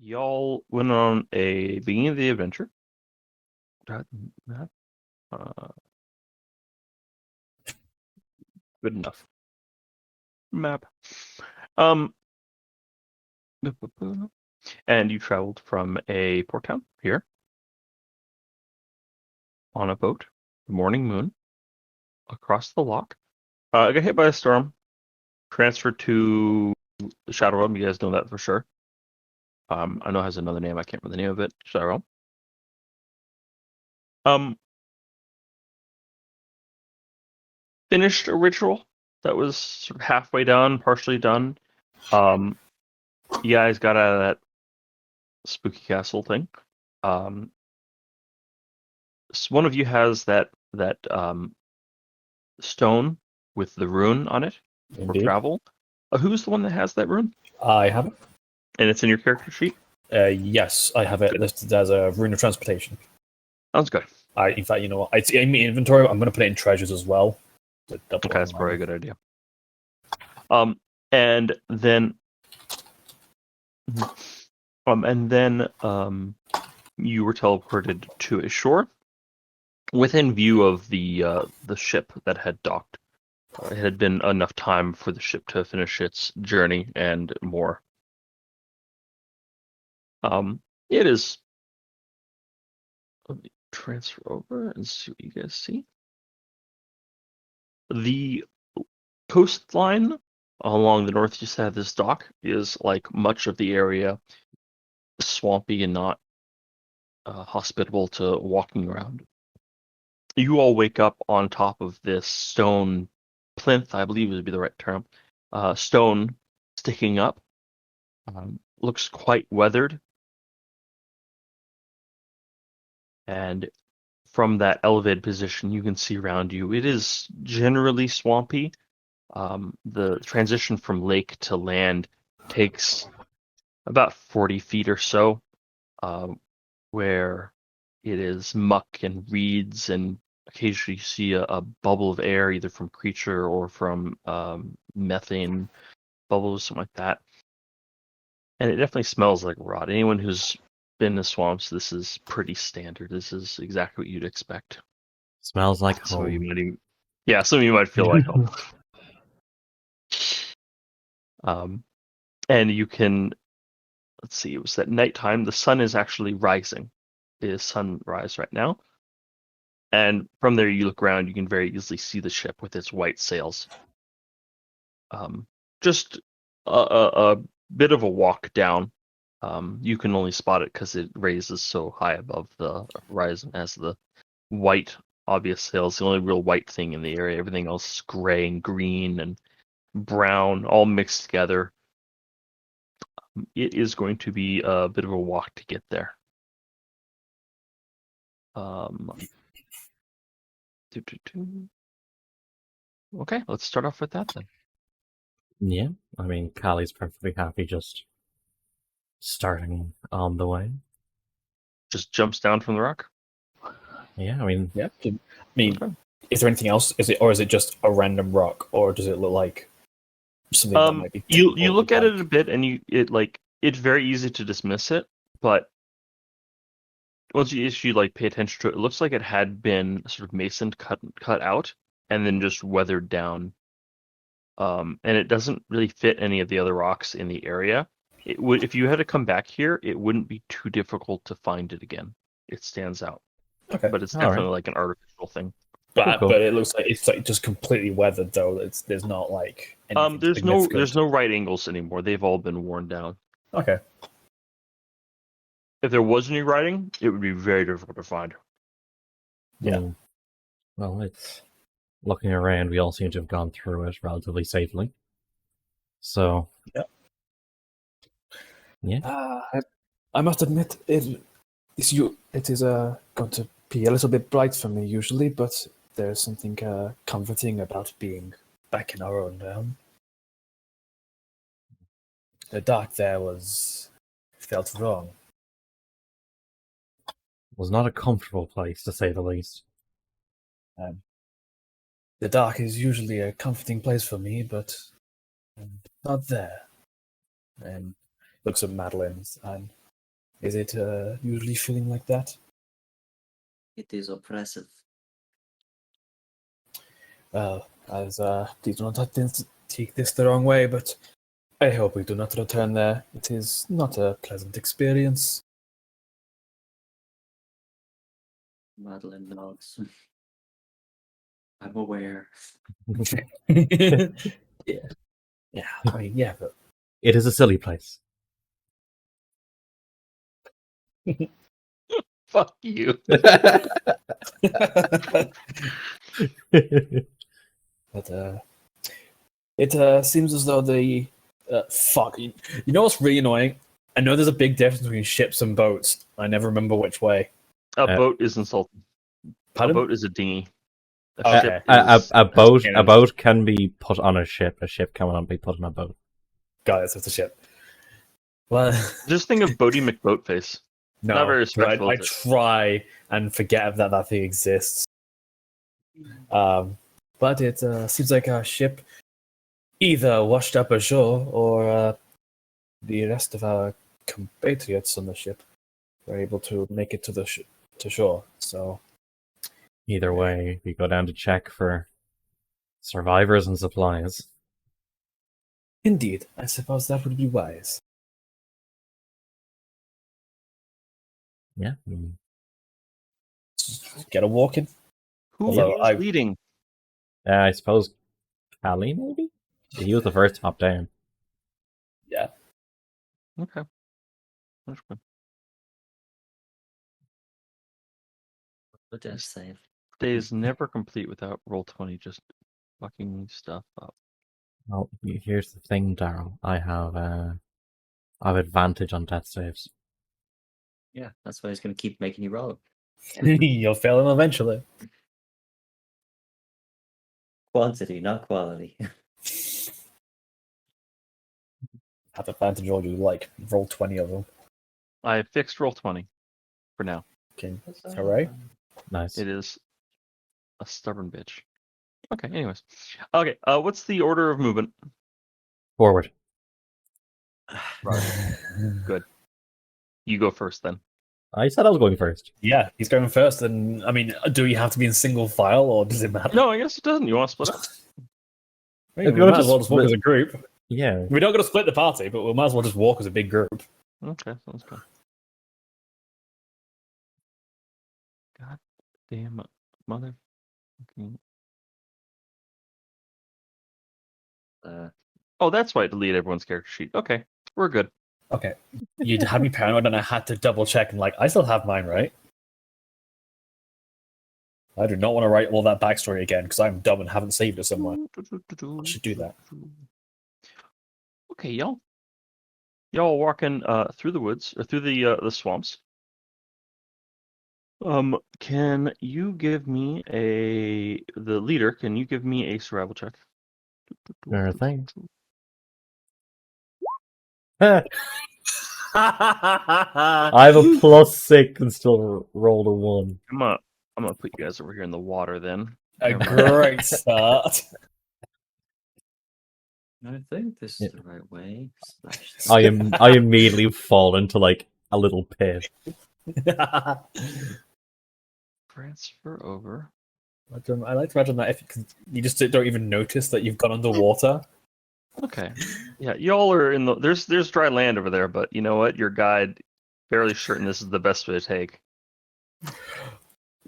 Y'all went on a beginning of the adventure. Map? Good enough. Map. Um, and you traveled from a port town here on a boat, the morning moon, across the lock. Got hit by a storm, transferred to the Shadow Realm. You guys know that for sure. I know it has another name. I can't remember the name of it. Shadow Realm. Finished a ritual that was sort of halfway done, partially done. You guys got out of that spooky castle thing. One of you has that stone with the rune on it for Indeed. travel. Who's the one that has that rune? I have it. And it's in your character sheet? Yes, I have it listed as a rune of transportation. Sounds good. In fact, you know what? It's in my inventory. I'm going to put it in treasures as well. Okay, that's probably a good idea. And then you were teleported to a shore within view of the ship that had docked. It had been enough time for the ship to finish its journey and more. It is. Let me transfer over and see what you guys see. The coastline along the northeast side of this dock is like much of the area swampy and not hospitable to walking around. You all wake up on top of this stone plinth, I believe would be the right term, stone sticking up. Looks quite weathered. And from that elevated position, you can see around you. It is generally swampy. The transition from lake to land takes about 40 feet or so, where it is muck and reeds, and occasionally you see a bubble of air, either from creature or from methane bubbles, something like that. And it definitely smells like rot. Anyone who's been to swamps, this is pretty standard. This is exactly what you'd expect. Smells like Some of you home. might even, yeah, some of you might feel like home. And you can, let's see, it was at nighttime. The sun is actually rising. It is sunrise right now. And from there, you look around, you can very easily see the ship with its white sails. Just a bit of a walk down. You can only spot it because it raises so high above the horizon as the white, obvious sails. The only real white thing in the area. Everything else is gray and green and brown, all mixed together. It is going to be a bit of a walk to get there. Okay, let's start off with that then. Yeah, I mean, Kali's perfectly happy just starting on the way. Just jumps down from the rock. Yeah, I mean, Okay. Is there anything else? Is it just a random rock, or does it look like something that might be? You look at it a bit, and it's very easy to dismiss it, but once you like pay attention to it, it looks like it had been sort of masoned, cut out, and then just weathered down. And it doesn't really fit any of the other rocks in the area. It would, if you had to come back here, it wouldn't be too difficult to find it again. It stands out. Okay, but it's definitely like an artificial thing. But Cool. but it looks like it's like just completely weathered though. There's not like there's no right angles anymore. They've all been worn down. Okay. If there was any writing, it would be very difficult to find. Yeah. Well, it's looking around. We all seem to have gone through it relatively safely. So. Yeah. I must admit it is going to be a little bit bright for me usually, but there's something comforting about being back in our own realm. The dark there felt wrong. It was not a comfortable place, to say the least. The dark is usually a comforting place for me, but not there. And looks at Madeline and Is it usually feeling like that? It is oppressive. Well, as please do not take this the wrong way, but I hope we do not return there. It is not a pleasant experience. Madeline nods. I'm aware. Yeah, I mean, yeah, but It is a silly place. Fuck you. but it seems as though the fuck. You know what's really annoying? I know there's a big difference between ships and boats. I never remember which way. A boat is insulting. Pardon? A boat is a dinghy. A Okay. ship a is boat. canon. A boat can be put on a ship. A ship cannot be put on a boat. Got it. So it's a ship. Well, Just think of Bodie McBoatface. no, Not very but respectful, I is it? try and forget that thing exists. But it seems like our ship either washed up ashore or the rest of our compatriots on the ship were able to make it to the to shore. So Either way, we go down to check for survivors and supplies. indeed, I suppose that would be wise. Yeah. Get a walk in. Who Although is I- leading? I suppose Callie, maybe? He was the first top down. Yeah. Okay. That's good. The death save. Day is never complete without roll 20 just fucking stuff up. Well, here's the thing, Daryl. I have advantage on death saves. Yeah, that's why he's going to keep making you roll. You'll fail him eventually. Quantity, not quality. Have advantage all you like. Roll 20 of them. I fixed roll 20 for now. Okay. Hooray. Nice. It is a stubborn bitch. Okay, anyways. Okay, what's the order of movement? Forward. Good. You go first then. I said I was going first. Yeah, he's going first. And I mean, do we have to be in single file or does it matter? No, I guess it doesn't. You want to split up? I mean, If we you want might to as well just walk split- as a group. Yeah. We're not going to split the party, but we might as well just walk as a big group. Okay, sounds good. God damn it. Mother. fucking- Oh, that's why I delete everyone's character sheet. Okay, we're good. Okay. You had me paranoid and I had to double check and like, I still have mine, right? I do not want to write all that backstory again because I'm dumb and haven't saved it somewhere. I should do that. Okay, y'all. Y'all walking through the woods or through the swamps. Can you give me the leader? Can you give me a survival check? Sure thing. I have a +6 and still rolled a 1. I'm gonna put you guys over here in the water then. A Never mind. great start. I think this is the right way. Slash I immediately fall into like a little pit. Transfer over. I like to imagine that if you just don't even notice that you've gone underwater. Okay. Yeah, y'all are in the there's dry land over there, but you know what? Your guide fairly certain this is the best way to take.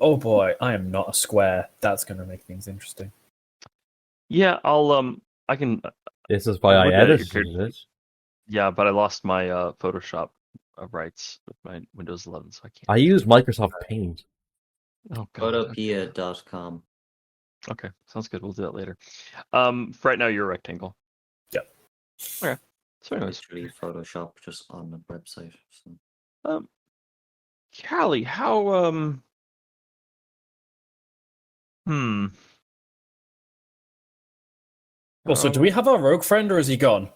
Oh boy, I am not a square. That's going to make things interesting. Yeah, I can This is why I Look at it, edited you're- it. yeah, but I lost my Photoshop rights with my Windows 11, so I can't. I use Microsoft Paint. Oh god. Photopia.com. Okay, sounds good. We'll do that later. For right now, you're a rectangle. Yep. Okay. So, anyways, Literally Photoshop just on the website. So. Callie, how Also, do we have our rogue friend or is he gone?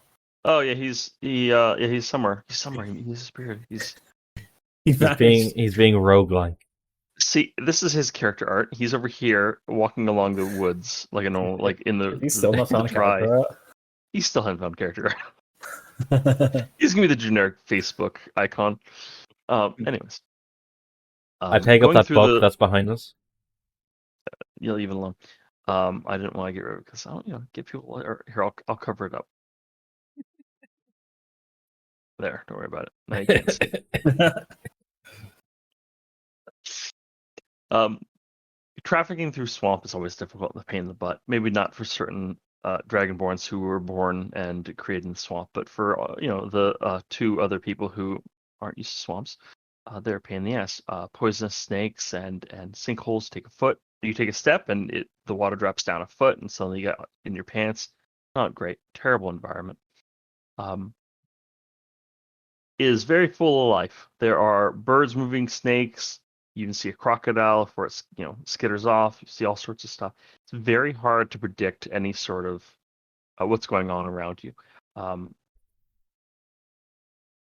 Oh yeah, he's somewhere. He's somewhere. He's disappeared. He's He's being roguelike. see. This is his character art. He's over here walking along the woods like like in the. He's still not the found a dry. character. He still hasn't found character art. Art. He's gonna be the generic Facebook icon. Anyways, I take up going that through book the. that's behind us. You'll leave it alone. I didn't want to get rid of it because I don't, get people. Or, here, I'll cover it up. There, don't worry about it. Now you can't see it. Trafficking through swamp is always difficult and a pain in the butt. Maybe not for certain dragonborns who were born and created in the swamp, but for the two other people who aren't used to swamps, they're a pain in the ass. Poisonous snakes and sinkholes take a foot. You take a step and the water drops down a foot, and suddenly you got in your pants. Not great. Terrible environment. Is very full of life. There are birds moving, snakes. You can see a crocodile before it skitters off. You see all sorts of stuff. It's very hard to predict any sort of what's going on around you.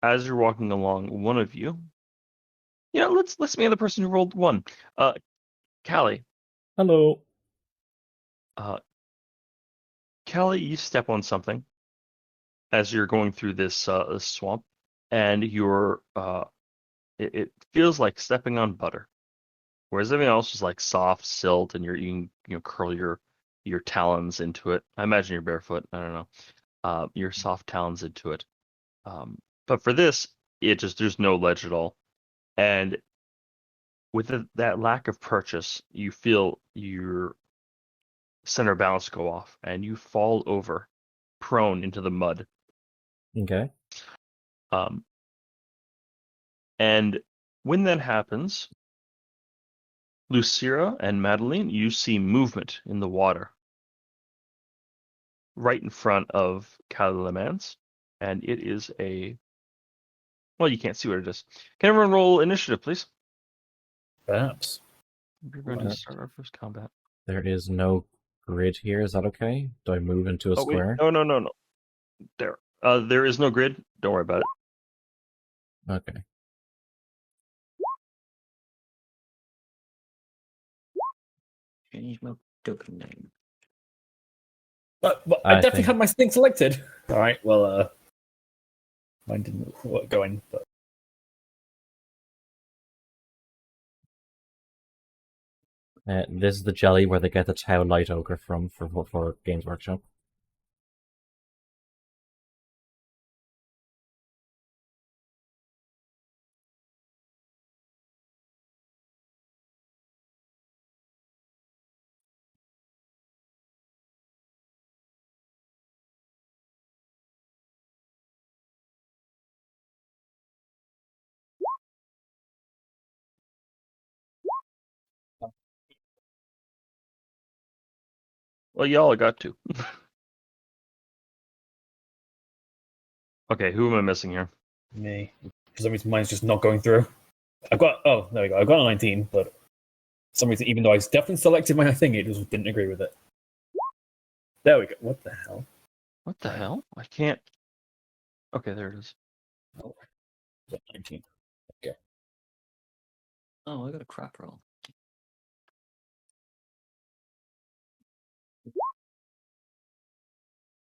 As you're walking along, one of you, let's be the person who rolled one. Callie. Hello. Callie, you step on something as you're going through this swamp, and it feels like stepping on butter. Whereas everything else is like soft silt, and you can curl your talons into it. I imagine you're barefoot. I don't know. Your soft talons into it. But for this, there's no ledge at all, and with that lack of purchase, you feel your center of balance go off, and you fall over, prone into the mud. Okay. And when that happens, Lucira and Madeline, you see movement in the water right in front of Calamance, and it is well, you can't see what it is. Can everyone roll initiative, please? Perhaps. We're going to start our first combat. There is no grid here. Is that okay? Do I move into a square? Wait. No. There. There is no grid. Don't worry about it. Okay. Change my token name. But I definitely think- had my thing selected. All right. Well, mine didn't go in, but This is the jelly where they get the Tau Light Ogre from for Games Workshop. Well, y'all got to. Okay, who am I missing here? me. For some reason, mine's just not going through. There we go. I got a 19, but for some reason, even though I definitely selected my thing, it just didn't agree with it. There we go. What the hell? What the hell? I can't. Okay, there it is. Oh, 19. Oh, I got a crap roll.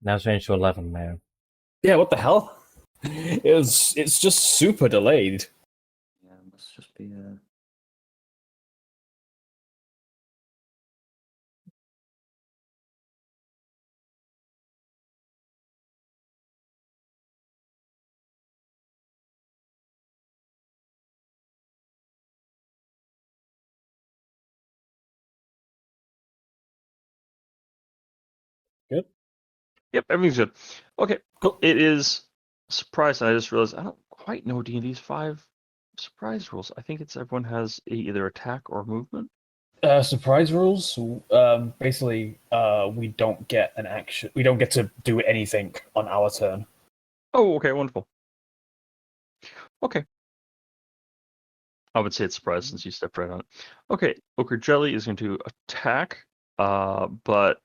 Now it's changed to 11 now. Yeah, what the hell? It's just super delayed. Yeah, it must just be Yep, everything's good. Okay, cool. It is surprise, and I just realized I don't quite know D&D's 5 surprise rules. I think everyone has either attack or movement. Surprise rules. Basically, we don't get an action. We don't get to do anything on our turn. Oh, okay, wonderful. Okay. I would say it's surprise since you stepped right on it. Okay, Ochre Jelly is going to attack, but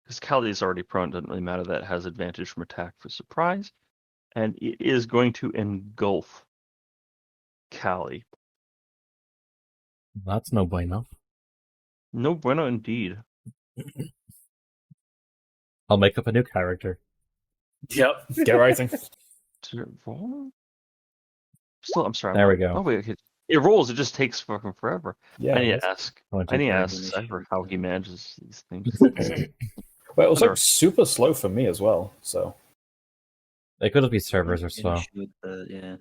because Callie is already prone, it doesn't really matter that it has advantage from attack for surprise. And it is going to engulf Callie. That's no bueno. No bueno indeed. I'll make up a new character. Yep. Get writing. Did it roll? Still, I'm sorry. There we go. Oh wait, okay. It rolls. It just takes fucking forever. Yeah. I need it to ask. One, I two, need to three. ask Cypher how he manages these things. is. Well, it was Whatever. like super slow for me as well. So It could just be servers or so. Issue with the, yeah.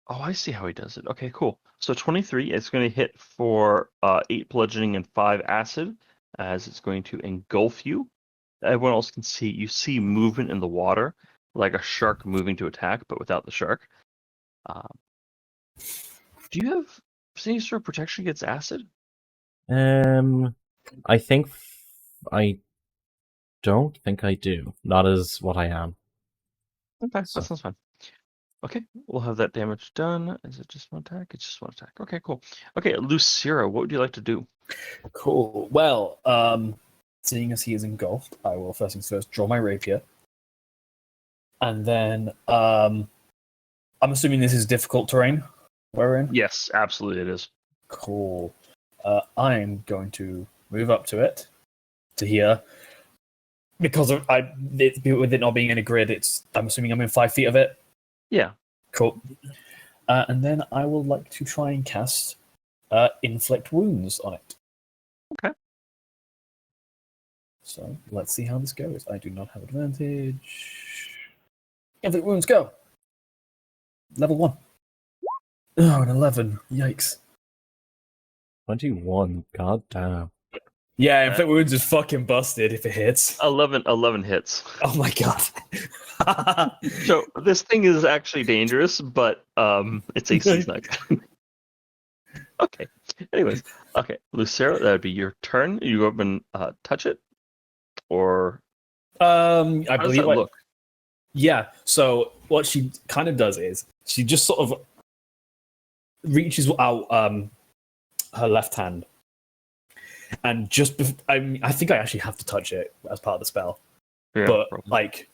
Oh, I see how he does it. Okay, cool. So 23, it's going to hit for 8 bludgeoning and 5 acid, as it's going to engulf you. Everyone else can see, you see movement in the water, like a shark moving to attack, but without the shark. Do you have any sort of protection against acid? I think I don't think I do. Not as what I am. Okay, So- that sounds fine. Okay, we'll have that damage done. Is it just one attack? It's just one attack. Okay, cool. Okay, Lucira, what would you like to do? cool. Well, seeing as he is engulfed, I will first things first draw my rapier, and then I'm assuming this is difficult terrain we're in. Yes, absolutely it is. Cool. I'm going to move up to it, to here, because with it not being in a grid. I'm assuming I'm in 5 feet of it. Yeah. Cool. And then I will like to try and cast inflict wounds on it. Okay. So let's see how this goes. I do not have advantage. Inflict wounds, go. Level 1. Oh, an 11. Yikes. 21. God damn. Yeah, inflict wounds is fucking busted if it hits. 11 hits. Oh my god. So this thing is actually dangerous, but its AC is not good. Okay. Anyways, okay, Lucero, that would be your turn. You go up and touch it, or I how does believe that look? Yeah. So what she kind of does is she just sort of reaches out her left hand, and I think I actually have to touch it as part of the spell. Yeah, But probably. like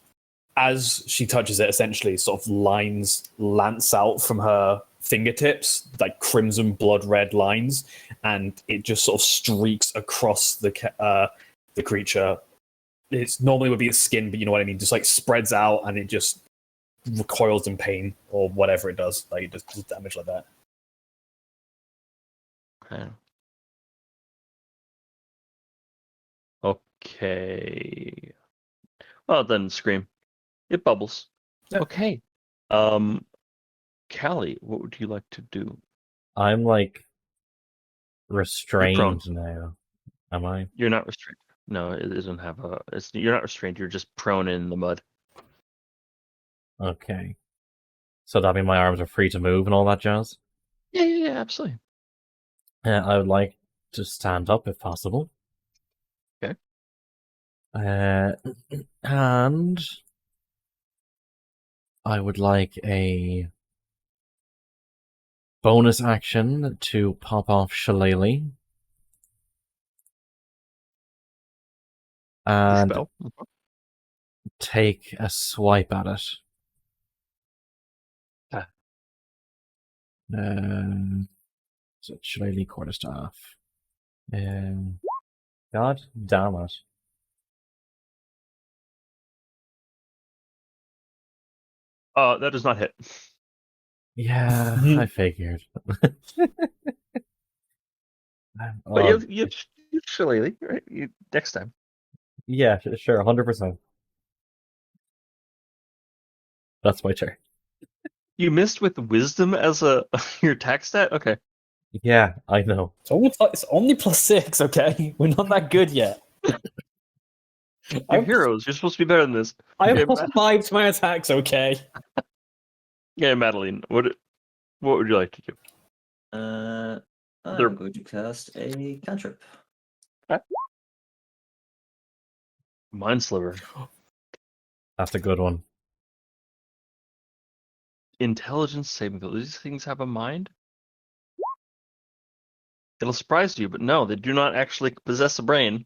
as she touches it, essentially sort of lines lance out from her fingertips, like crimson blood red lines, and it just sort of streaks across the creature. It's normally would be its skin, but you know what I mean, just like spreads out and it just recoils in pain or whatever it does. Like it does damage like that. Okay. Okay. Well, then scream. It bubbles. Yeah. Okay. Callie, what would you like to do? I'm like restrained now. Am I? You're not restrained. No, it doesn't have a. You're not restrained. You're just prone in the mud. Okay. So that means my arms are free to move and all that jazz? Yeah, absolutely. I would like to stand up if possible. Okay. And I would like a bonus action to pop off Shillelagh. The And spell. take a swipe at it. Ah. So Shillelagh Quarterstaff. God damn it. That does not hit. Yeah, I figured. But you shillelagh, right? Next time. Yeah, sure, 100%. That's my turn. You missed with wisdom as your attack stat. Okay. Yeah, I know. It's only +6, okay? We're not that good yet. You're heroes. You're supposed to be better than this. I have Okay, +5 to my attacks, okay? Yeah, Madeline. What would you like to do? I'm They're- going to cast a cantrip. Mind Sliver. That's a good one. Intelligence saving throw. These things have a mind? It'll surprise you, but no, they do not actually possess a brain.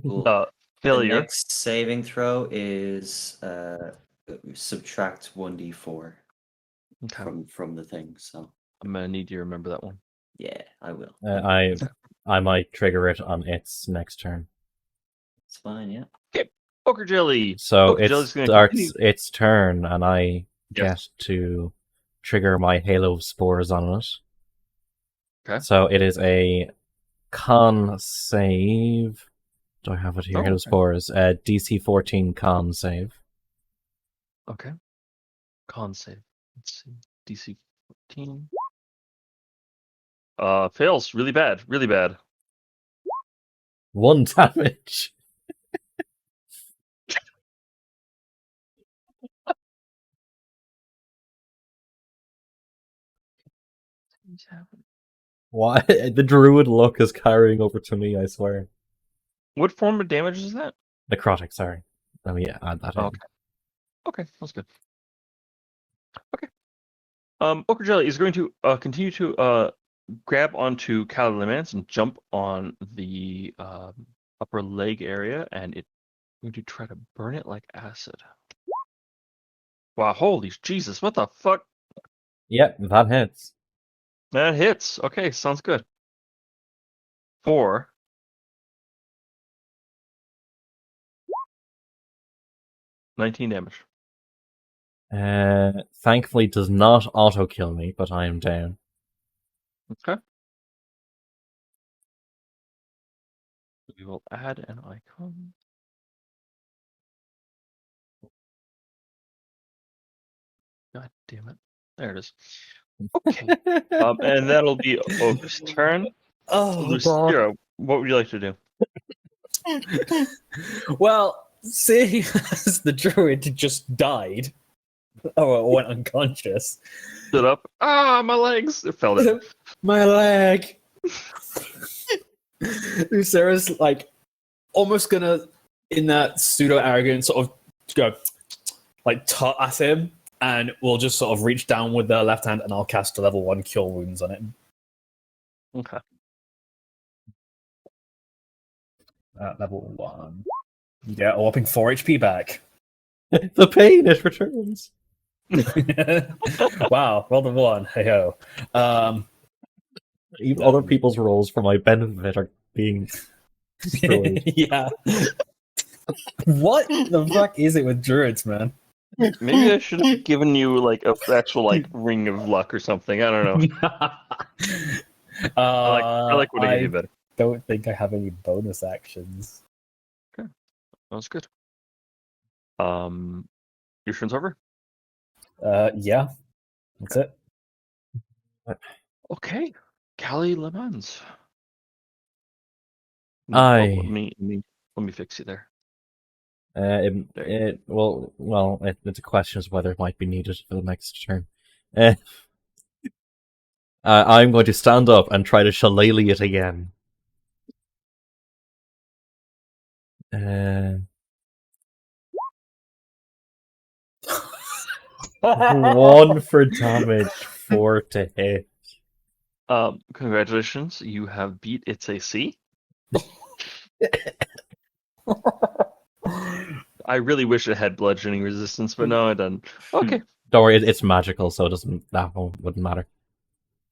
Cool. The Failure. next saving throw is subtract 1d4 Okay. from the thing. So I'm gonna need you to remember that one. yeah, I will. I might trigger it on its next turn. It's fine. Yeah. Poker Jelly. So Poker it Jelly's gonna starts continue. its turn, and I Yes. get to trigger my Halo of Spores on it. Okay. So it is a con save. Do I have it here? Oh, Halo okay. Spores. DC 14 con save. Okay. Con save. Let's see. DC 14. Fails really bad. Really bad. 1 damage. Why? The Druid look is carrying over to me, I swear. What form of damage is that? Necrotic, sorry. Let me add that in. Okay. Okay, that's good. Okay. Ochre Jelly is going to continue to grab onto Calamance and jump on the upper leg area, and it's going to try to burn it like acid. Wow, holy Jesus, what the fuck? Yep, that hits. That hits. Okay, sounds good. 4. 19 damage. Thankfully does not auto kill me, but I am down. Okay. We will add an icon. God damn it. There it is. Okay. And that'll be Ochre's turn. Oh, Lucira, what would you like to do? Well, seeing as the druid just died, or went unconscious, Stood up. Ah, my legs! It fell down. my leg. Sarah's like almost gonna, in that pseudo arrogance, sort of go like tut at him, and we'll just sort of reach down with the left hand, and I'll cast a level 1 cure wounds on it. Okay. At level 1, you get a whopping 4 HP back. The pain, it returns. Wow, roll the 1. Hey ho. Even other people's rolls for my benefit are being destroyed. Yeah. What the fuck is it with druids, man? Maybe I should have given you like a actual like ring of luck or something. I don't know. I like what I gave you better. Don't think I have any bonus actions. That was good. Your turn's over. Yeah, that's it. Okay, Callie Le Mans. Aye. Let me fix you there. It's a question as whether it might be needed for the next turn. I'm going to stand up and try to shillelagh it again. 1 for damage, 4 to hit. Congratulations, you have beat its AC. I really wish it had bludgeoning resistance, but no, it doesn't. Okay. Don't worry, it's magical, so wouldn't matter.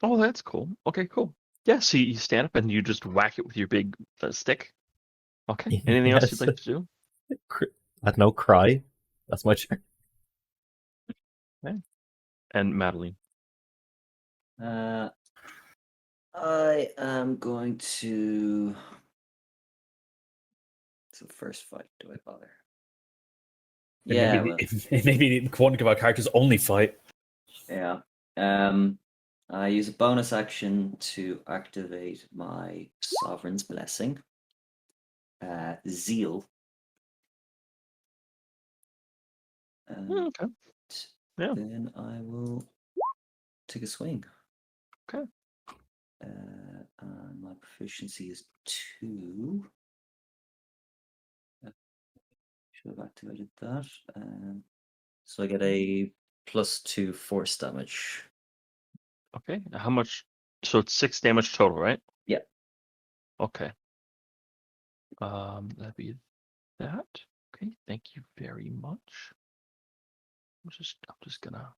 Oh, that's cool. Okay, cool. Yeah, so you stand up and you just whack it with your big stick. Okay. Anything else you'd like to do? I'd no cry. That's my turn. Okay. And Madeline. I am going to. It's the first fight. Do I bother? Yeah. Maybe one of our characters only fight. Yeah. I use a bonus action to activate my Sovereign's Blessing. Zeal. Okay. Yeah. Then I will take a swing. Okay. And my proficiency is 2. Should have activated that. So I get a +2 force damage. Okay. How much? So it's 6 damage total, right? Yeah. Okay. That'd be that. Okay. Thank you very much. I'm just gonna.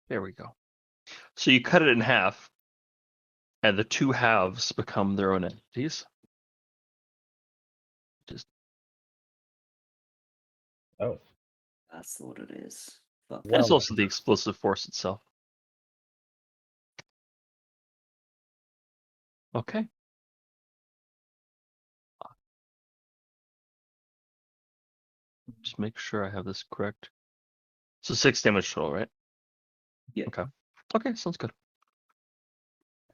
There we go. So you cut it in half, and the 2 halves become their own entities. Oh. That's what it is. Fuck. And it's Well, also the explosive force itself. Okay. Just make sure I have this correct. So 6 damage total, right? Yeah. Okay. Okay, sounds good.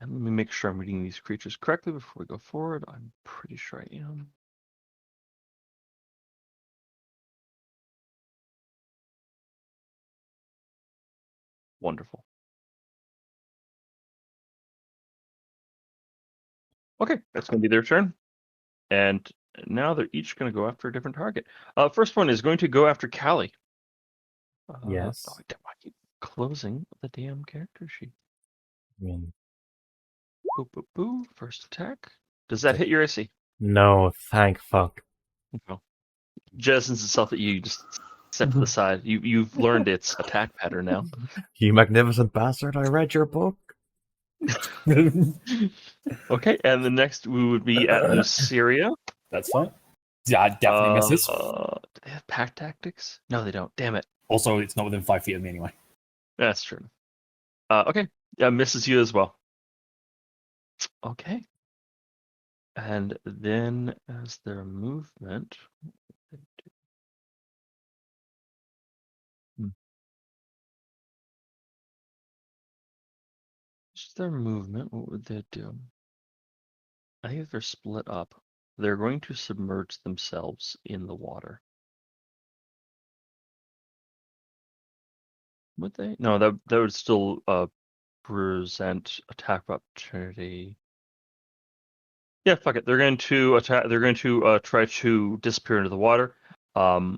And let me make sure I'm reading these creatures correctly before we go forward. I'm pretty sure I am. Wonderful. Okay, that's going to be their turn. And now they're each going to go after a different target. First one is going to go after Callie. Yes. Oh, damn, I keep closing the damn character sheet. I mean, Boo, boo, boo. First attack. Does that hit your AC? no, thank fuck. No. Jettisons itself at you. Just step to the side. You've learned its attack pattern now. You magnificent bastard, I read your book. Okay, and the next we would be at Luceria. that's fine. Yeah, it definitely misses. Do they have pack tactics? No, they don't. Damn it. Also, it's not within 5 feet of me anyway. That's true. Okay. Yeah, misses you as well. Okay. And then as their movement. Just their movement, what would they do? I think if they're split up, they're going to submerge themselves in the water. Would they? No, that would still present attack of opportunity. Yeah, fuck it. They're going to attack. They're going to try to disappear into the water. Callie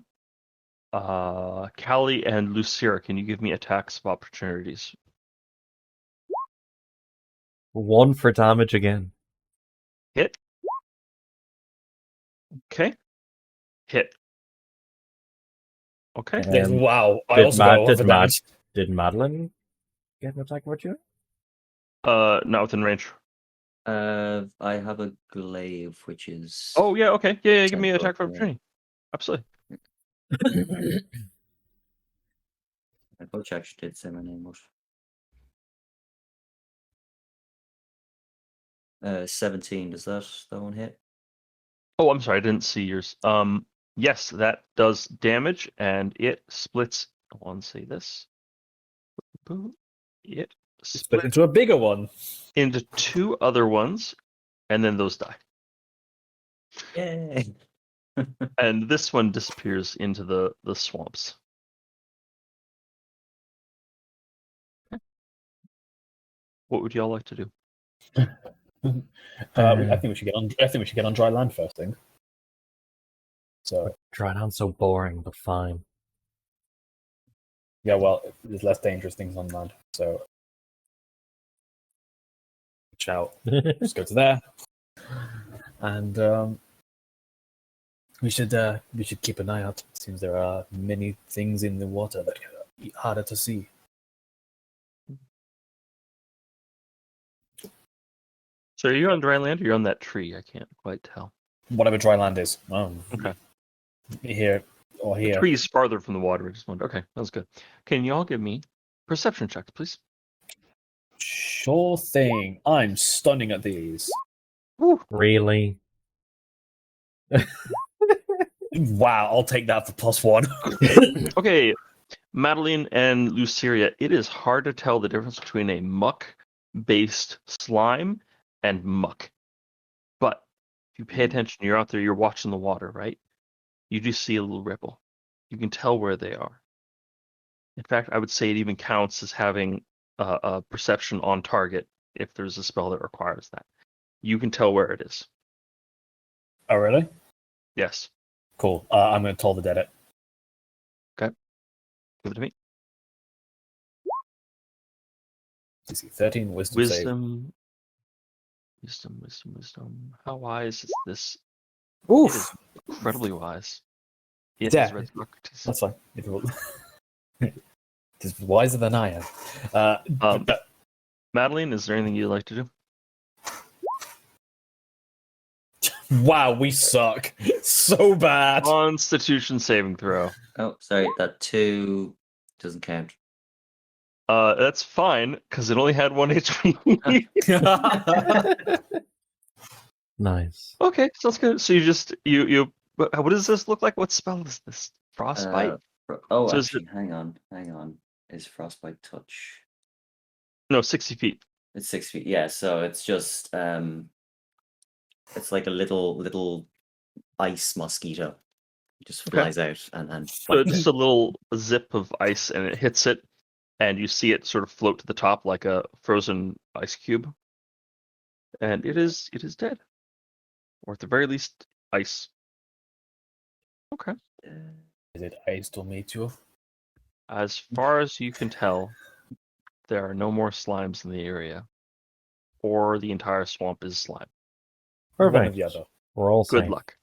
and Lucira, can you give me attacks of opportunities? 1 for damage again. Hit. Okay. Hit. Okay. Um, Wow, I did also got a lot did for damage. Did Madeline get an attack opportunity? Not within range. I have a glaive, which is. Oh yeah, okay. Yeah, give me an 10 attack of foot, yeah. opportunity. Absolutely. My coach actually did say my name was. 17. Does that one hit? Oh, I'm sorry, I didn't see yours. Yes, that does damage, and it splits. I want to say this. Boom. It Split splits into a bigger one. into 2 other ones, and then those die. Yay! And this one disappears into the swamps. What would y'all like to do? I think we should get on. I think we should get on dry land first thing. So Dry land's so boring, but fine. yeah, well, there's less dangerous things on land. So watch out. Just go to there, and we should keep an eye out. It seems there are many things in the water that are harder to see. So are you on dry land or you're on that tree? I can't quite tell. Whatever dry land is. Okay. Here or The here. tree is farther from the water. I just wondered. Okay, that's good. Can y'all give me perception checks, please? Sure thing. I'm stunning at these. Really? Wow, I'll take that for +1. Okay, Madeline and Luceria, it is hard to tell the difference between a muck-based slime and muck. But if you pay attention, you're out there, you're watching the water, right? You do see a little ripple. You can tell where they are. In fact, I would say it even counts as having a perception on target if there's a spell that requires that. You can tell where it is. Oh, really? Yes. Cool. I'm going to toll the dead it. Give it to me. DC 13, wisdom save. Wisdom. How wise is this? Oof. It is incredibly wise. It Yeah. is Red Socrates. That's fine. It's wiser than I am. Madeline, is there anything you'd like to do? Wow, we suck. so bad. Constitution saving throw. Oh, sorry, that 2 doesn't count. That's fine because it only had 1 HP. Nice. Okay, sounds good. So you. What does this look like? What spell is this? Frostbite? Oh, So is actually, hang on. Is frostbite touch? No, 60 feet. It's 6 feet. Yeah, so it's just it's like a little ice mosquito. It just Okay. flies out and So it's just a little zip of ice, and it hits it, and you see it sort of float to the top like a frozen ice cube, and it is dead, or at the very least, ice. Okay. Is it I still meet you? As far as you can tell, there are no more slimes in the area, or the entire swamp is slime. One or Perfect. the other. We're all Good safe. luck.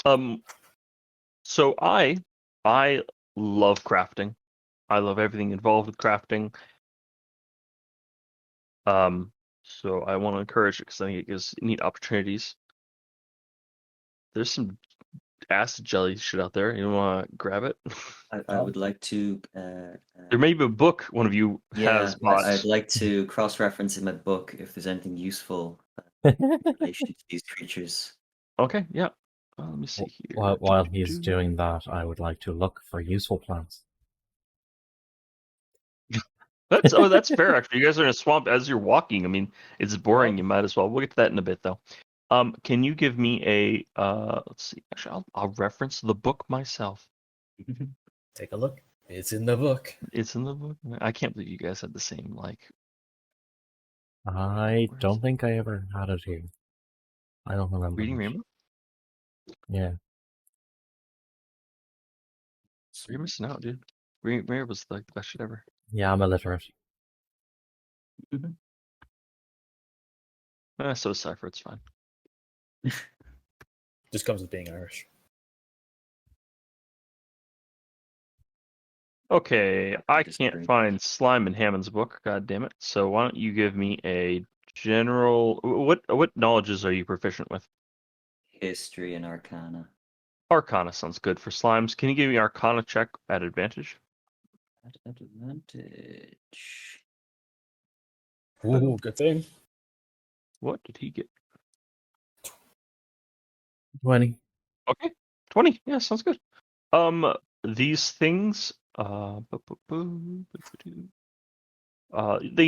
Hmm. So I love crafting. I love everything involved with crafting. So I want to encourage it because I think it gives neat opportunities. There's some acid jelly shit out there. You want to grab it? I would like to. There may be a book one of you has bought. I'd like to cross-reference in my book if there's anything useful in relation to these creatures. Okay, yeah. Let me see here. While he's doing that, I would like to look for useful plants. That's fair actually. You guys are in a swamp as you're walking. I mean, it's boring. You might as well. We'll get to that in a bit though. Can you give me a let's see. Actually, I'll reference the book myself. Take a look. It's in the book. It's in the book. I can't believe you guys had the same like. I Where is don't it? think I ever had it here. I don't remember. Reading much. Rainbow. Yeah. You're missing out, dude. Reading Rainbow was like the best shit ever. Yeah, I'm illiterate. So is Cypher. It's fine. Just comes with being Irish. Okay, I Disagree. can't find slime in Hammond's book. God damn it! So why don't you give me a general? What knowledges are you proficient with? History and Arcana. Arcana sounds good for slimes. Can you give me Arcana check at advantage? At advantage. Ooh, good thing. What did he get? 20. Okay, 20. Yeah, sounds good. These things, they can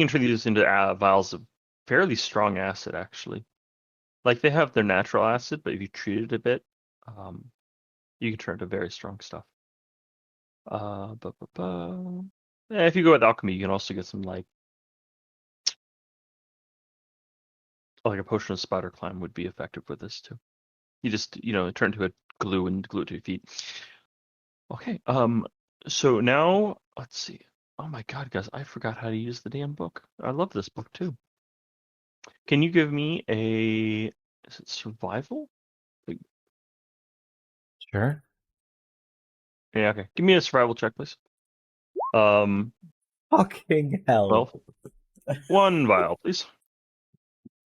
turn these into vials of fairly strong acid, actually. Like they have their natural acid, but if you treat it a bit, you can turn it to very strong stuff. If you go with alchemy, you can also get some like a potion of spider climb would be effective with this too. You just turn to a glue and glue it to your feet. Okay. So now let's see. Oh my god, guys, I forgot how to use the damn book. I love this book too. Can you give me a is it survival? Sure. Yeah, okay. Give me a survival check, please. 12. Fucking hell. 1 vial, please.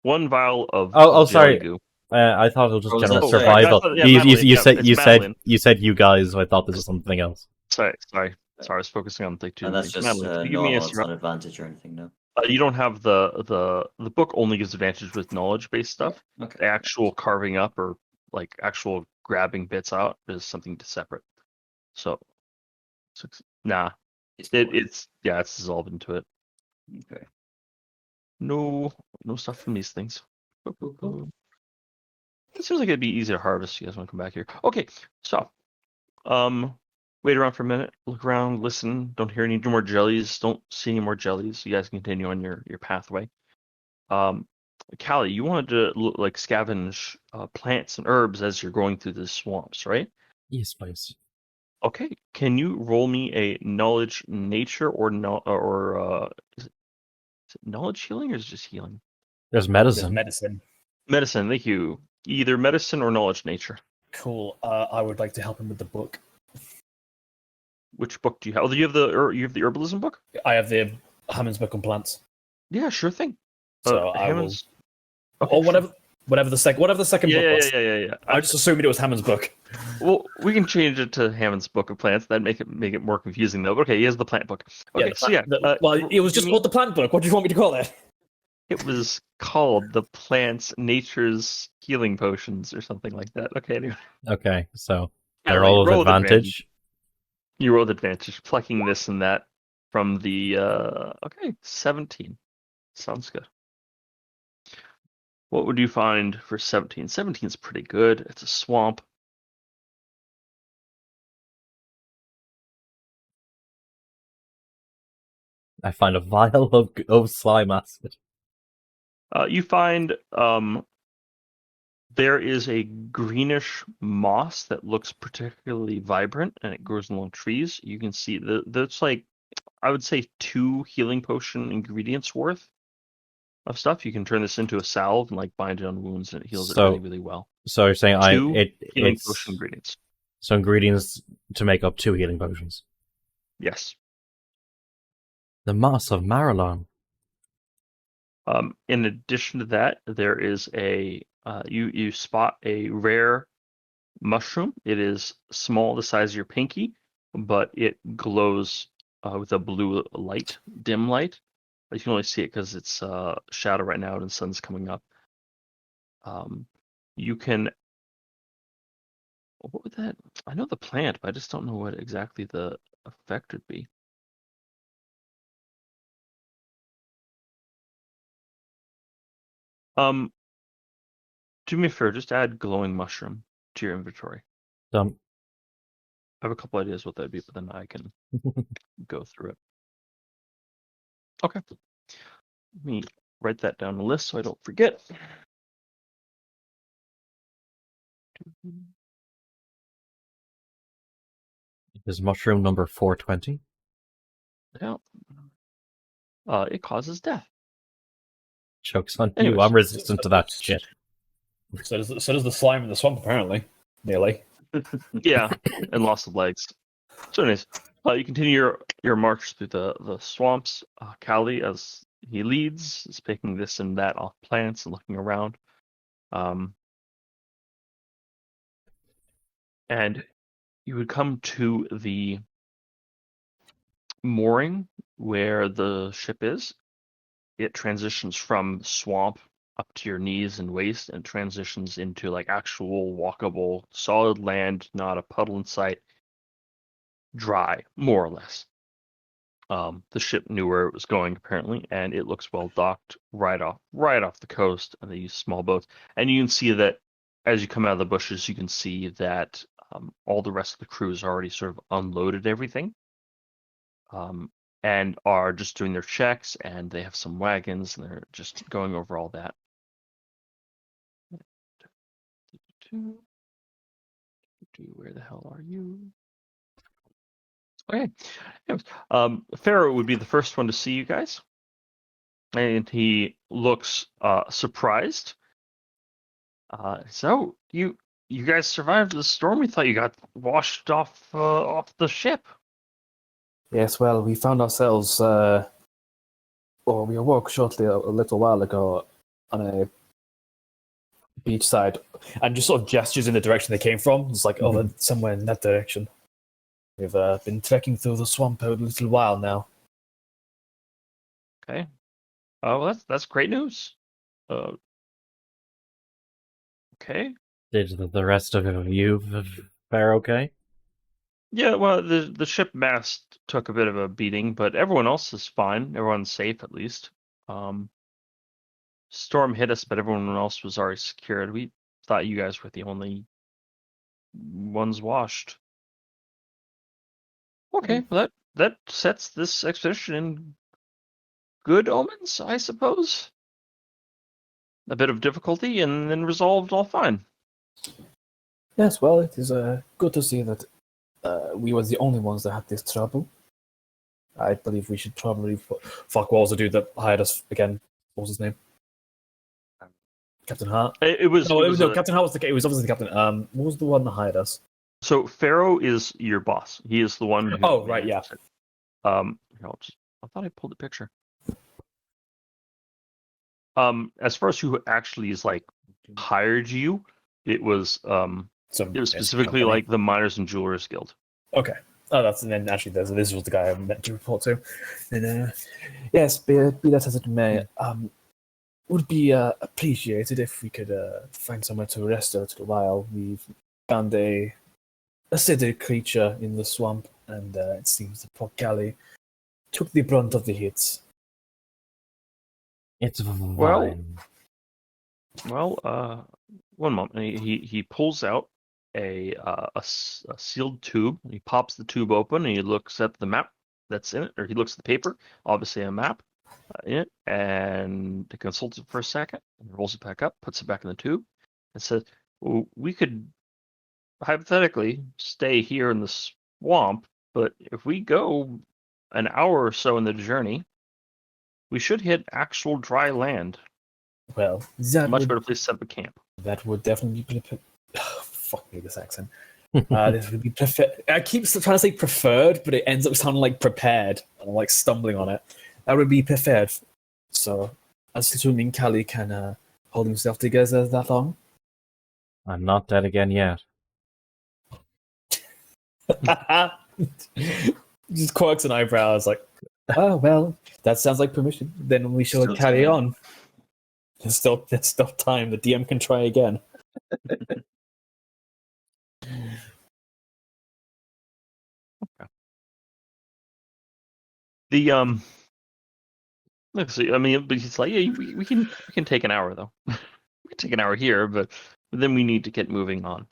1 vial of Oh, jelly sorry. goo. I thought it was just Oh, was general that- sorry, survival. I thought- yeah, you Madeline, you yeah, said it's you Madeline. said you guys, so I thought this was something else. Sorry. I was focusing on like two And that's things. just Madeline, can you give me a normal. It's not advantage or anything, no. you don't have the book only gives advantage with knowledge based stuff. Okay. The actual carving up or like actual grabbing bits out is something separate. So nah. It's dissolved into it. Okay. No stuff from these things. Cool. It seems like it'd be easy to harvest. You guys want to come back here? Okay, so wait around for a minute, look around, listen. Don't hear any more jellies. Don't see any more jellies. You guys continue on your pathway. Callie, you wanted to like scavenge plants and herbs as you're going through the swamps, right? Yes, please. Okay, can you roll me a knowledge nature or is it knowledge healing or is it just healing? There's There's medicine. medicine. Medicine, thank you. Either medicine or knowledge nature. Cool. I would like to help him with the book. Which book do you have? Oh, you have the herbalism book? I have the Hammond's book on plants. Yeah, sure thing. So I will. Hammond's- Okay, Or sure. whatever. Whatever the second book was. Yeah. I just assumed it was Hammond's book. Well, we can change it to Hammond's Book of Plants. That'd make it more confusing, though. But okay, he has the plant book. Okay, Well, it was just called the plant book. What do you want me to call it? It was called the Plants Nature's Healing Potions or something like that. Okay, anyway. Okay, so Yeah, I like, roll with roll with advantage. You rolled advantage, plucking this and that from the 17. Sounds good. What would you find for 17? 17 is pretty good. It's a swamp. I find a vial of slime acid. You find there is a greenish moss that looks particularly vibrant, and it grows along trees. You can see that's like, I would say 2 healing potion ingredients worth of stuff. You can turn this into a salve and like bind it on wounds, and it heals it really, really well. So you're saying 2 healing it's potion ingredients. So ingredients to make up 2 healing potions. Yes. The moss of Marilon. In addition to that, there is a you spot a rare mushroom. It is small, the size of your pinky, but it glows with a blue light, dim light. You can only see it because it's shadow right now and the sun's coming up. You can. What would that? I know the plant, but I just don't know what exactly the effect would be. Do me a favor, just add glowing mushroom to your inventory. Done. I have a couple ideas what that'd be, but then I can go through it. Okay. Let me write that down on the list so I don't forget. Is mushroom number 420? Yeah. It causes death. Joke's on Anyways. you, I'm resistant to that shit. So does the slime in the swamp, apparently. Nearly. Yeah, and loss of legs. So anyways, you continue your march through the swamps. Callie, as he leads, is picking this and that off plants and looking around. And you would come to the mooring where the ship is. It transitions from swamp up to your knees and waist and transitions into like actual walkable solid land, not a puddle in sight, dry, more or less. The ship knew where it was going apparently, and it looks well docked right off the coast, and they use small boats. And you can see that as you come out of the bushes, you can see that all the rest of the crew has already sort of unloaded everything. And are just doing their checks, and they have some wagons, and they're just going over all that. Where the hell are you? Okay. Pharaoh would be the first one to see you guys, and he looks surprised. So you guys survived the storm? We thought you got washed off the ship. Yes, well, we found ourselves, we awoke shortly a little while ago on a beachside, and just sort of gestures in the direction they came from. It's like, oh, somewhere in that direction. We've been trekking through the swamp a little while now. Okay. Well, that's great news. Okay. Did the rest of you fare okay? Yeah, well, the ship mast took a bit of a beating, but everyone else is fine. Everyone's safe, at least. Storm hit us, but everyone else was already secured. We thought you guys were the only ones washed. Okay, well, that sets this expedition in good omens, I suppose. A bit of difficulty, and then resolved all fine. Yes, well, it is good to see that we were the only ones that had this trouble. I believe we should probably Fuck, what was the dude that hired us again? What was his name? Captain Hart? It was Captain Hart was it was obviously the captain. What was the one that hired us? So Pharaoh is your boss. He is the one who... Oh, right, yeah. I thought I pulled the picture. As far as who actually is like hired you, it was specifically like the Miners and Jewelers Guild. Okay. Oh, and then actually this was the guy I meant to report to. And yes, be that as it may, would be appreciated if we could find somewhere to rest a little while. We've found a acidic creature in the swamp, and it seems that poor Callie took the brunt of the hits. It's fine. Well, one moment. He pulls out a sealed tube. He pops the tube open and he looks at the map that's in it, or he looks at the paper, obviously a map in it, and consults it for a second, and rolls it back up, puts it back in the tube, and says, well, "We could hypothetically stay here in the swamp, but if we go an hour or so in the journey, we should hit actual dry land. Well, that Much would, better place to set up a camp." that would definitely be fuck me, this accent. This would be preferred. I keep trying to say preferred, but it ends up sounding like prepared. I'm like stumbling on it. That would be preferred. So, assuming Callie can hold himself together that long. I'm not dead again yet. Just quirks an eyebrow. It's like, oh well, that sounds like permission. Then we shall Still carry time. on. There's still time. The DM can try again. Let's see. I mean, but he's like, yeah, we can take an hour though. We can take an hour here, but then we need to get moving on.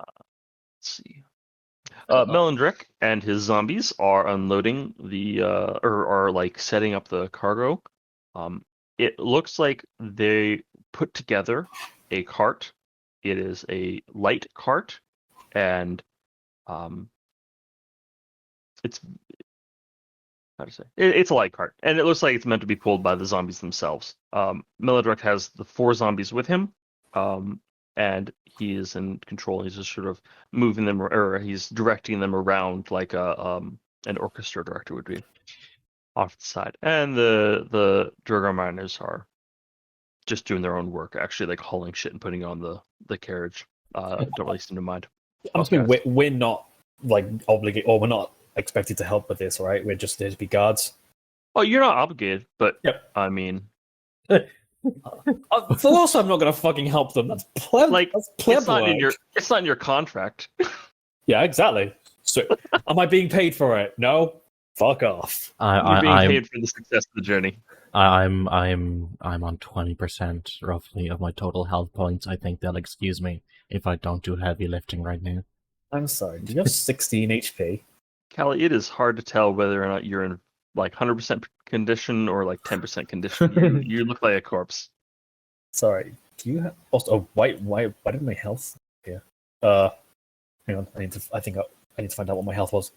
Let's see. Melindrick and his zombies are unloading the or are like setting up the cargo. It looks like they put together a cart. It is a light cart, and it's how to say it's a light cart, and it looks like it's meant to be pulled by the zombies themselves. Melindrick has the 4 zombies with him, and he is in control. He's just sort of moving them, or he's directing them around like an orchestra director would be off the side. And the Durgar miners are just doing their own work, actually, like hauling shit and putting on the carriage. Don't really seem to mind. I'm assuming we're not like obligated, or we're not expected to help with this, right? We're just there to be guards. Oh, you're not obligated, but Yep. I mean, So also, I'm not going to fucking help them. That's like that's it's not in your contract. Yeah, exactly. So, am I being paid for it? No. Fuck off. You're being paid for the success of the journey. I'm on 20% roughly of my total health points. I think they'll excuse me if I don't do heavy lifting right now. I'm sorry. Do you have 16 HP? Callie, it is hard to tell whether or not you're in like 100% condition or like 10% condition. You look like a corpse. Sorry. Do you have also? Why did my health here? Hang on. I need to find out what my health was.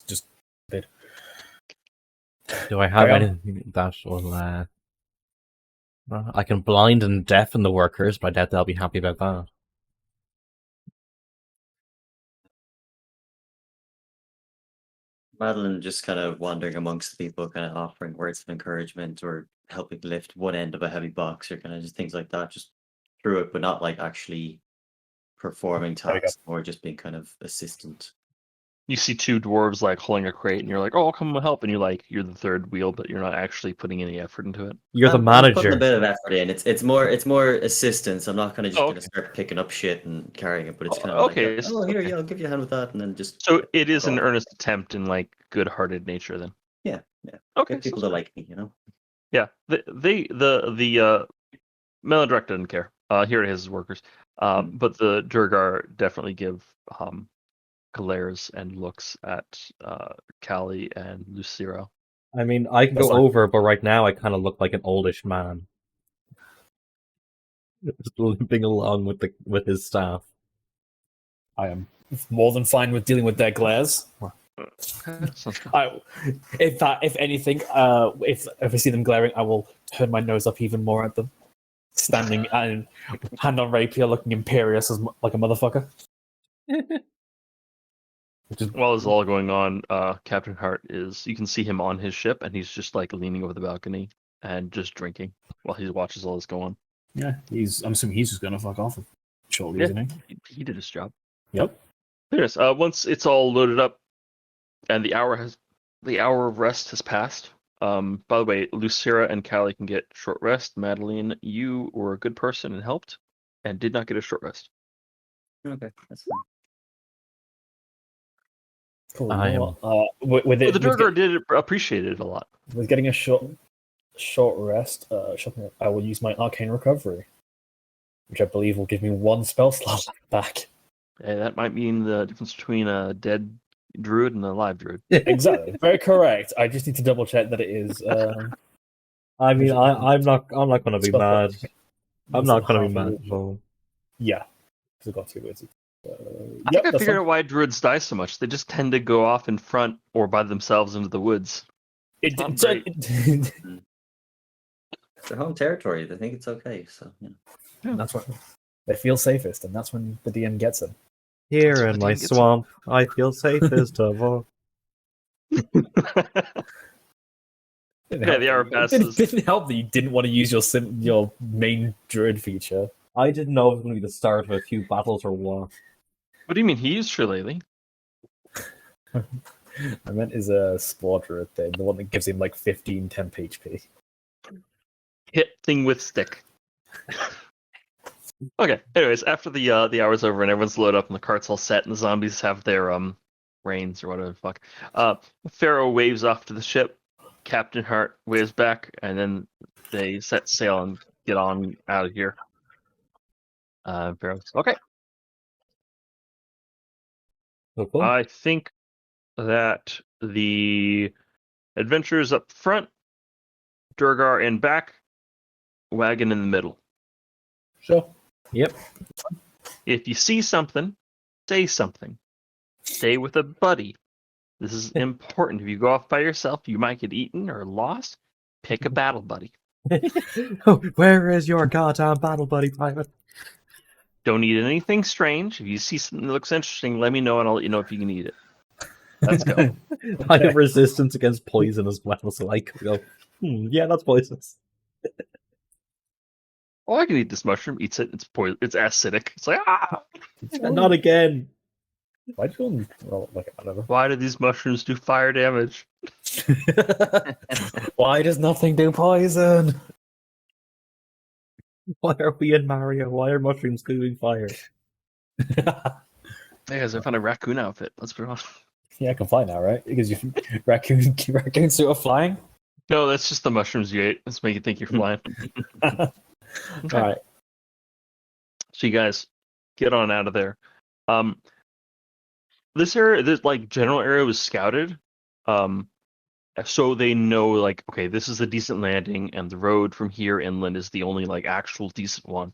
Just a bit. Do I have Carry on. anything that will I can blind and deafen the workers, but I doubt they'll be happy about that. Madeline just kind of wandering amongst the people, kind of offering words of encouragement or helping lift one end of a heavy box or kind of just things like that, just through it, but not like actually performing There we go. tasks or just being kind of assistant. You see 2 dwarves like holding a crate, and you're like, "Oh, I'll come and help." And you're the third wheel, but you're not actually putting any effort into it. You're the I'm putting a manager. bit of effort in. It's more assistance. I'm not kind of just Oh, going to start picking up shit and carrying it, but it's kind of okay, like, oh, here, yeah, I'll give you a hand with that, and then just So it is an Cool. earnest attempt in like good-hearted nature, then. yeah. Okay. Get people to like me, you know. Yeah. The Melindrick doesn't care. Here are his workers. But the Durgar definitely give glares and looks at Callie and Lucero. I mean, I can That's go fine. over, but right now I kind of look like an oldish man. Just limping along with his staff. I am more than fine with dealing with their glares. Sounds good. If anything, if I see them glaring, I will turn my nose up even more at them, standing and hand on rapier, looking imperious as like a motherfucker. Which is While this is all going on, Captain Hart you can see him on his ship, and he's just like leaning over the balcony, and just drinking while he watches all this go on. Yeah, I'm assuming he's just gonna fuck off shortly, Yeah. isn't He did his job. he? Yep. Yes. Once it's all loaded up, and the hour of rest has passed. By the way, Lucira and Callie can get short rest. Madeline, you were a good person and helped, and did not get a short rest. Okay, that's fine. Cool. I You know what? With But it, the Durgar did appreciate it a lot. with getting a short rest, I will use my arcane recovery, which I believe will give me 1 spell slot back. And that might mean the difference between a dead druid and a live druid. Exactly, very correct. I just need to double check that it is. I mean, I'm not going to be Spell mad. slot. I'm Is not it going to half be a mad week? at all. Yeah, because I got 2 words. I Yep, think I that's figured fine. out why druids die so much. They just tend to go off in front or by themselves into the woods. It, Not it, It's their home territory. They think it's okay. So yeah. that's what they feel safest, and that's when the DM gets them. Here That's in what my he gets. swamp, I feel safest of all. Yeah, the hour It passes. didn't help that you didn't want to use your main druid feature. I didn't know it was going to be the start of a few battles or what. What do you mean? He used Shillelagh. I meant is a spore druid thing, the one that gives him like 15 temp HP. Hit thing with stick. Okay. Anyways, after the hour's over and everyone's loaded up and the cart's all set and the zombies have their reins or whatever the fuck, Pharaoh waves off to the ship. Captain Hart waves back, and then they set sail and get on out of here. Pharaoh's okay. So I think that the adventurers up front, Durgar in back, wagon in the middle. Sure. Yep. If you see something, say something. Stay with a buddy. This is important. If you go off by yourself, you might get eaten or lost. Pick a battle buddy. Where is your goddamn battle buddy, pilot? Don't eat anything strange. If you see something that looks interesting, let me know and I'll let you know if you can eat it. Let's go. I have resistance against poison as well, so I could go, yeah, that's poisonous. Oh, I can eat this mushroom. Eats it. It's poison. It's acidic. It's like, ah! Not again. Why'd you roll like whatever? Why do these mushrooms do fire damage? Why does nothing do poison? Why are we in Mario? Why are mushrooms doing fire? Hey guys, I found a raccoon outfit. Let's put it on. Yeah, I can fly now, right? Because you raccoon suit of flying. No, that's just the mushrooms you ate. Let's make you think you're flying. All right. So you guys get on out of there. This area, this like general area was scouted. So they know like, okay, this is a decent landing, and the road from here inland is the only like actual decent one.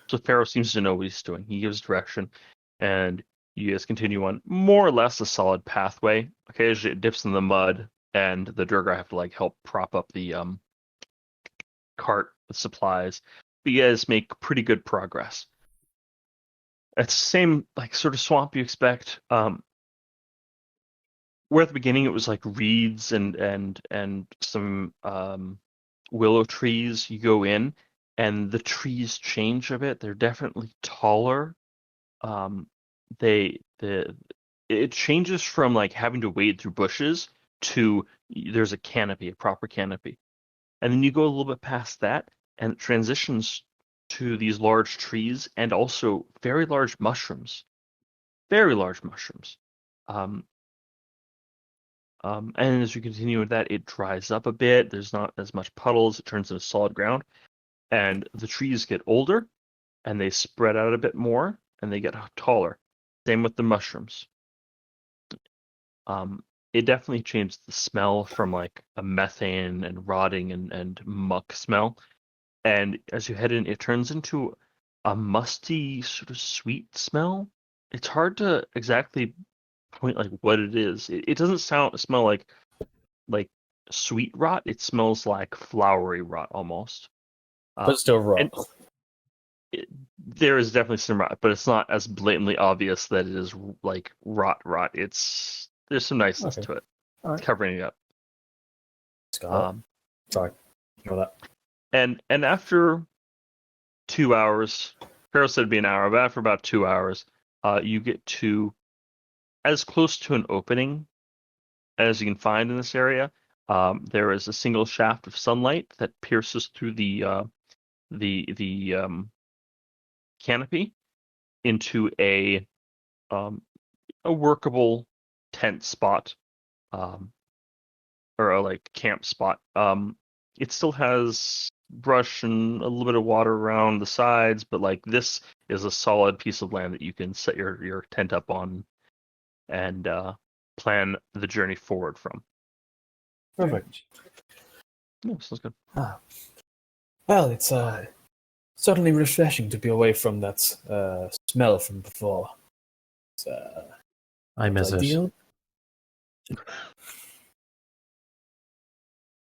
So Pharaoh seems to know what he's doing. He gives direction, and you guys continue on more or less a solid pathway. Occasionally it dips in the mud, and the Durgar have to like help prop up the cart with supplies. But you guys make pretty good progress. It's the same like sort of swamp you expect. Where at the beginning it was like reeds and some willow trees, you go in and the trees change a bit. They're definitely taller. It changes from like having to wade through bushes to there's a canopy, a proper canopy. And then you go a little bit past that and it transitions to these large trees and also very large mushrooms. Very large mushrooms. And as you continue with that, it dries up a bit. There's not as much puddles. It turns into solid ground. And the trees get older, and they spread out a bit more, and they get taller. Same with the mushrooms. It definitely changed the smell from like a methane and rotting and muck smell. And as you head in, it turns into a musty, sort of sweet smell. It's hard to exactly point like what it is. It doesn't smell like sweet rot. It smells like flowery rot almost. But still wrong. There is definitely some rot, but it's not as blatantly obvious that it is like rot. There's some niceness to it. All right. Covering it up. Scott. Sorry. Know that. And after 2 hours, Pharaoh said it'd be an hour, but after about 2 hours, you get to as close to an opening as you can find in this area. There is a single shaft of sunlight that pierces through the canopy into a workable tent spot, or a like camp spot. It still has brush and a little bit of water around the sides, but like this is a solid piece of land that you can set your tent up on and plan the journey forward from. Perfect. Yeah, sounds good. Well, it's certainly refreshing to be away from that smell from before. It's I miss it. ideal.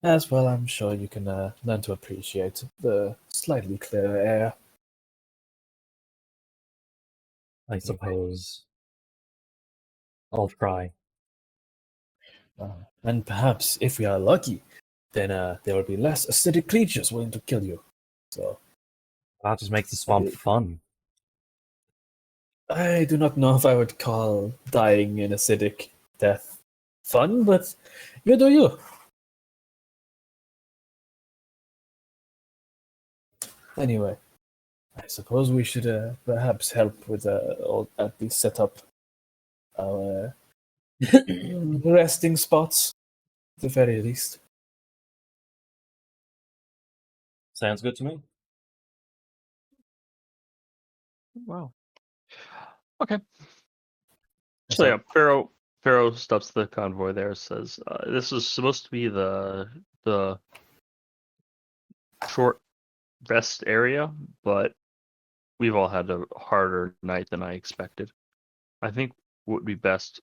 As well, I'm sure you can learn to appreciate the slightly clearer air. I suppose. I'll try. And perhaps, if we are lucky, then there will be less acidic creatures willing to kill you. So, That just makes the swamp fun. I do not know if I would call dying an acidic death fun, but you do you. Anyway, I suppose we should perhaps help with or at least set up our resting spots, at the very least. Sounds good to me. Wow. Okay. So yeah, Pharaoh stops the convoy there. Says this is supposed to be the short rest area, but we've all had a harder night than I expected. I think what would be best.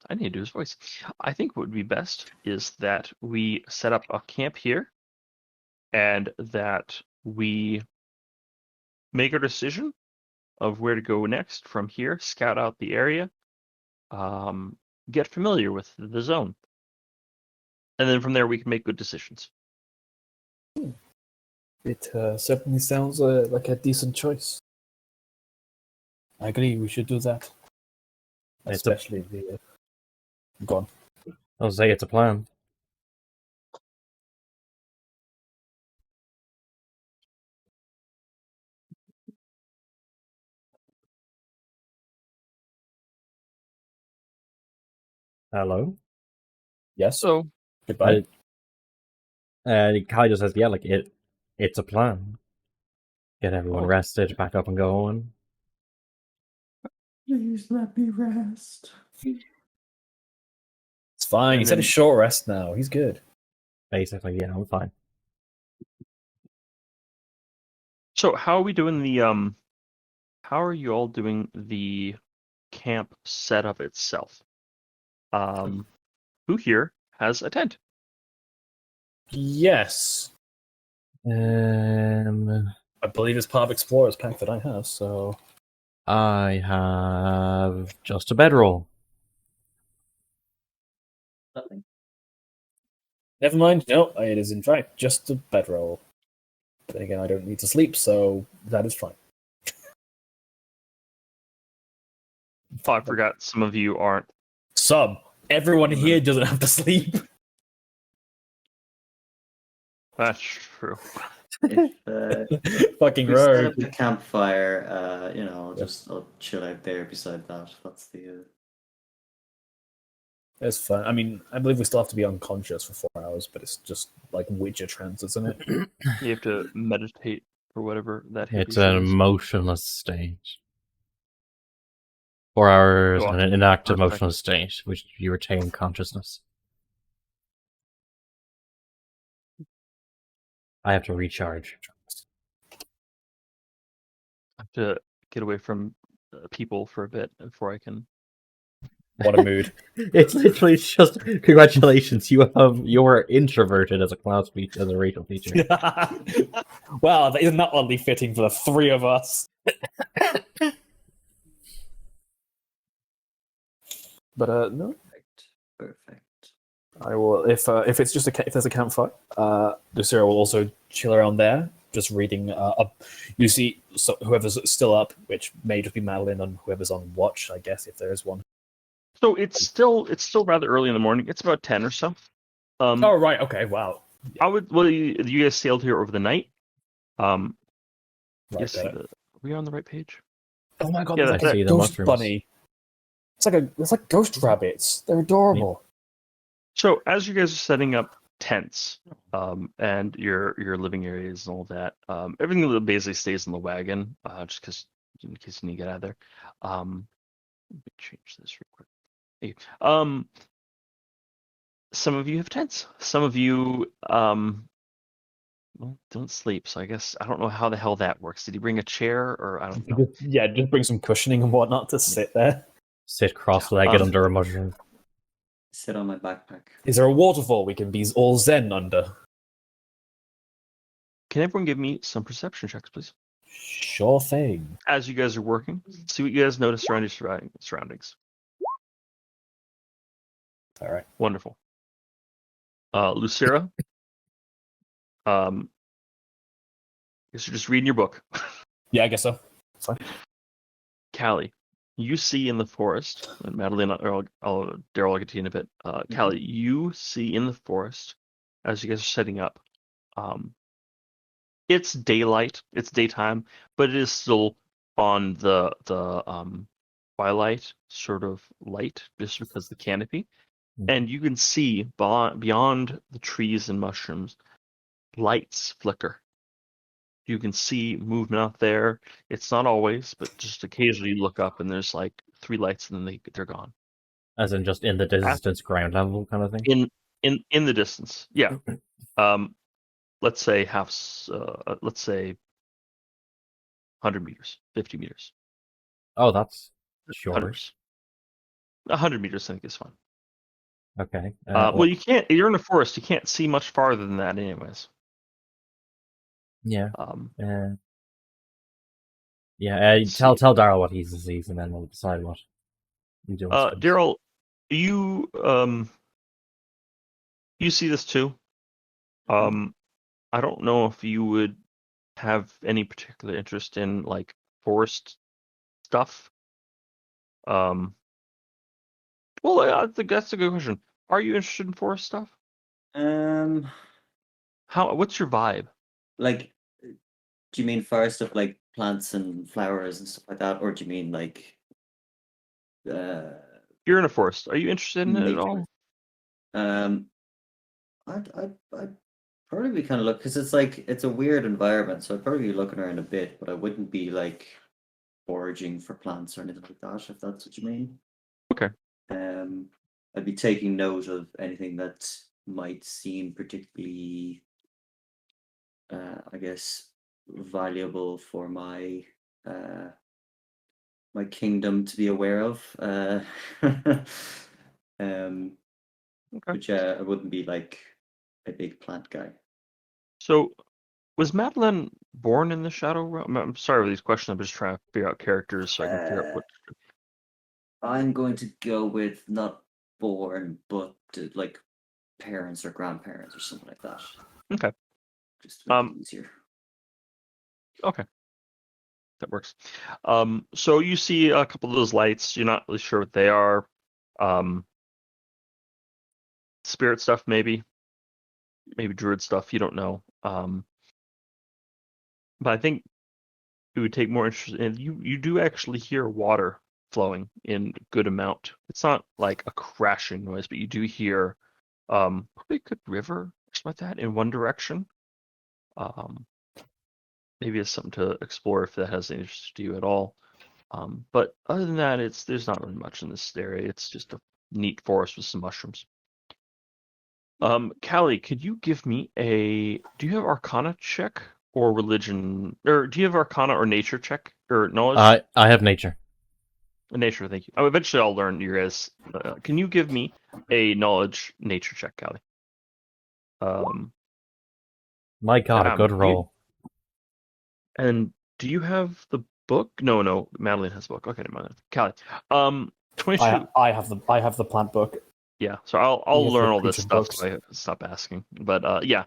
I need to do his voice. I think what would be best is that we set up a camp here, and that we make our decision of where to go next from here. Scout out the area. Get familiar with the zone, and then from there we can make good decisions. It certainly sounds like a decent choice. I agree, we should do that. It's a- Especially the. Gone. I'll say it's a plan. Hello? Yes. So Goodbye. Kai just says, yeah, like it's a plan. Get everyone rested, back up and going. Please let me rest. It's fine. And He's had a then- short rest now. He's good. Basically, yeah, I'm fine. So how are we doing the how are you all doing the camp setup itself? Who here has a tent? Yes. I believe it's part of Explorer's pack that I have, so. I have just a bedroll. Nothing. Never mind. No, it is in fact just a bedroll. But again, I don't need to sleep, so that is fine. Oh, I forgot some of you aren't. Everyone here doesn't have to sleep. That's true. If Fucking we set rogue. up the campfire, I'll chill out there beside that. That's the. It's fine. I mean, I believe we still have to be unconscious for 4 hours, but it's just like Witcher trance, isn't it? You have to meditate or whatever that It's hippie an says. emotionless state. 4 hours Go on. in an inactive Perfect. emotional state, which you retain consciousness. I have to recharge. I have to get away from people for a bit before I can. What a mood. It's literally just congratulations. You're introverted as a class feature, as a racial feature. Wow, isn't that oddly fitting for the three of us? But no, Perfect. I will if it's just if there's a campfire. Lucero will also chill around there, just reading up. You see, so whoever's still up, which may just be Madeline, and whoever's on watch, I guess, if there is one. So it's still rather early in the morning. It's about 10 or so. Oh right, okay, wow. I would. Well, you guys sailed here over the night. Right, Yes. got it. Are we on the right page? Oh my god, Yeah, there's I like see a the ghost mushrooms. bunny. It's like ghost rabbits. They're adorable. So as you guys are setting up tents, and your living areas and all that, everything basically stays in the wagon, just because in case you need to get out of there. Let me change this real quick. Hey, some of you have tents. Some of you, well, don't sleep. So I guess I don't know how the hell that works. Did he bring a chair, or I don't know? Just bring some cushioning and whatnot to sit there. Sit cross-legged under a mushroom. Sit on my backpack. Is there a waterfall we can be all zen under? Can everyone give me some perception checks, please? Sure thing. As you guys are working, see what you guys notice around your surroundings. All right. Wonderful. Lucera, guess you're just reading your book. Yeah, I guess so. Fine. Callie, you see in the forest, and Madeline, Daryl, I'll get to you in a bit. Callie, you see in the forest, as you guys are setting up, it's daylight, it's daytime, but it is still on the twilight sort of light, just because of the canopy. And you can see beyond the trees and mushrooms, lights flicker. You can see movement out there. It's not always, but just occasionally you look up and there's like 3 lights and then they're gone. As in just in the distance, ground level kind of thing? In the distance, yeah. Let's say let's say 100 meters, 50 meters. Oh, that's short. 100 meters, I think, is fine. Okay. Well, you can't. You're in a forest. You can't see much farther than that, anyways. Yeah. See. Tell Daryl what he sees, and then we'll decide what we do. Daryl, you you see this too. I don't know if you would have any particular interest in like forest stuff. Well, I think that's a good question. Are you interested in forest stuff? What's your vibe? Like, do you mean forest stuff like plants and flowers and stuff like that, or do you mean like You're in a forest. Are you interested in it at all? I'd probably be kind of look because it's a weird environment, so I'd probably be looking around a bit, but I wouldn't be like foraging for plants or anything like that, if that's what you mean. Okay. I'd be taking note of anything that might seem particularly, I guess, valuable for my my kingdom to be aware of. Okay. But yeah, I wouldn't be like a big plant guy. So, was Madeline born in the Shadow Realm? I'm sorry for these questions. I'm just trying to figure out characters so I can figure out what. I'm going to go with not born, but like parents or grandparents or something like that. Okay. Just to make it easier. Okay. That works. So you see a couple of those lights. You're not really sure what they are. Spirit stuff, maybe Druid stuff. You don't know. But I think it would take more interest in you do actually hear water flowing in a good amount. It's not like a crashing noise, but you do hear probably a good river or something like that in one direction. Maybe it's something to explore if that has any interest to you at all. But other than that, there's not really much in this area. It's just a neat forest with some mushrooms. Callie, could you give me do you have Arcana check or religion, or do you have Arcana or nature check or knowledge? I have nature. Nature, thank you. Eventually I'll learn your guys. Can you give me a knowledge nature check, Callie? My God, a good roll. And do you have the book? No, Madeline has the book. Okay, never mind. Callie. 22. I have the plant book. Yeah, so I'll Yeah, for learn all this creature stuff books. so I stop asking. But yeah.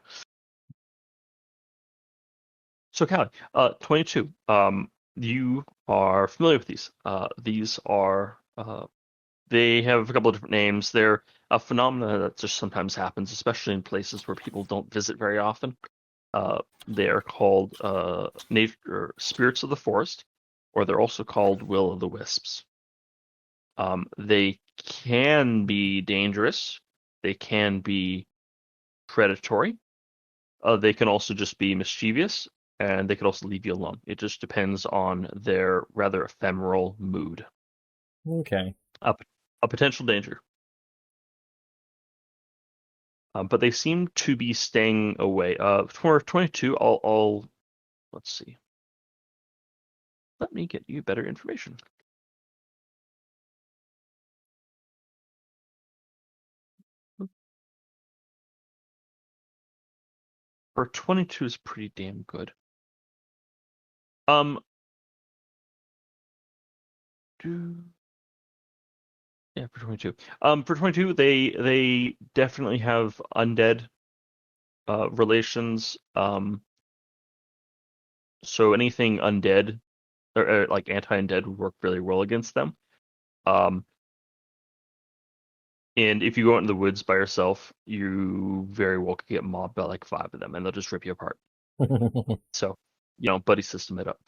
So Callie, 22. You are familiar with these. These are they have a couple of different names. They're a phenomena that just sometimes happens, especially in places where people don't visit very often. They are called nature spirits of the forest, or they're also called will o' the wisps. They can be dangerous. They can be predatory. They can also just be mischievous, and they could also leave you alone. It just depends on their rather ephemeral mood. Okay. A potential danger. But they seem to be staying away. For 22, I'll let's see. Let me get you better information. For 22 is pretty damn good. Yeah, for 22. For 22, they definitely have undead relations. So anything undead or like anti-undead would work really well against them. And if you go out in the woods by yourself, you very well could get mobbed by like 5 of them, and they'll just rip you apart. So, buddy system it up.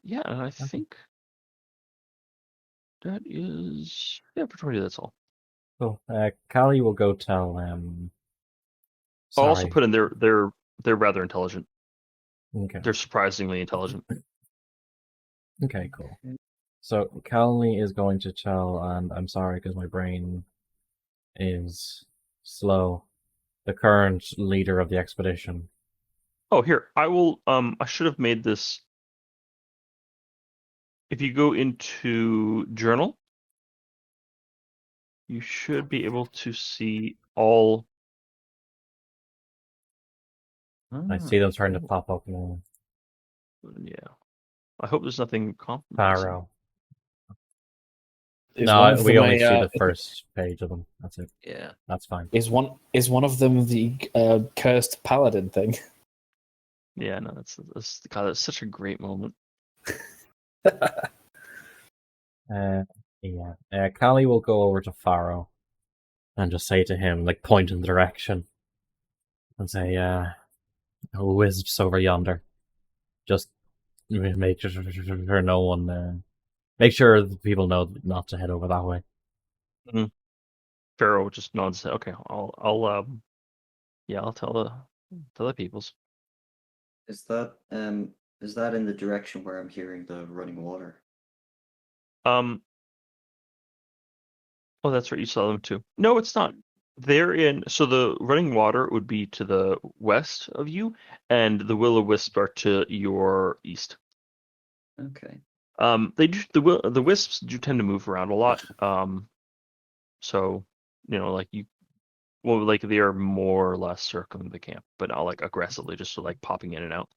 Yeah, and I think that is for 20. That's all. Cool. Callie will go tell. I'll also Sorry. put in they're rather intelligent. Okay. They're surprisingly intelligent. Okay. Cool. So Callie is going to tell, and I'm sorry because my brain is slow. The current leader of the expedition. Oh, here, I will. I should have made this. If you go into journal, you should be able to see all. I see them starting to pop up now. Yeah, I hope there's nothing compromising. Pharaoh. Is No, one of we them only see a, the first page of them. That's it. Yeah. That's fine. is one of them the cursed paladin thing? Yeah, no, that's such a great moment. Yeah. Callie will go over to Pharaoh and just say to him, like, point in the direction, and say, wisps over yonder. Just make sure no one, make sure the people know not to head over that way. Mm-hmm. Pharaoh just nods. Okay, I'll tell the peoples. Is that in the direction where I'm hearing the running water? Oh, that's right. You saw them too. No, it's not. They're in. So the running water would be to the west of you, and the will-o'-wisp are to your east. Okay. They do the wisps do tend to move around a lot. So like like they are more or less circling the camp, but not like aggressively, just so like popping in and out.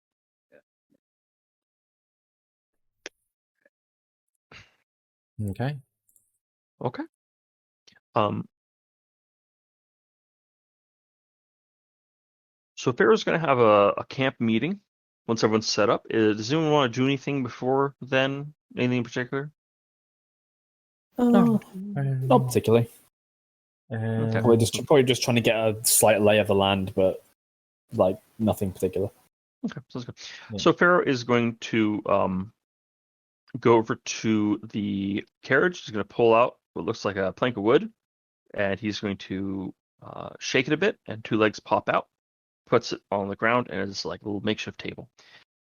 Okay. Okay. So Pharaoh's going to have a camp meeting once everyone's set up. Does anyone want to do anything before then? Anything in particular? Not particularly. Okay. Probably just trying to get a slight lay of the land, but like nothing particular. Okay, sounds good. Yeah. So Pharaoh is going to go over to the carriage. He's going to pull out what looks like a plank of wood, and he's going to shake it a bit, and 2 legs pop out. Puts it on the ground, and it's like a little makeshift table.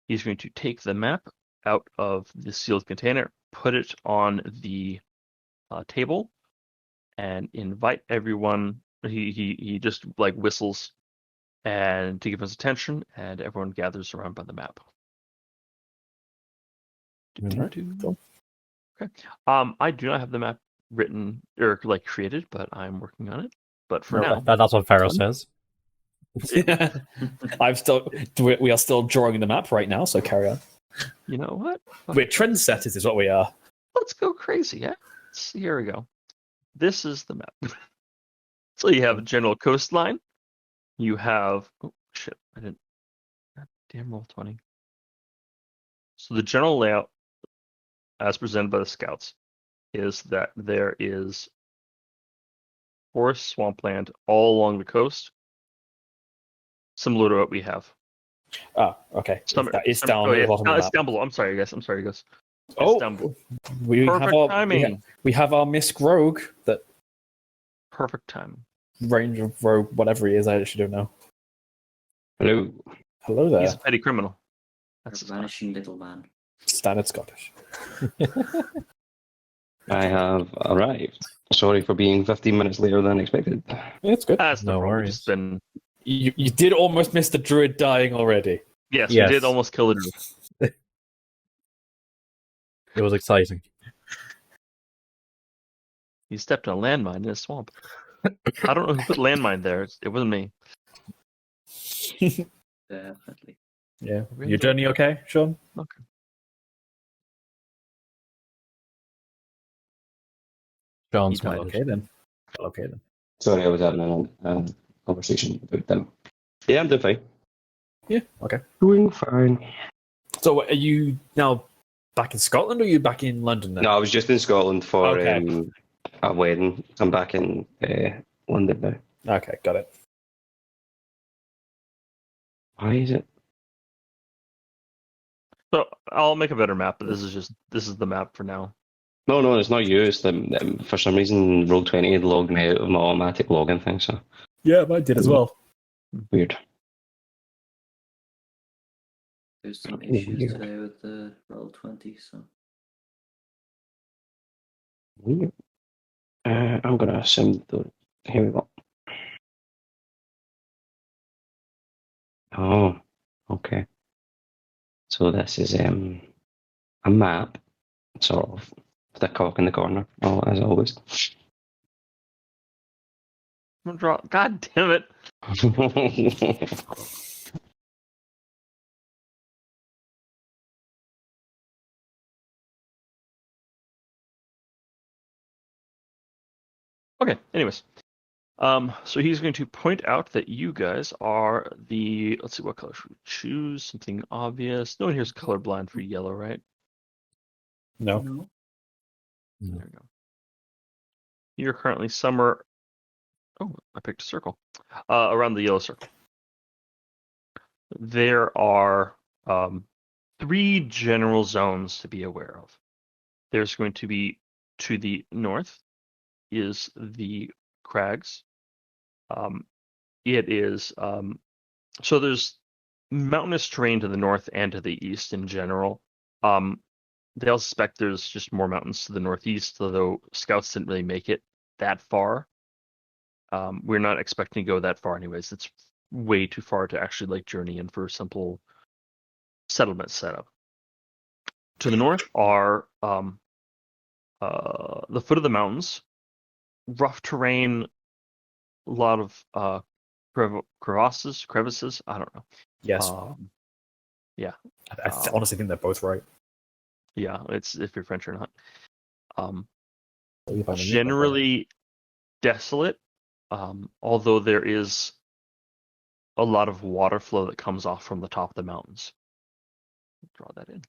He's going to take the map out of the sealed container, put it on the table, and invite everyone. He just like whistles and to give us attention, and everyone gathers around by the map. Alright, cool. Okay. I do not have the map written or like created, but I'm working on it. But for now, that's what Pharaoh says. We are still drawing the map right now, so carry on. you know what? We're trendsetters, is what we are. Let's go crazy, yeah. Here we go. this is the map. So you have a general coastline. You have oh shit, I didn't. God damn, roll 20. So the general layout, as presented by the scouts, is that there is forest, swampland all along the coast, similar to what we have. Ah, okay. It's down oh at yeah, the bottom of the it's map. down below. I'm sorry, guys. It's Oh, down below. we have Perfect our timing. we have our Misk Rogue, that Perfect time. range of rogue, whatever he is. I actually don't know. Hello. Hello there. He's a petty criminal. That's A his class. vanishing little man. Standard Scottish. I have arrived. Sorry for being 15 minutes later than expected. It's good. That's no No problem. worries. Just been You did almost miss the druid dying already. yes, Yes. we did almost kill it. It was exciting. He stepped on a landmine in a swamp. I don't know who put landmine there. It wasn't me. Definitely. Yeah. Really Your journey okay, Sean? Okay. Sean's Well, muted. Okay then. Okay then. Sorry, I was having a conversation about them. Yeah, I'm doing fine. Yeah. Okay. Doing fine. So, are you now back in Scotland, or are you back in London now? No, I was just in Scotland for Okay. a wedding. I'm back in London now. Okay, got it. Why is it? So I'll make a better map, but this is the map for now. No, it's not you. It's for some reason Roll20 had logged me out of my automatic login thing. So Yeah, I did as well. weird. There's some issues Weird. today with the Roll20, so Weird. I'm gonna assume that. Here we go. Oh, okay. So this is a map, sort of, with a cock in the corner, as always. I'm gonna draw. God damn it! Okay. Anyways, so he's going to point out that you guys are the. Let's see, what color should we choose? Something obvious. No one here's colorblind for yellow, right? No. No. There we go. You're currently somewhere. Oh, I picked a circle. Around the yellow circle. There are 3 general zones to be aware of. There's going to be to the north is the crags. It is so there's mountainous terrain to the north and to the east in general. They all suspect there's just more mountains to the northeast, although scouts didn't really make it that far. We're not expecting to go that far anyways. It's way too far to actually like journey in for a simple settlement setup. To the north are the foot of the mountains, rough terrain, a lot of crevices. I don't know. Yes. Yeah. I honestly think they're both right. Yeah, it's if you're French or not. Believe I'm a Generally desolate, although there is a lot of water flow that comes off from the top of the mountains. Draw that in.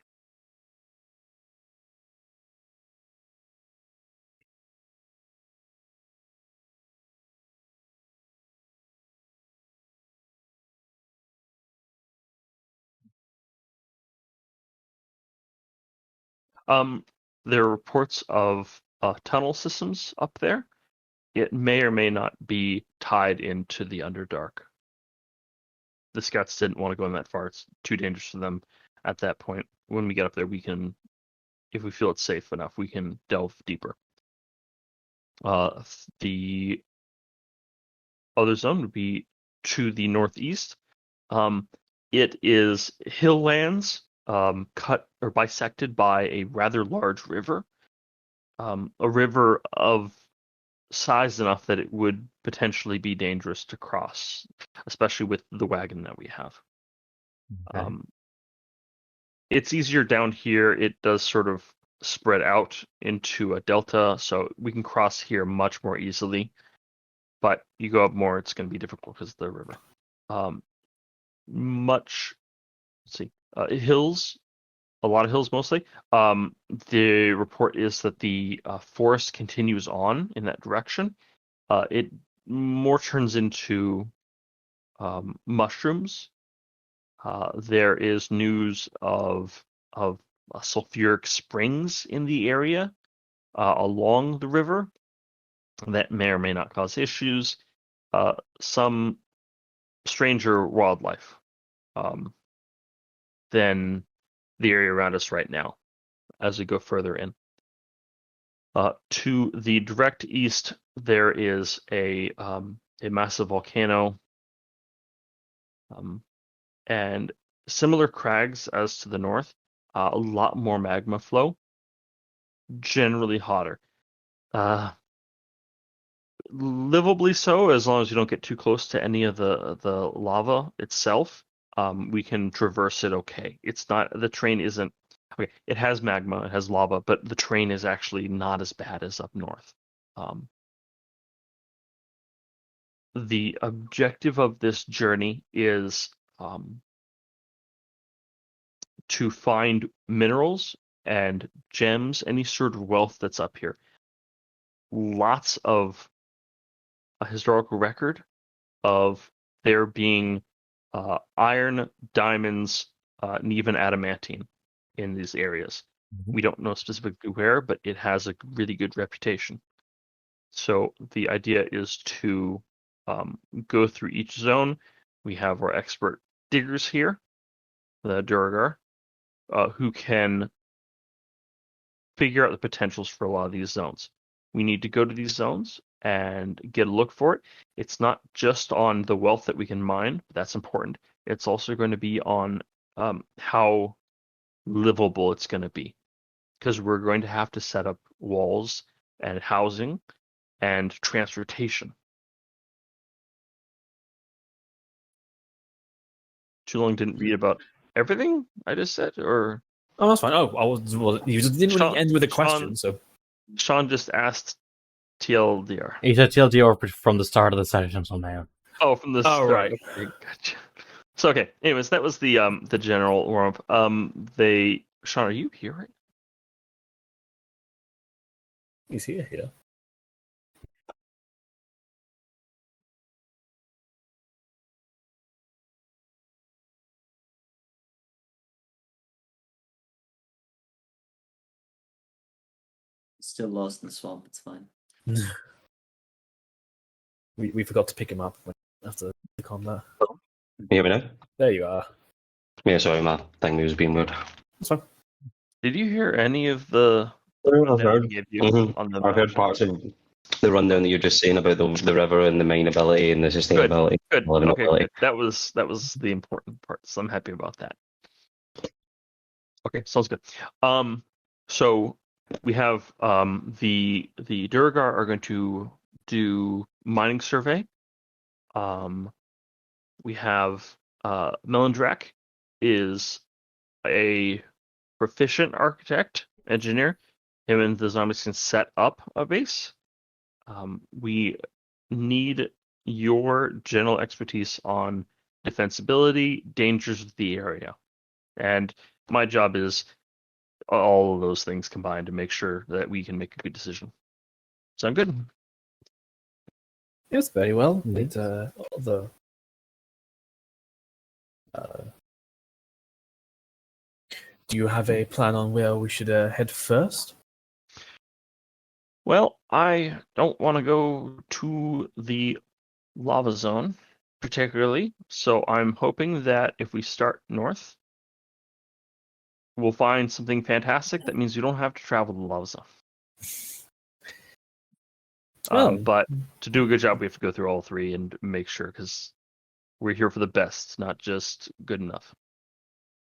There are reports of tunnel systems up there. It may or may not be tied into the Underdark. The scouts didn't want to go in that far. It's too dangerous for them at that point. When we get up there, we can, if we feel it's safe enough, we can delve deeper. The other zone would be to the northeast. It is hill lands cut or bisected by a rather large river. A river of size enough that it would potentially be dangerous to cross, especially with the wagon that we have. Okay. It's easier down here. It does sort of spread out into a delta, so we can cross here much more easily. But you go up more, it's going to be difficult because of the river. Let's see, hills, a lot of hills mostly. The report is that the forest continues on in that direction. It more turns into mushrooms. There is news of sulfuric springs in the area along the river that may or may not cause issues. Some stranger wildlife than the area around us right now as we go further in. To the direct east, there is a massive volcano and similar crags as to the north, a lot more magma flow, generally hotter. Livably so, as long as you don't get too close to any of the lava itself. We can traverse it okay. It's not, the terrain isn't, okay, it has magma, it has lava, but the terrain is actually not as bad as up north. The objective of this journey is to find minerals and gems, any sort of wealth that's up here. Lots of a historical record of there being iron, diamonds, and even adamantine in these areas. We don't know specifically where, but it has a really good reputation. So the idea is to go through each zone. We have our expert diggers here, the Duragar, who can figure out the potentials for a lot of these zones. We need to go to these zones and get a look for it. It's not just on the wealth that we can mine, but that's important. It's also going to be on how livable it's going to be, because we're going to have to set up walls and housing and transportation. Too long didn't read about everything I just said, or Oh, that's fine. Oh, you just didn't really Sean- end with a Sean- question, so Sean just asked TLDR. He said TLDR from the start of the session until now. Oh, from the start. right. Okay, gotcha. So okay. Anyways, that was the general warm up. Sean, are you here right? He's here. Still lost in the swamp. It's fine. We forgot to pick him up after the combat. You hear me now? There you are. Yeah, sorry, my thing was being weird. That's fine. Did you hear any of the I've that heard. we gave you on the I've heard parts of the rundown that you're just saying about the river and the mineability and the sustainability. Good. Okay, livability. good. That was the important part. So I'm happy about that. Okay, sounds good. So we have the Duragar are going to do mining survey. We have Melindrak is a proficient architect, engineer. Him and the zombies can set up a base. We need your general expertise on defensibility, dangers of the area. And my job is all of those things combined to make sure that we can make a good decision. Sound good? Yes, very well. Indeed. Do you have a plan on where we should head first? Well, I don't want to go to the lava zone particularly, so I'm hoping that if we start north, we'll find something fantastic. That means we don't have to travel to the lava zone. Well- But to do a good job, we have to go through all three and make sure, because we're here for the best, not just good enough.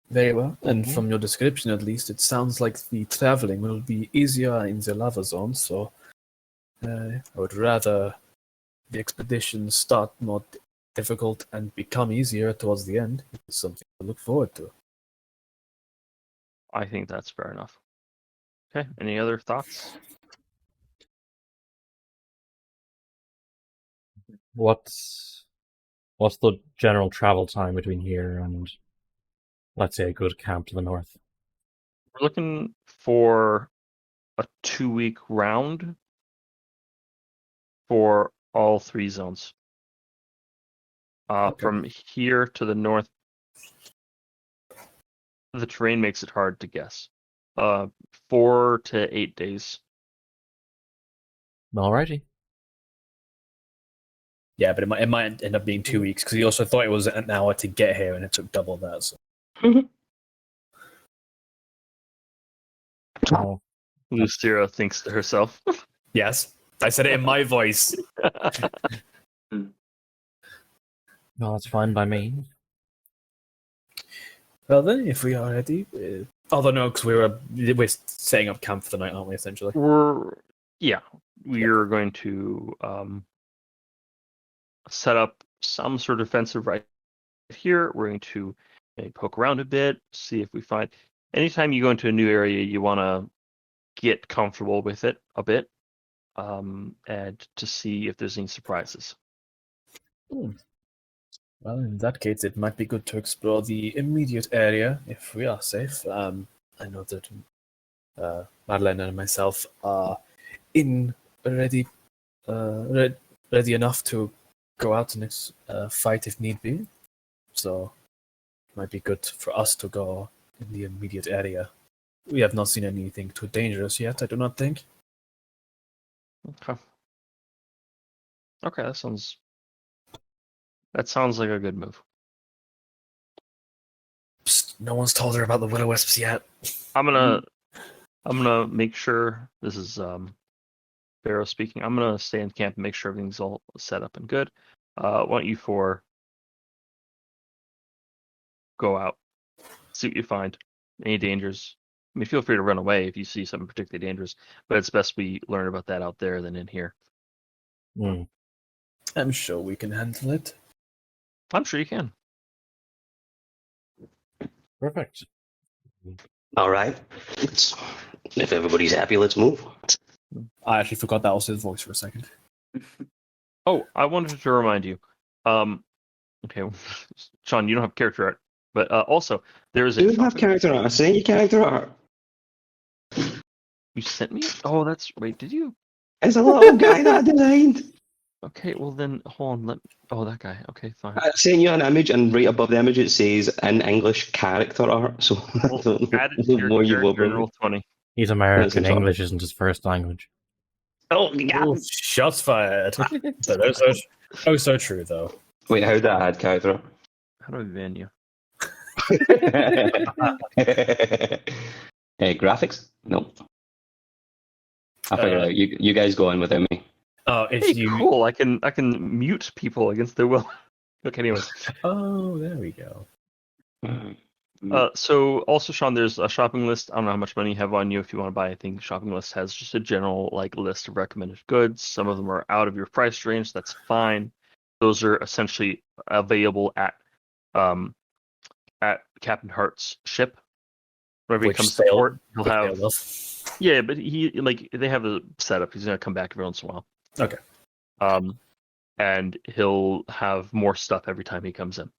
Very well. And from your description, at least, it sounds like the traveling will be easier in the lava zone. So I would rather the expedition start more difficult and become easier towards the end. It's something to look forward to. I think that's fair enough. Okay. Any other thoughts? What's the general travel time between here and, let's say, a good camp to the north? We're looking for a 2-week round for all 3 zones. Okay. From here to the north, the terrain makes it hard to guess. 4 to 8 days. Alrighty. Yeah, but it might end up being 2 weeks because he also thought it was an hour to get here, and it took double that. So. Oh, Lucira thinks to herself. Yes, I said it in my voice. no, that's fine by me. Well, then, if we are ready, although no, because we're setting up camp for the night, aren't we? Essentially. We're going to set up some sort of defensive right here. We're going to maybe poke around a bit, see if we find. Anytime you go into a new area, you want to get comfortable with it a bit, and to see if there's any surprises. Well, in that case, it might be good to explore the immediate area if we are safe. I know that Madeleine and myself are ready enough to go out and fight if need be. So it might be good for us to go in the immediate area. We have not seen anything too dangerous yet, I do not think. Okay, that sounds like a good move. Psst, no one's told her about the will-o-wisps yet. I'm gonna make sure this is Pharaoh speaking. I'm gonna stay in camp and make sure everything's all set up and good. Why don't you 4 go out, see what you find, any dangers. I mean, feel free to run away if you see something particularly dangerous, but it's best we learn about that out there than in here. I'm sure we can handle it. I'm sure you can. Perfect. All right. If everybody's happy, let's move. I actually forgot that was his voice for a second. Oh, I wanted to remind you. Okay, Sean, you don't have character art, but also there is a. You don't have character art. I sent you character art. You sent me? Oh, that's wait. Did you? It's a little guy that I designed. Okay, well then hold on. Oh, that guy. Okay, fine. I sent you an image, and right above the image it says in English character art. So Well, add it to your character and roll 20. He's American. That's in English isn't his first language. Oh, yeah. Ooh, shots fired. So true, though. Wait, how did I add character art? How do I ban you? Graphics? No. I figured out. You guys go on without me. Oh, if Hey, you. cool. I can mute people against their will. Okay, anyways. Oh, there we go. So also, Sean, there's a shopping list. I don't know how much money you have on you if you want to buy anything. Shopping list has just a general list of recommended goods. Some of them are out of your price range. That's fine. Those are essentially available at Captain Hart's ship. Whenever he comes to port, he'll have. Yeah, but they have a setup. He's gonna come back every once in a while. Okay. And he'll have more stuff every time he comes in.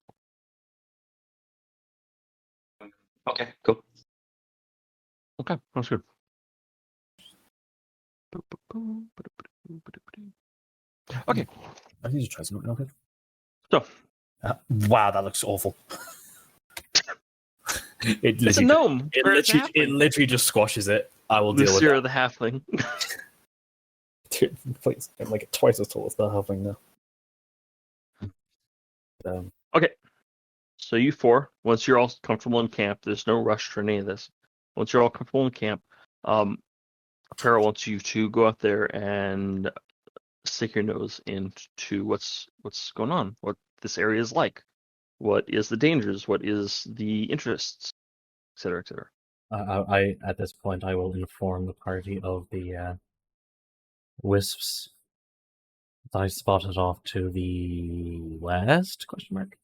Okay, cool. Okay, that's good. Okay. I need to try something. Okay. So. Wow, that looks awful. It's a gnome. It literally just squashes it. I will deal with it. Lucira the halfling. Dude, please, I'm like twice as tall as the halfling now. Okay. So you 4, once you're all comfortable in camp, there's no rush for any of this. Once you're all comfortable in camp, Pharaoh wants you to go out there and stick your nose into what's going on, what this area is like, what is the dangers, what is the interests, etc., etc. I at this point I will inform the party of the wisps that I spotted off to the west? Question mark.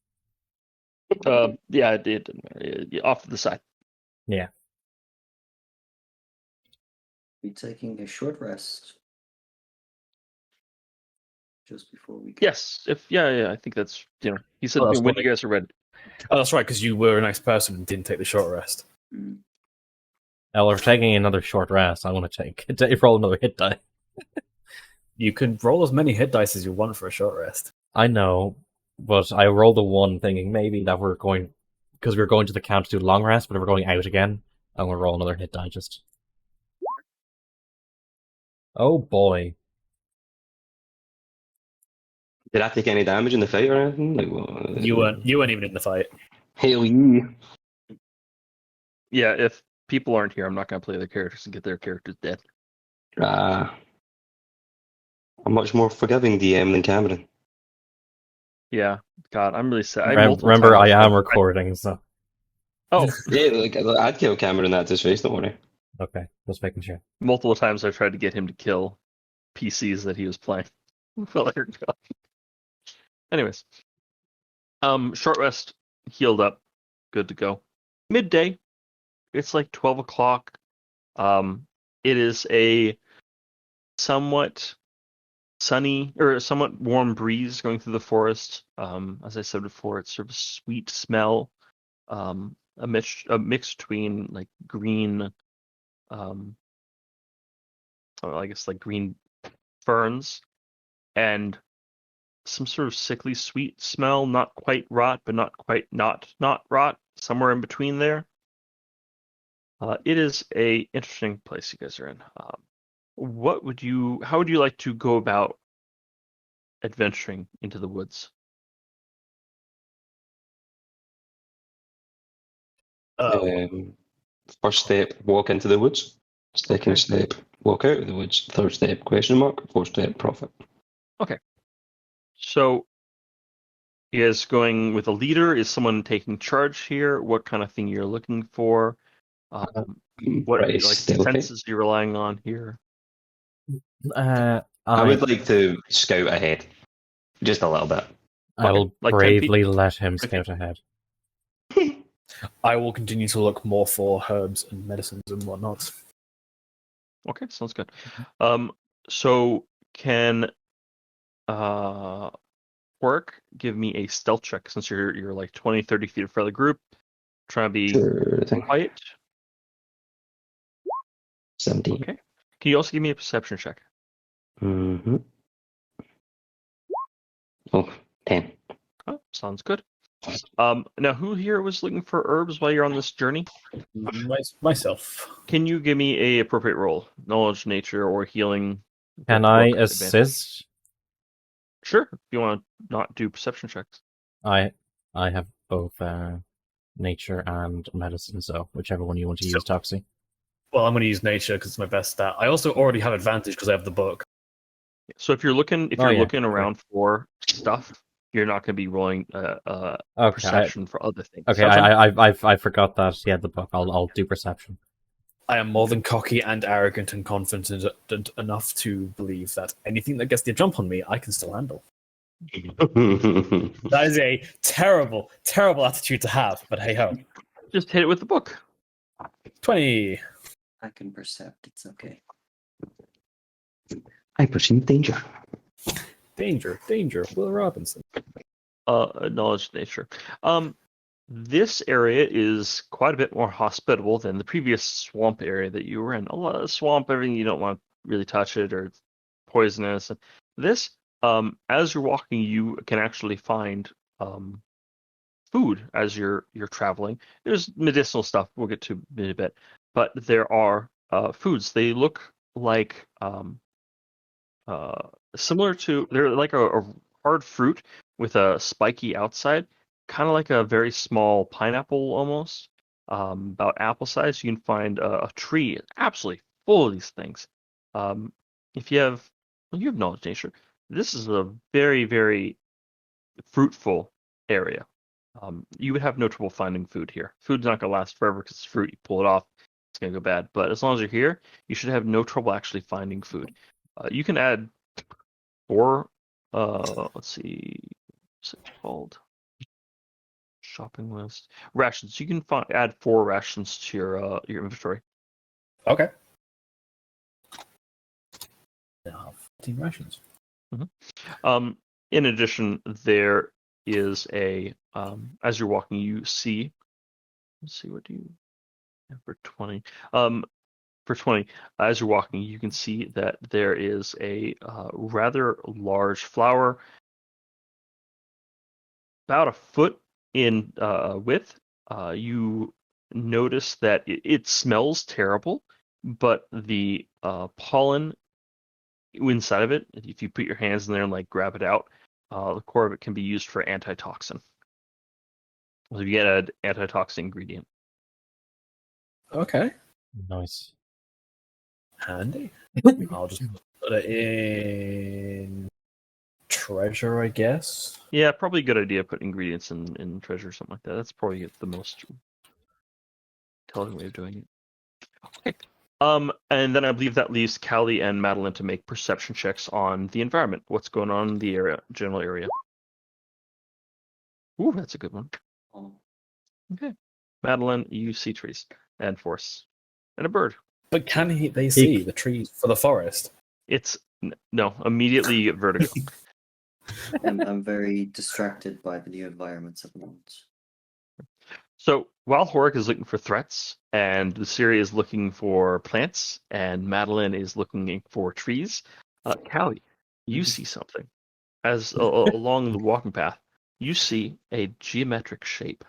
Yeah, it didn't matter. Off to the side. Yeah. Be taking a short rest just before we go. Yes, I think that's He said Oh, that's when funny. you guys are ready. Oh, that's right, because you were a nice person and didn't take the short rest. Mm. Now we're taking another short rest. I want to roll another hit die. You can roll as many hit dice as you want for a short rest. I know, but I rolled a 1 thinking maybe that we're going, because we were going to the camp to do long rest, but if we're going out again, I'm going to roll another hit die just. Oh boy. Did I take any damage in the fight or anything? Like, what? You weren't even in the fight. Hell yeah. Yeah, if people aren't here, I'm not going to play their characters and get their characters dead. I'm much more forgiving DM than Cameron. Yeah, God, I'm really sad. Remember, I am recording, so. Oh, Yeah, like, I'd kill Cameron that to his face, don't worry. Okay, just making sure. multiple times I've tried to get him to kill PCs that he was playing. Well, there you go. Anyways, short rest, healed up, good to go. Midday, it's like 12 o'clock. It is a somewhat sunny or somewhat warm breeze going through the forest. As I said before, it's sort of a sweet smell. A mix between like green, I guess like green ferns and some sort of sickly sweet smell, not quite rot, but not quite not rot, somewhere in between there. It is a interesting place you guys are in. How would you like to go about adventuring into the woods? First step, walk into the woods. Second step, walk out of the woods. Third step, question mark. Fourth step, profit. Okay. So, is going with a leader? Is someone taking charge here? What kind of thing you're looking for? What Pretty like stealthy. defenses you're relying on here? I would like to scout ahead, just a little bit. I will like 10 feet? bravely let him scout ahead. I will continue to look more for herbs and medicines and whatnot. Okay, sounds good. So can Work give me a stealth check since you're like 20, 30 feet in front of the group. Trying to be Sure thing. quiet. 17. Okay. Can you also give me a perception check? Mm-hmm. Oh, 10. Oh, sounds good. Now who here was looking for herbs while you're on this journey? Myself. Can you give me a appropriate roll? Knowledge, nature, or healing? Can with I work advantage? assist? Sure. If you want to not do perception checks. I have both nature and medicine, so whichever one you want to use, Toxie. Well, I'm going to use nature because it's my best stat. I also already have advantage because I have the book. So if you're looking looking around for stuff, you're not going to be rolling perception for other things. Okay, I forgot that he had the book. I'll do perception. I am more than cocky and arrogant and confident enough to believe that anything that gets the jump on me, I can still handle. That is a terrible, terrible attitude to have, but hey ho. Just hit it with the book. 20. I can percept. It's okay. I perceive danger. Danger. Will Robinson. Knowledge nature. This area is quite a bit more hospitable than the previous swamp area that you were in. A lot of swamp, everything you don't want to really touch it or it's poisonous. And this, as you're walking, you can actually find food as you're traveling. There's medicinal stuff we'll get to in a bit, but there are foods. They look like similar to they're like a hard fruit with a spiky outside. Kind of like a very small pineapple almost, about apple size. You can find a tree absolutely full of these things. If you have knowledge nature, this is a very, very fruitful area. You would have no trouble finding food here. Food's not going to last forever because it's fruit. You pull it off, it's going to go bad. But as long as you're here, you should have no trouble actually finding food. You can add 4, let's see, what's it called? Shopping list rations. You can add 4 rations to your inventory. Okay. team rations. In addition, there is a as you're walking, you see. Let's see, what do you have for 20? For 20, as you're walking, you can see that there is a rather large flower, about a foot in width. You notice that it smells terrible, but the pollen inside of it, if you put your hands in there and like grab it out, the core of it can be used for antitoxin. So you get an antitoxin ingredient. Okay, Nice. handy. I'll just put it in treasure, I guess. Yeah, probably a good idea to put ingredients in treasure or something like that. That's probably the most intelligent way of doing it. Okay. And then I believe that leaves Callie and Madeline to make perception checks on the environment. What's going on in the area, general area? Ooh, that's a good one. Oh. Okay. Madeline, you see trees and forests and a bird. But can they see the trees for the forest? It's no, immediately you get vertigo. I'm very distracted by the new environments at the moment. So while Horik is looking for threats, and Luceria is looking for plants, and Madeline is looking for trees, Callie, you see something. As along the walking path, you see a geometric shape.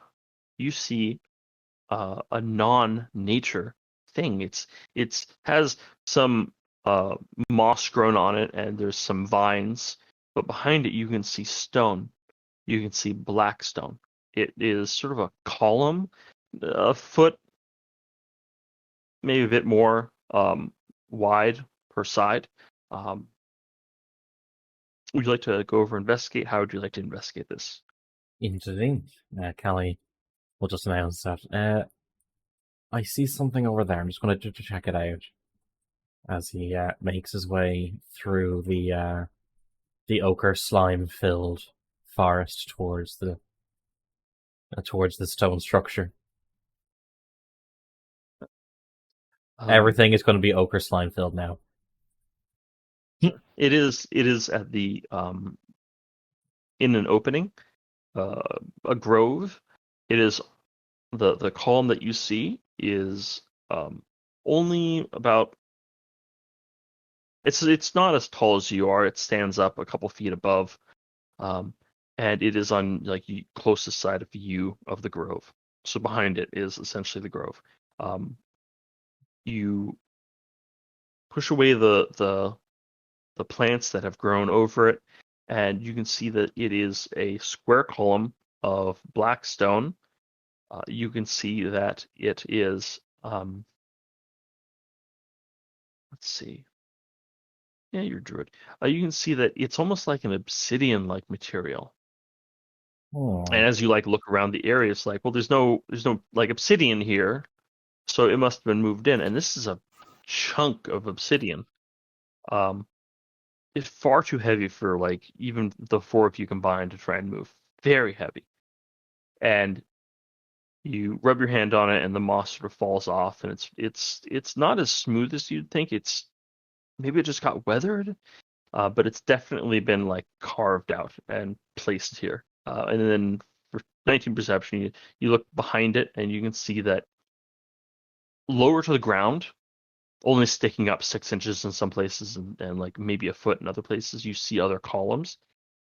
You see a non-nature thing. It's has some moss grown on it, and there's some vines, but behind it you can see stone. You can see black stone. It is sort of a column, a foot, maybe a bit more wide per side. Would you like to go over and investigate? How would you like to investigate this? Interesting. Callie will just announce that. I see something over there. I'm just going to check it out as he makes his way through the ochre slime-filled forest towards the stone structure. Everything is going to be ochre slime-filled now. It is at the in an opening, a grove. It is the column that you see is only about. It's not as tall as you are. It stands up a couple feet above, and it is on like the closest side of you of the grove. So behind it is essentially the grove. You push away the plants that have grown over it, and you can see that it is a square column of black stone. You can see that it is, let's see. Yeah, you're Druid. You can see that it's almost like an obsidian-like material. Oh. And as you like look around the area, it's like, well, there's no like obsidian here, so it must have been moved in. And this is a chunk of obsidian. It's far too heavy for like even the four of you combined to try and move. Very heavy. And you rub your hand on it, and the moss sort of falls off, and it's not as smooth as you'd think. It's maybe it just got weathered, but it's definitely been like carved out and placed here. And then for 19 perception, you look behind it, and you can see that lower to the ground, only sticking up 6 inches in some places, and like maybe a foot in other places, you see other columns,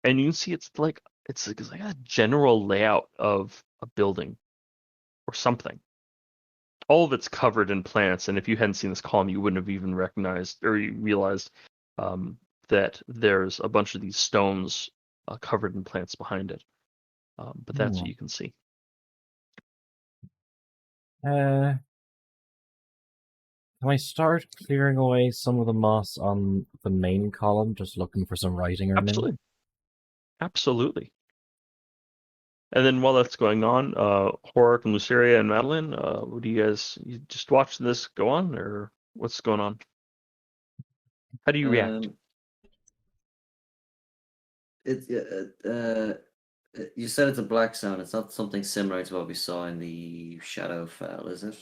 and you can see it's like a general layout of a building or something. All of it's covered in plants, and if you hadn't seen this column, you wouldn't have even recognized or you realized that there's a bunch of these stones covered in plants behind it. But that's what you can see. Can I start clearing away some of the moss on the main column, just looking for some writing or anything? Absolutely. And then while that's going on, Horik and Luceria and Madeline, what do you just watching this go on, or what's going on? How do you react? You said it's a black stone. It's not something similar to what we saw in the Shadowfell, is it?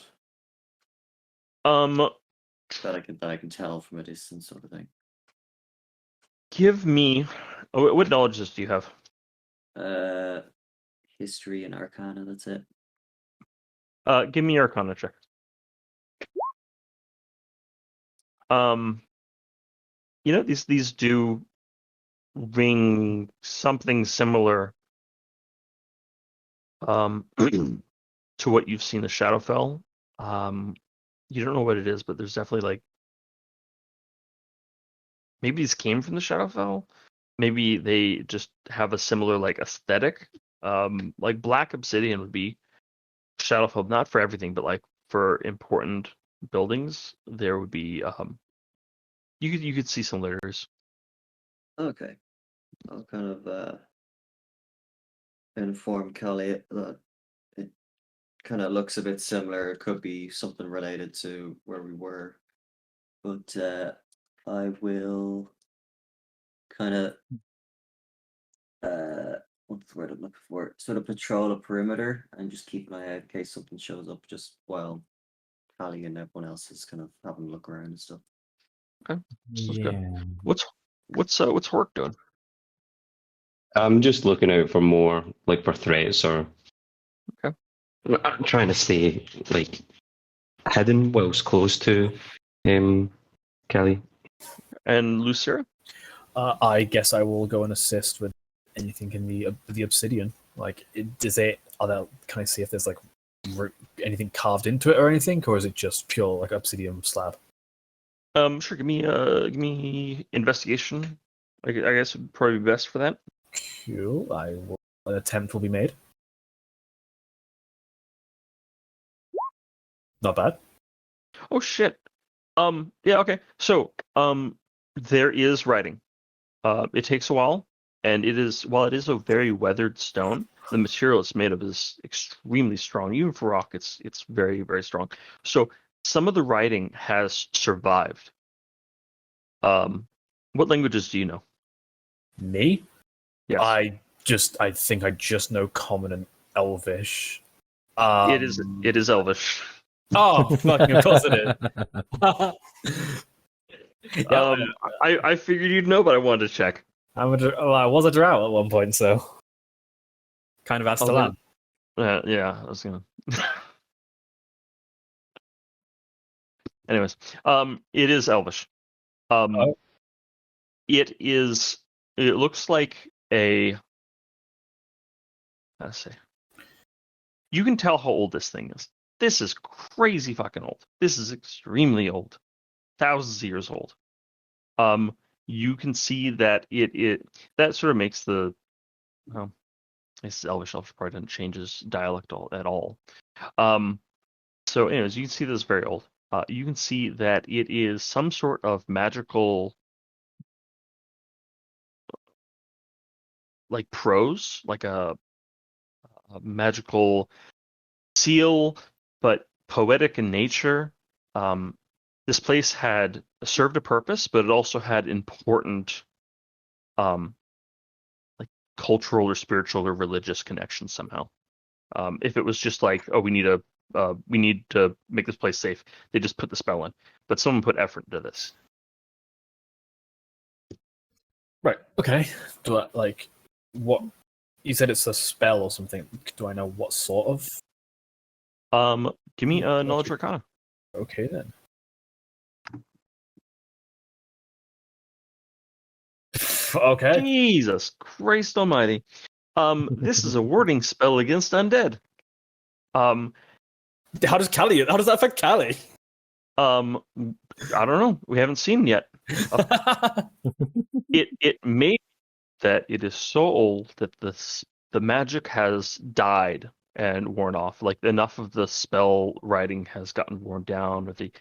That I can tell from a distance, sort of thing. Give me. Oh, what knowledges do you have? History and Arcana. That's it. Give me your Arcana check. These do ring something similar to what you've seen the Shadowfell. You don't know what it is, but there's definitely like maybe these came from the Shadowfell. Maybe they just have a similar like aesthetic. Like black obsidian would be Shadowfell, not for everything, but like for important buildings, there would be you could see similarities. Okay. I'll kind of inform Kelly that it kind of looks a bit similar. It could be something related to where we were, but I will kind of what's the word I'm looking for? Sort of patrol a perimeter and just keep an eye out in case something shows up. Just while Callie and everyone else is kind of having a look around and stuff. Okay, sounds Yeah. good. What's Hork doing? I'm just looking out for more, like for threats or. Okay. I'm trying to stay like hidden whilst close to Kelly. And Lucera? I guess I will go and assist with anything in the obsidian. Like, can I see if there's like anything carved into it or anything, or is it just pure like obsidian slab? Sure. Give me investigation. I guess would probably be best for that. Cool. An attempt will be made. Not bad. Oh shit. Yeah. Okay. So there is writing. It takes a while, and while it is a very weathered stone, the material it's made of is extremely strong. Even for rock, it's very, very strong. So some of the writing has survived. What languages do you know? Me? Yes. I think I just know Common and Elvish. It is Elvish. Oh, fucking of course it is. I figured you'd know, but I wanted to check. I was a drow at one point, so kind of has to land. Yeah, I was gonna. Anyways, it is Elvish. It is. It looks like a. Let's see. You can tell how old this thing is. This is crazy fucking old. This is extremely old. Thousands of years old. You can see that that sort of makes the. This Elvish probably didn't change his dialect at all. So, anyways, you can see this is very old. You can see that it is some sort of magical, like prose, like a magical seal, but poetic in nature. This place had served a purpose, but it also had important, like cultural or spiritual or religious connections somehow. If it was just like, oh, we need to make this place safe, they just put the spell in. But someone put effort into this. Right. Okay. Do I like what you said? It's a spell or something. Do I know what sort of? Give me a knowledge arcana. Okay then. Okay. Jesus Christ Almighty. This is a warding spell against undead. How does that affect Callie? I don't know. We haven't seen yet. It may that it is so old that the magic has died and worn off. Like enough of the spell writing has gotten worn down, or the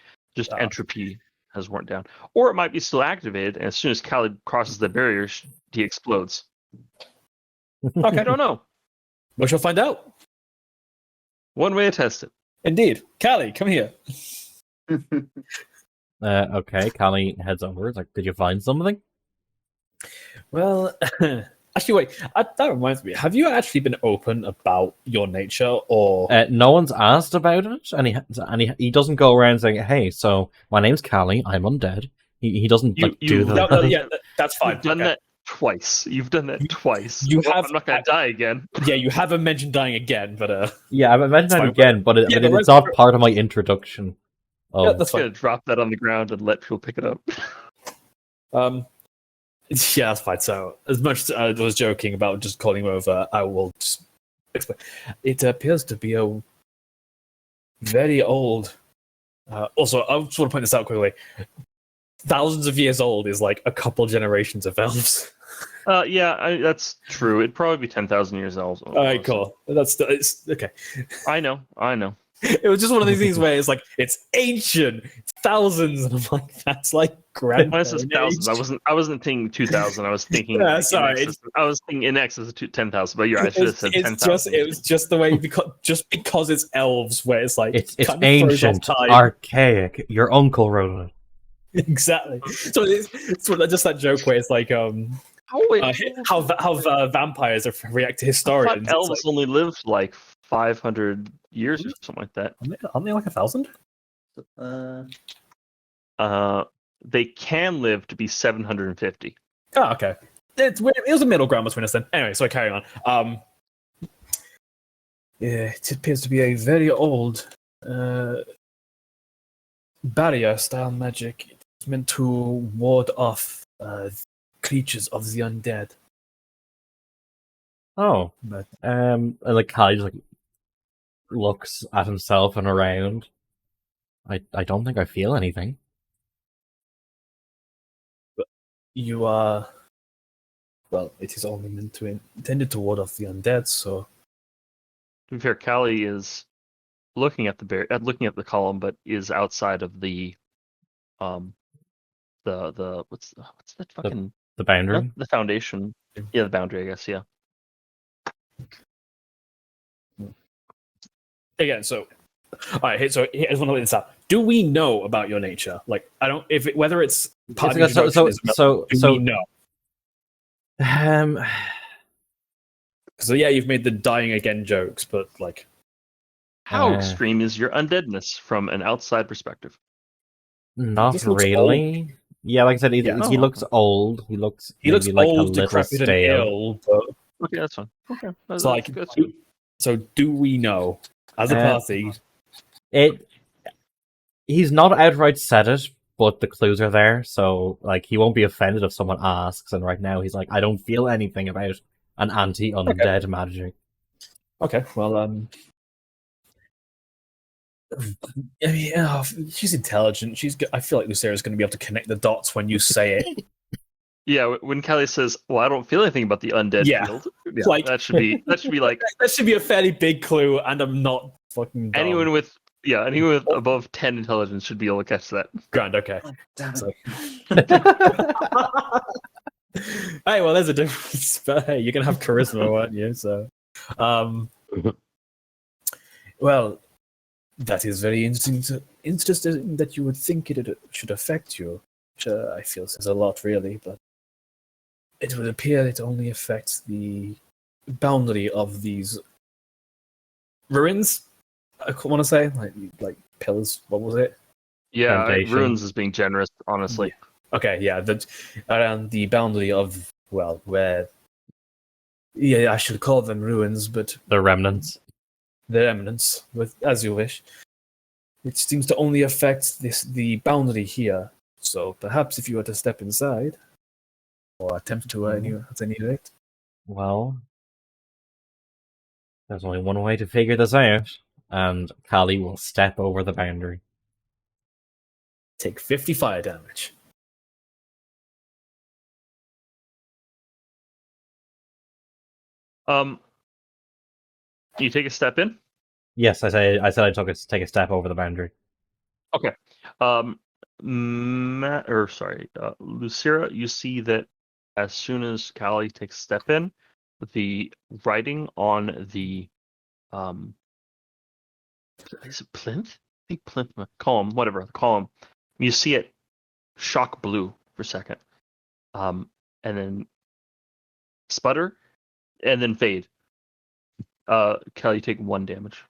entropy has worn down, or it might be still activated. And as soon as Callie crosses the barrier, he explodes. Okay, I don't know. We shall find out. One way to test it. Indeed, Callie, come here. Okay, Callie heads over. It's like, did you find something? Well, actually, wait. That reminds me. Have you actually been open about your nature, or No one's asked about it, and he doesn't go around saying, "Hey, so my name's Callie. I'm undead. He doesn't You- like do you- the. No, yeah, that's fine. You've done okay. that twice. You've done that twice. You Well, have- I'm not going to die again. Yeah, you haven't mentioned dying again, but Yeah, I've mentioned that fine, again, but yeah, but it's not part of my introduction. yeah, Of, that's I'm going fine. to drop that on the ground and let people pick it up. Yeah, that's fine. So, as much as I was joking about just calling him over, I will just explain. It appears to be a very old. Also, I just want to point this out quickly. Thousands of years old is like a couple generations of elves. Yeah, that's true. It'd probably be 10,000 years old. All right, cool. It's okay. I know. It was just one of these things where it's like it's ancient, it's thousands, and I'm like, that's like When it says grandparent thousands, age. I wasn't thinking 2,000. I was thinking Yeah, like, sorry, I was thinking in excess of 10,000. But you're right. I should have said 10,000. It was just the way because it's elves, where it's like it's kind of throws off ancient, time. archaic. Your uncle wrote it. Exactly. So it's just that joke where it's like how vampires react to I thought historians. It's elves like, only lived like 500 years or something like that. aren't they like 1,000? They can live to be 750. Oh, okay. It was a middle ground between us then. Anyway, so I carry on. Yeah, it appears to be a very old barrier style magic. It's meant to ward off creatures of the undead. Oh, But and like Kai just like looks at himself and around. I don't think I feel anything. you are, well, it is only intended to ward off the undead. So To be fair, Callie is looking at the column, but is outside of the what's that fucking The boundary. not the foundation? Yeah, the boundary, I guess. Yeah. again, so all right. So I just want to lay this out. Do we know about your nature? Like, I don't whether it's part of the introduction is about- do we know? Um, So yeah, you've made the dying again jokes, but like, How Uh, extreme is your undeadness from an outside perspective? not just looks really. Yeah, like I said, he Yeah. he looks old. He looks he looks maybe like old, a little decrepit, and stale. ill. But Okay, that's fine. Okay, it's like, that's so do we know as a Uh, party? He's not outright said it, but the clues are there, so like he won't be offended if someone asks. And right now he's like, I don't feel anything about an anti-undead magic. Okay, well, I mean, she's intelligent. I feel like Lucera's going to be able to connect the dots when you say it. Yeah, when Callie says, "Well, I don't feel anything about the undead Yeah. field," Like- that should be like That should be a fairly big clue, and I'm not fucking dumb. anyone with above 10 intelligence should be able to catch that. Grand, okay. Damn it. So- Hey, well, there's a difference. But hey, you're gonna have charisma, aren't you? So, well, that is very interesting that you would think it should affect you. Which I feel says a lot, really. But it would appear it only affects the boundary of these ruins. I want to say like pillars. What was it? Yeah, Foundation. Ruins is being generous, honestly. Okay, yeah, around the boundary of where. Yeah, I should call them ruins, but The remnants. the remnants, as you wish. It seems to only affect the boundary here. So perhaps if you were to step inside, or attempt to at any rate. Well, there's only one way to figure this out, and Kali will step over the boundary. Take 50 fire damage. You take a step in. Yes, I said I take a step over the boundary. Okay. Lucira, you see that as soon as Callie takes a step in, the writing on the is it plinth? I think plinth column, whatever the column. You see it shock blue for a second, and then sputter, and then fade. Callie, you take 1 damage.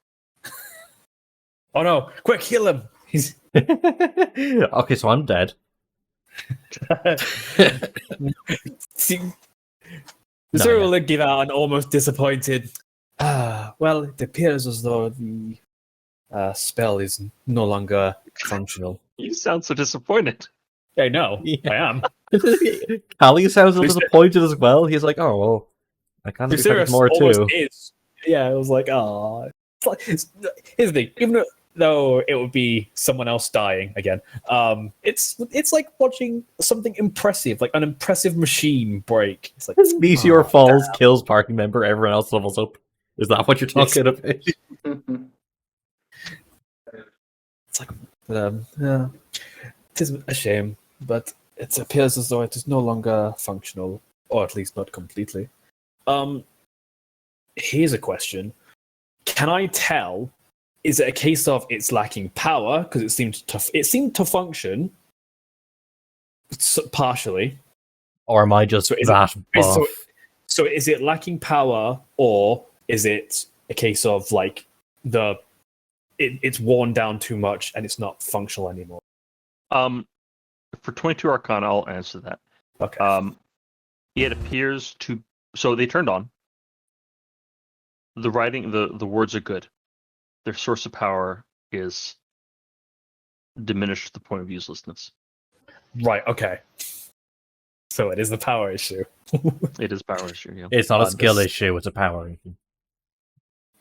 Oh no! Quick, heal him! He's Okay, so I'm dead. See, the No, story yeah. will give out an almost disappointed. Well, it appears as though the spell is no longer functional. You sound so disappointed. I know, Yeah. I am. Callie sounds a little Who's that? disappointed as well. He's like, "Oh well, I kind of expected Lucerys more almost too." is. Yeah, I was like, here's the thing. Even though it would be someone else dying again, it's like watching something impressive, like an impressive machine break. It's like Meteor oh, falls, kills party member, everyone else levels up. Is that what you're Yes. talking about? It's like, yeah, it is a shame, but it appears as though it is no longer functional, or at least not completely. Here's a question: can I tell? Is it a case of it's lacking power because it seemed to function partially? Or am I just So is that buff? So is it lacking power, or is it a case of like it's worn down too much and it's not functional anymore? For 22 Arcana, I'll answer that. Okay. It appears to. So they turned on. The writing, the words are good. Their source of power is diminished to the point of uselessness. Right. Okay. So it is the power issue. It is power issue. Yeah. It's not a skill this- issue; it's a power issue.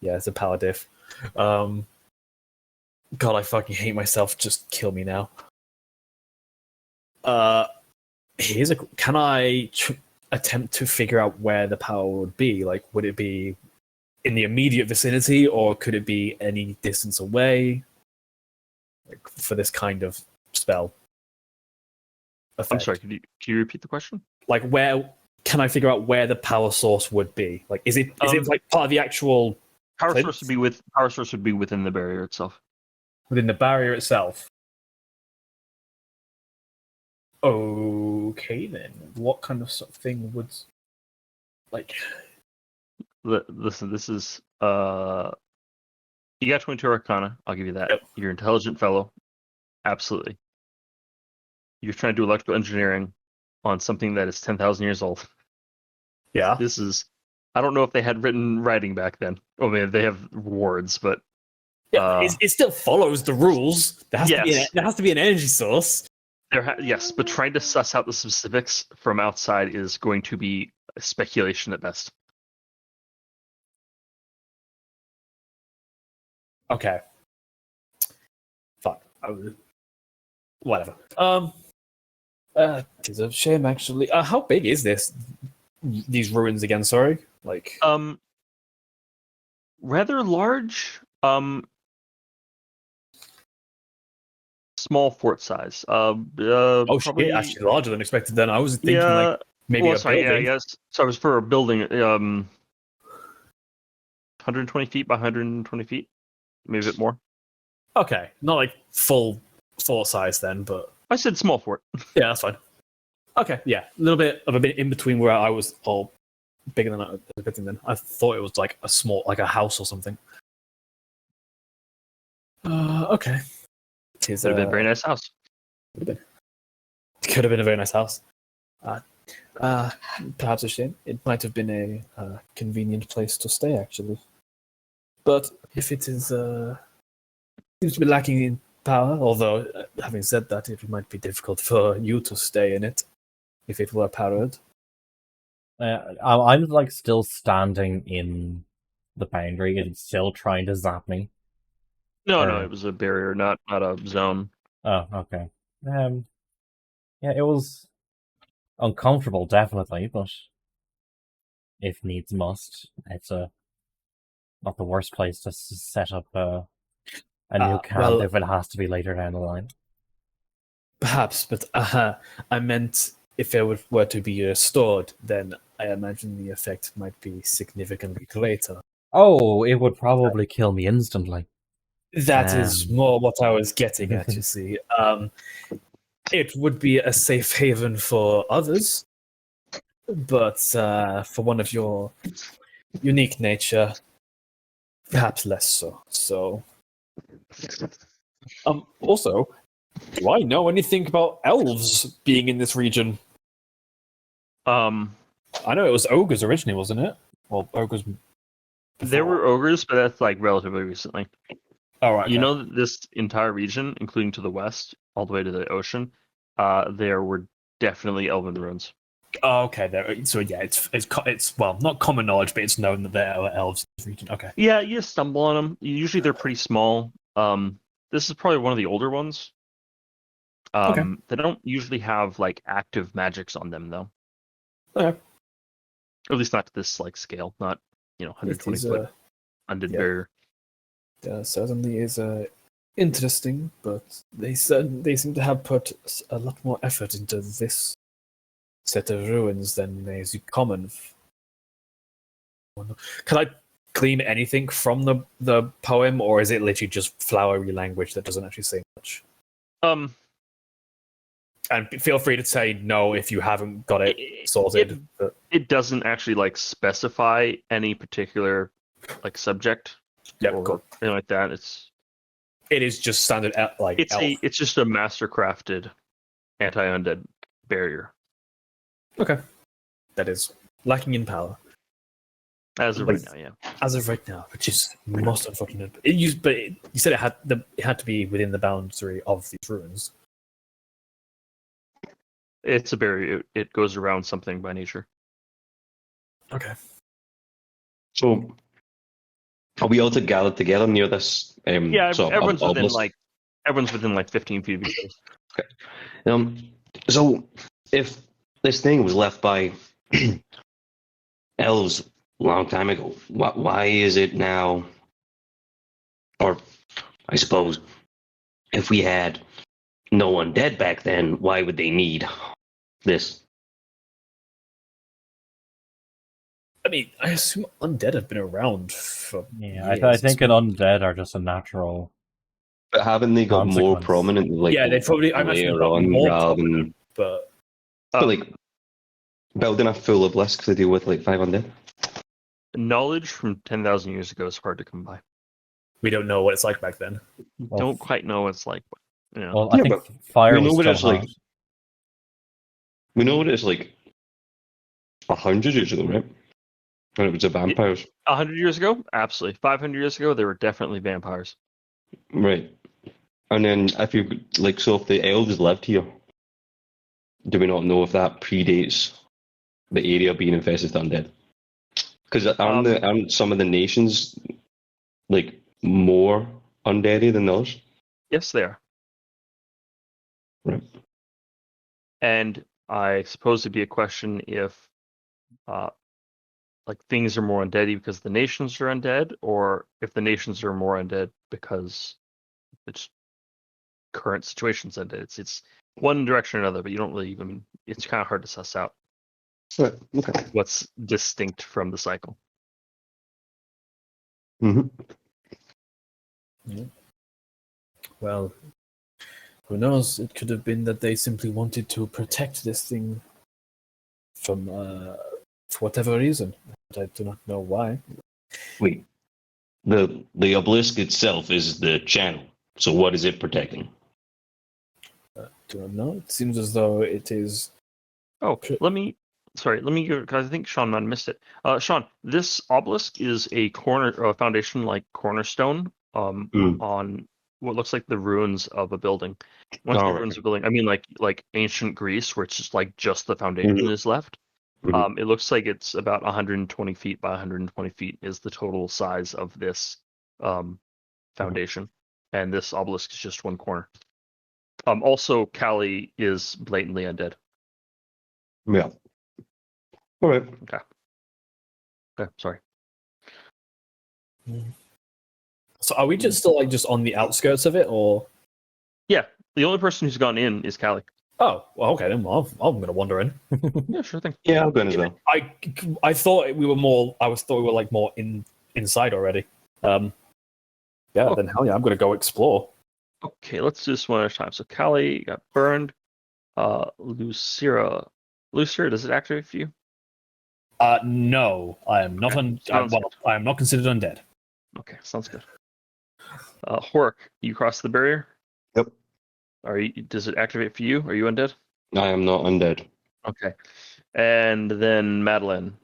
Yeah, it's a power diff. God, I fucking hate myself. Just kill me now. Can I attempt to figure out where the power would be? Like, would it be in the immediate vicinity, or could it be any distance away? Like, for this kind of spell. I'm Effect. sorry. Can you repeat the question? Like, where can I figure out where the power source would be? Like, is it like part of the actual Power Plinth? source would be within the barrier itself. within the barrier itself? Okay, then. What kind of sort of thing would like? Listen, this is you got 22 Arcana. I'll give you that. Yep. You're an intelligent fellow. Absolutely. You're trying to do electrical engineering on something that is 10,000 years old. Yeah. This is. I don't know if they had written writing back then. Oh man, they have words, but Yeah, it still follows the rules. There has Yes. to be an energy source. yes, but trying to suss out the specifics from outside is going to be speculation at best. Okay. Fuck. Whatever. It's a shame actually. How big is these ruins again? Sorry. Like. Rather large. Small fort size. Oh Probably, shit! Actually, larger than expected. Then I was thinking yeah. like maybe Well, a sorry, building. yeah, yes. So I was for a building. 120 feet by 120 feet, maybe a bit more. Okay, not like full size then, but I said small fort. yeah, that's fine. Okay, yeah, a little bit of a bit in between where I was all bigger than I was expecting. Then I thought it was like a small, like a house or something. Okay. It is Would have been a very nice house. Could have been a very nice house. Perhaps a shame. It might have been a convenient place to stay, actually. But if it is seems to be lacking in power, although having said that, it might be difficult for you to stay in it if it were powered. I'm like still standing in the boundary and it's still trying to zap me. No, Or- it was a barrier, not a zone. Oh, okay. Yeah, it was uncomfortable, definitely, but if needs must, it's not the worst place to set up a new camp well- if it has to be later down the line. Perhaps, but I meant if it were to be restored, then I imagine the effect might be significantly greater. Oh, it would probably kill me instantly. That is more what I was getting at, you see. It would be a safe haven for others, but for one of your unique nature, perhaps less so. So, also, Do I know anything about elves being in this region? Um, I know it was ogres originally, wasn't it? Well, ogres. there before. were ogres, but that's like relatively recently. Oh, right. You okay. know that this entire region, including to the west, all the way to the ocean, there were definitely elven ruins. Oh, okay. There. So yeah, it's well, not common knowledge, but it's known that there are elves in this region. Okay. Yeah, you stumble on them. Usually they're pretty small. This is probably one of the older ones. Okay. They don't usually have like active magics on them though. Okay. Or at least not to this like scale. Not 120 is, foot undead yeah. barrier. Certainly is interesting, but they seem to have put a lot more effort into this set of ruins than is common. Can I glean anything from the poem, or is it literally just flowery language that doesn't actually say much? And feel free to say no if you haven't got it sorted. It doesn't actually like specify any particular like subject or cool. anything like that. It is just standard like elf. It's just a master crafted anti-undead barrier. Okay. That is lacking in power. As of right now, yeah. As of right now, which is most unfortunate. You said it had to be within the boundary of these ruins. It's a barrier. It goes around something by nature. Okay. So, are we all to gather together near this? Yeah, sort of everyone's within obelisk? everyone's within like 15 feet of each other. So if this thing was left by elves a long time ago, why is it now? Or I suppose if we had no undead back then, why would they need this? I mean, I assume undead have been around for Yeah, years. I think an undead are just a natural. But haven't they got more Consequence. prominent? Like, yeah, they probably. I imagine later got on more rather prominent, than but like building a full obelisk to deal with like 5 undead. Knowledge from 10,000 years ago is hard to come by. we don't know what it's like back then. Well, Don't quite know what it's like. Well, I Yeah, think but fire we know was what still it's like. hot. We know what it's like 100 years ago, right? When it was the vampires. 100 years ago, absolutely. 500 years ago, there were definitely vampires. Right. And then if you like, so if the elves lived here, do we not know if that predates the area being infested with undead? Because aren't some of the nations like more undeady than others? Yes, they are. Right. And I suppose it'd be a question if like things are more undeady because the nations are undead, or if the nations are more undead because it's current situation's undead. It's one direction or another, but you don't really. I mean, it's kind of hard to suss out Right. Okay. what's distinct from the cycle. Mm-hmm. Well, who knows? It could have been that they simply wanted to protect this thing from, for whatever reason. But I do not know why. Wait. The obelisk itself is the channel. So what is it protecting? Do not know. It seems as though it is. Oh, let me go because I think Sean might have missed it. Sean, this obelisk is a foundation like cornerstone on what looks like the ruins of a building. Once the ruins of a building, I mean like ancient Greece, where it's just like just the foundation is left. It looks like it's about 120 feet by 120 feet is the total size of this foundation, and this obelisk is just one corner. Also, Callie is blatantly undead. Yeah. All right. Okay, sorry. So are we just still like just on the outskirts of it, or? Yeah, the only person who's gone in is Callie. Oh, well, okay, then I'm going to wander in. Yeah, sure thing. Yeah, I'm going as well. I thought we were more. Thought we were like more inside already. Yeah, then hell yeah, I'm going to go explore. Okay, let's do this one at a time. So Callie got burned. Lucira, does it activate for you? No, I am not. Okay, I am not considered undead. Okay, sounds good. Hork, you cross the barrier. Yep. Does it activate for you? Are you undead? I am not undead. Okay. And then Madeline,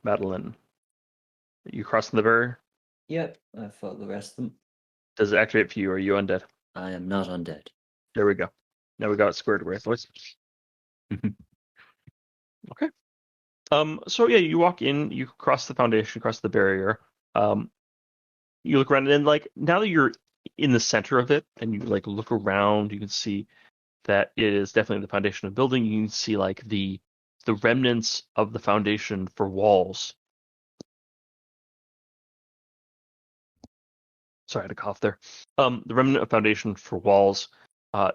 you crossing the barrier? Yep, I fought the rest of them. Does it activate for you? Or are you undead? I am not undead. There we go. Now we got it squared away, boys. Okay. So yeah, you walk in, you cross the foundation, cross the barrier. You look around, and then like now that you're in the center of it, and you like look around, you can see that it is definitely the foundation of the building. You can see like the remnants of the foundation for walls. Sorry, I had a cough there. The remnant of foundation for walls.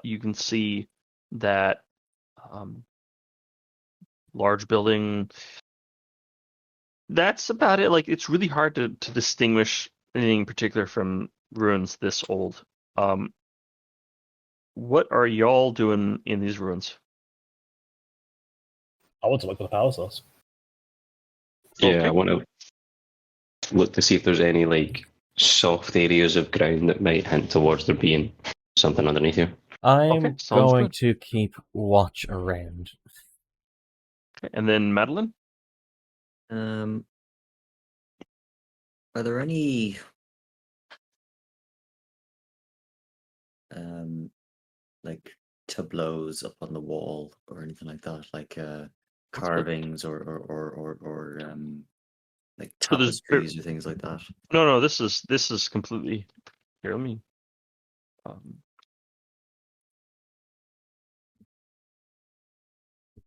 You can see that large building. That's about it. Like it's really hard to distinguish anything in particular from ruins this old. What are y'all doing in these ruins? I want to look for the power source. Yeah, Okay. I want to look to see if there's any like soft areas of ground that might hint towards there being something underneath here. I'm Okay, sounds going good. to keep watch around. Okay, and then Madeline? Are there any like tableaus up on the wall or anything like that, like carvings or like So there's tapestries or things like that? no. This is completely here. Let me.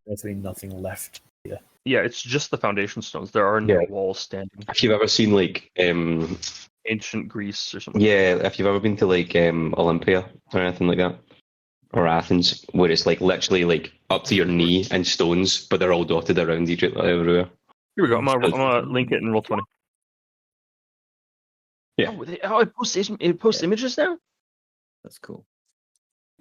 There's really nothing left here. Yeah, it's just the foundation stones. There are no Yeah. walls standing. If you've ever seen like Ancient Greece or something. yeah, if you've ever been to like Olympia or anything like that, or Athens, where it's like literally like up to your knee in stones, but they're all dotted around each other everywhere. Here we go. I'm gonna link it in roll 20. Yeah. Oh, it posts Yeah. images now. That's cool.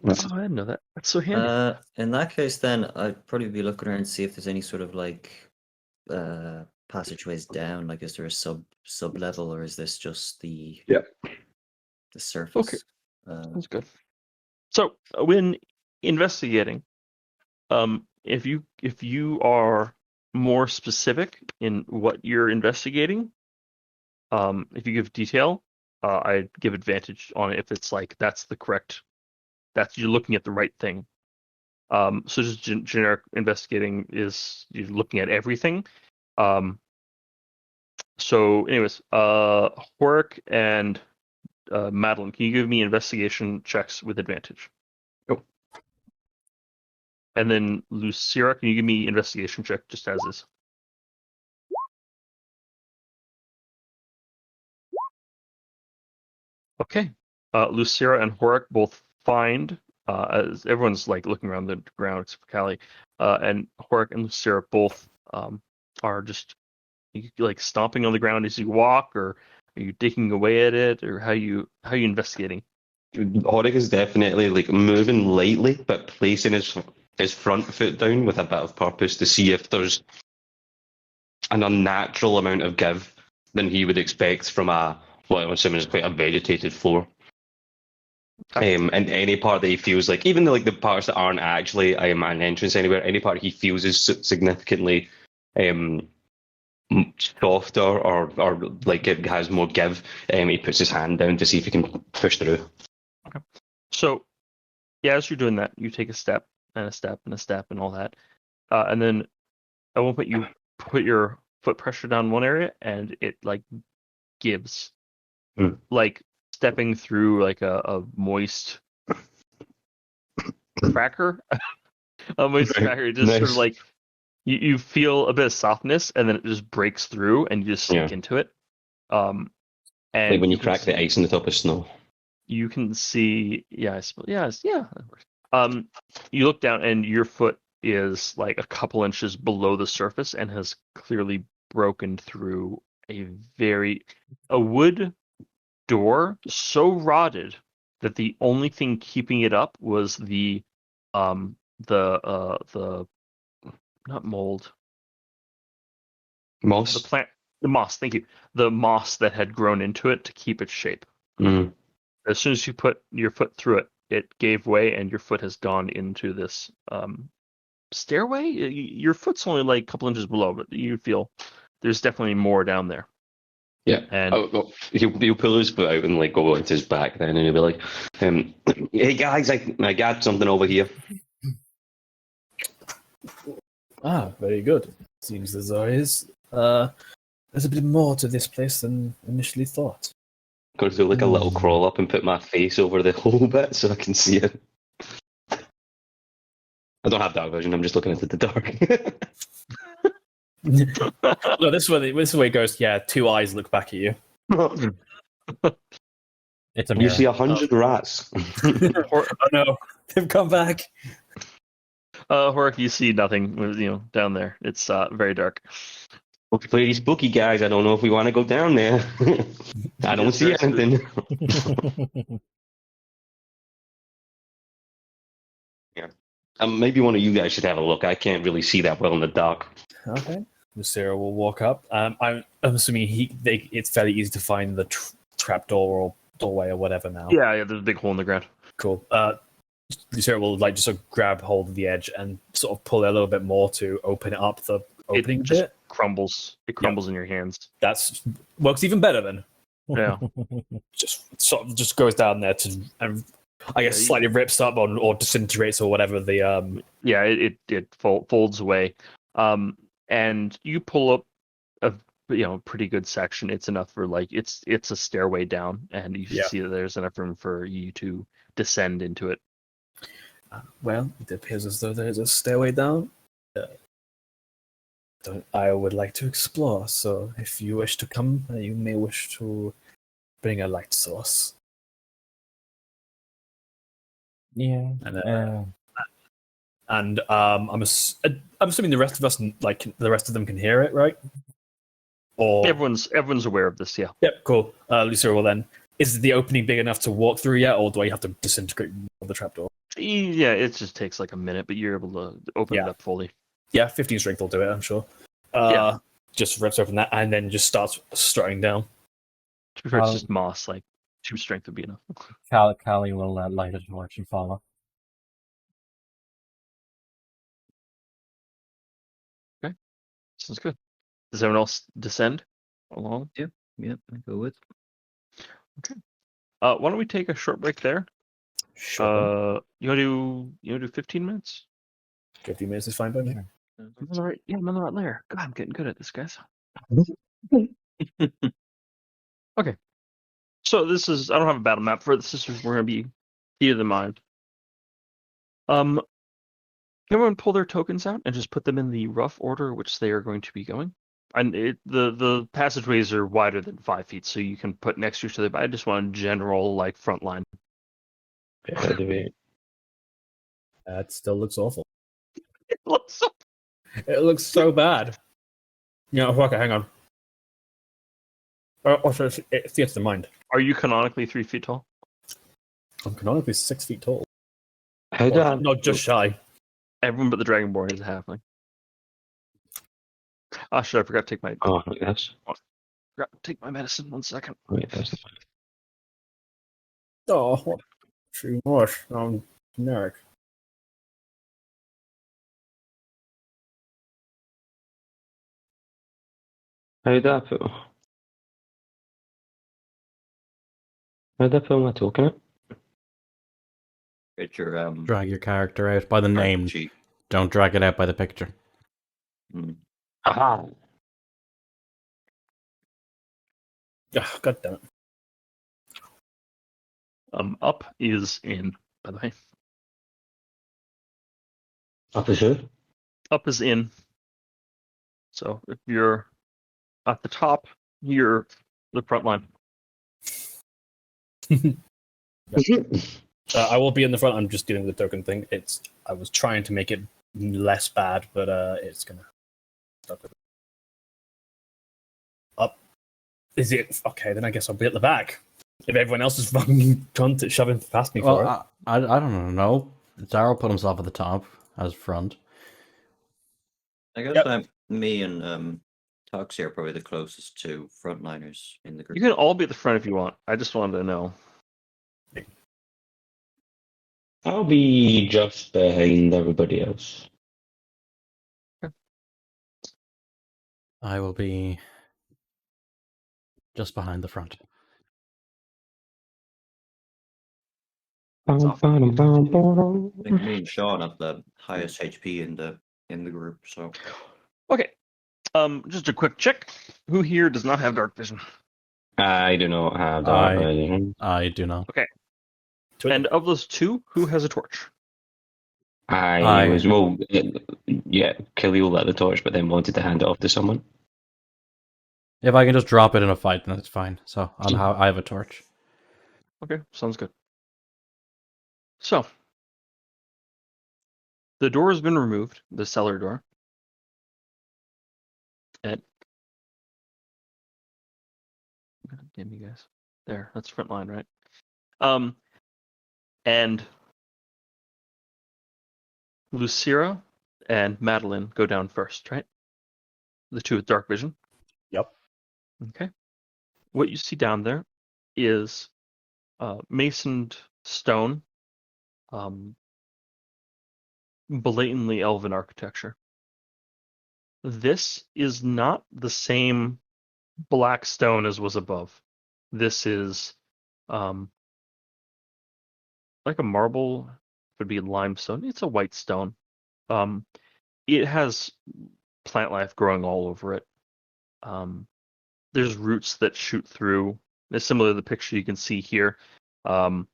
Oh, I didn't know that. That's so handy. In that case, then I'd probably be looking around and see if there's any sort of like passageways down. Like, is there a sub level, or is this just the surface? That's good. So when investigating, if you are more specific in what you're investigating, if you give detail, I'd give advantage on it if it's like that's the correct, that's you're looking at the right thing. So just generic investigating is you're looking at everything. So anyways, Horik and Madeline, can you give me investigation checks with advantage? Yep. And then Lucira, can you give me investigation check just as is? Okay. Lucira and Horik both find, as everyone's like looking around the ground except for Callie, and Horik and Lucira both are just like stomping on the ground as you walk, or are you digging away at it, or how you investigating? Horik is definitely like moving lightly, but placing his front foot down with a bit of purpose to see if there's an unnatural amount of give than he would expect from what I'm assuming is quite a vegetated floor. And any part that he feels like, even like the parts that aren't actually an entrance anywhere, any part he feels is significantly softer or like it has more give, he puts his hand down to see if he can push through. Okay. So, yeah, as you're doing that, you take a step and a step and a step and all that, and then I won't put your foot pressure down one area, and it like gives, like stepping through like a moist cracker, a moist cracker. It just sort of like you feel a bit of softness, and then it just breaks through, and you just sink into it. And like when you crack the ice on the top of snow. You can see, yeah, that works. You look down, and your foot is like a couple inches below the surface, and has clearly broken through a wood door so rotted that the only thing keeping it up was the not mold, moss, the moss. Thank you. The moss that had grown into it to keep its shape. Mm. As soon as you put your foot through it, it gave way, and your foot has gone into this stairway. Your foot's only like a couple inches below, but you feel there's definitely more down there. Yeah. And He'll pull his foot out and like go into his back then, and he'll be like, "Hey guys, I got something over here." Ah, very good. Seems as though there's a bit more to this place than initially thought. Got to do like a little crawl up and put my face over the whole bit so I can see it. I don't have dark vision. I'm just looking into the dark. No, this is where it goes. Yeah, two eyes look back at you. It's a You mirror. see 100 rats. Oh no, they've come back. Horik, you see nothing, down there. It's very dark. Looks pretty spooky, guys. I don't know if we want to go down there. I don't It's see very spooky. anything. Yeah. Maybe one of you guys should have a look. I can't really see that well in the dark. Okay. Sarah will walk up. I'm assuming it's fairly easy to find the trapdoor or doorway or whatever now. Yeah, there's a big hole in the ground. Cool. Sarah will just sort of grab hold of the edge and sort of pull it a little bit more to open it up the opening It just bit. crumbles. It crumbles in your hands. That's works even better then. Yeah. Just sort of just goes down there to, and I guess slightly rips up or disintegrates or whatever the Yeah, it folds away. And you pull up a pretty good section. It's enough for it's a stairway down, and you see that there's enough room for you to descend into it. Well, it appears as though there's a stairway down. I would like to explore, so if you wish to come, you may wish to bring a light source. Yeah. And I'm assuming the rest of us, the rest of them, can hear it, right? Or everyone's aware of this. Yeah. Yep. Cool. Lucia, well then, is the opening big enough to walk through yet, or do I have to disintegrate the trapdoor? Yeah, it just takes like a minute, but you're able to open it up fully. Yeah, 15 strength will do it, I'm sure. Just rips open that and then just starts strutting down. To be fair, it's just moss. 2 strength would be enough. Callie will light a torch and follow. Okay, sounds good. Does everyone else descend along? Yep, I go with. Okay. Why don't we take a short break there? Sure. You want to do 15 minutes? 15 minutes is fine by me. I'm on the right layer. God, I'm getting good at this, guys. Okay. So this is, I don't have a battle map for this. This is, we're going to be Key of the Mind. Can everyone pull their tokens out and just put them in the rough order which they are going to be going? And the passageways are wider than 5 feet, so you can put next to each other, but I just want a general, front line. That still looks awful. It looks so... It looks so bad. Okay, hang on. Also, it's the mind. Are you canonically 3 feet tall? I'm canonically 6 feet tall. Not just shy. Everyone but the Dragonborn is a halfling. Oh, shit, I forgot to take my... Oh, yes. Forgot to take my medicine. 1 second. Wait, that's the Oh, what? Too much. I'm generic. How'd that feel? How'd that feel my token out? Get your Drag your character out by the name. sheet. Don't drag it out by the picture. Aha! Oh, God damn it. Up is in, by the way. Up is who? Up is in. So if you're at the top, you're the front line. I will be in the front. I'm just dealing with the token thing. I was trying to make it less bad, but it's gonna stuck with it. Up. Is it okay? Then I guess I'll be at the back. If everyone else is fucking shoving past me for it. I don't know. Daryl put himself at the top as front. I guess me and Toxie are probably the closest to frontliners in the group. You can all be at the front if you want. I just wanted to know. I'll be just behind everybody else. I will be just behind the front. I think me and Sean have the highest HP in the group, so Okay. Just a quick check. Who here does not have dark vision? I do not have that. I do not. And of those two, who has a torch? I was yeah. Khalil lit the torch, but then wanted to hand it off to someone. If I can just drop it in a fight, then it's fine. So I have a torch. Okay, sounds good. So, the door has been removed, the cellar door. And God damn you guys. There, that's front line, right? And Lucira and Madeline go down first, right? The two with dark vision. Yep. Okay. What you see down there is masoned stone, blatantly elven architecture. This is not the same black stone as was above. This is like a marble, would be limestone. It's a white stone. It has plant life growing all over it. There's roots that shoot through. It's similar to the picture you can see here. Different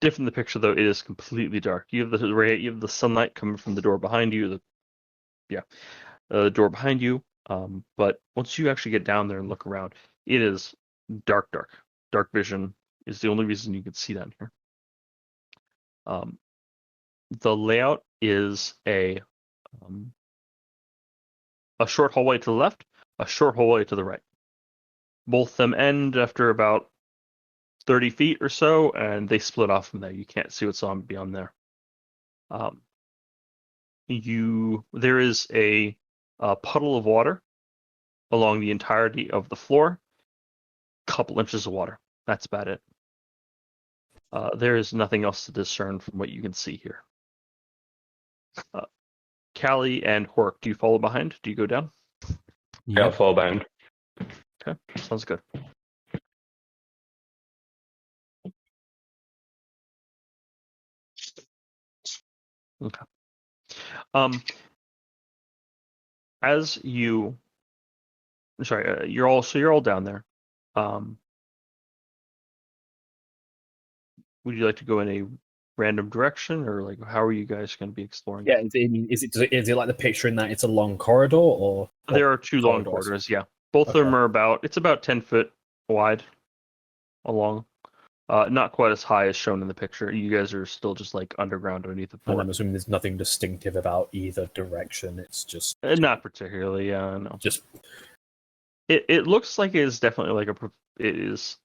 than the picture though, it is completely dark. You have the sunlight coming from the door behind you. The door behind you. But once you actually get down there and look around, it is dark. Dark vision is the only reason you can see down here. The layout is a short hallway to the left, a short hallway to the right. Both them end after about 30 feet or so, and they split off from there. You can't see what's on beyond there. There is a puddle of water along the entirety of the floor. Couple inches of water. That's about it. There is nothing else to discern from what you can see here. Callie and Hork, do you follow behind? Do you go down? Yeah, I'll fall bound. Okay, sounds good. Okay. As you, sorry, you're all down there. Would you like to go in a random direction, or like how are you guys going to be exploring? Yeah, is it like the picture in that it's a long corridor, or There are two long corridors. Yeah, both of them are about 10 foot wide, along. Not quite as high as shown in the picture. You guys are still just like underground underneath the floor. And I'm assuming there's nothing distinctive about either direction. It's just Not particularly. Yeah, no. just It looks like it is definitely like it is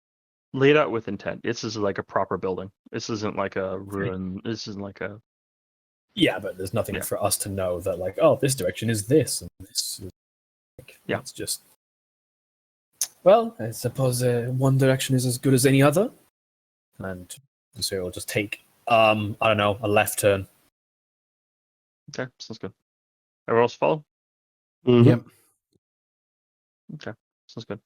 laid out with intent. This is like a proper building. This isn't like a ruin. This isn't like a yeah, but there's nothing for us to know that like, oh, this direction is this and this. Is, like, yeah, it's just. Well, I suppose one direction is as good as any other, and so we'll just take I don't know, a left turn. Okay, sounds good. Everyone else follow? Mm-hmm. Yep. Okay, sounds good.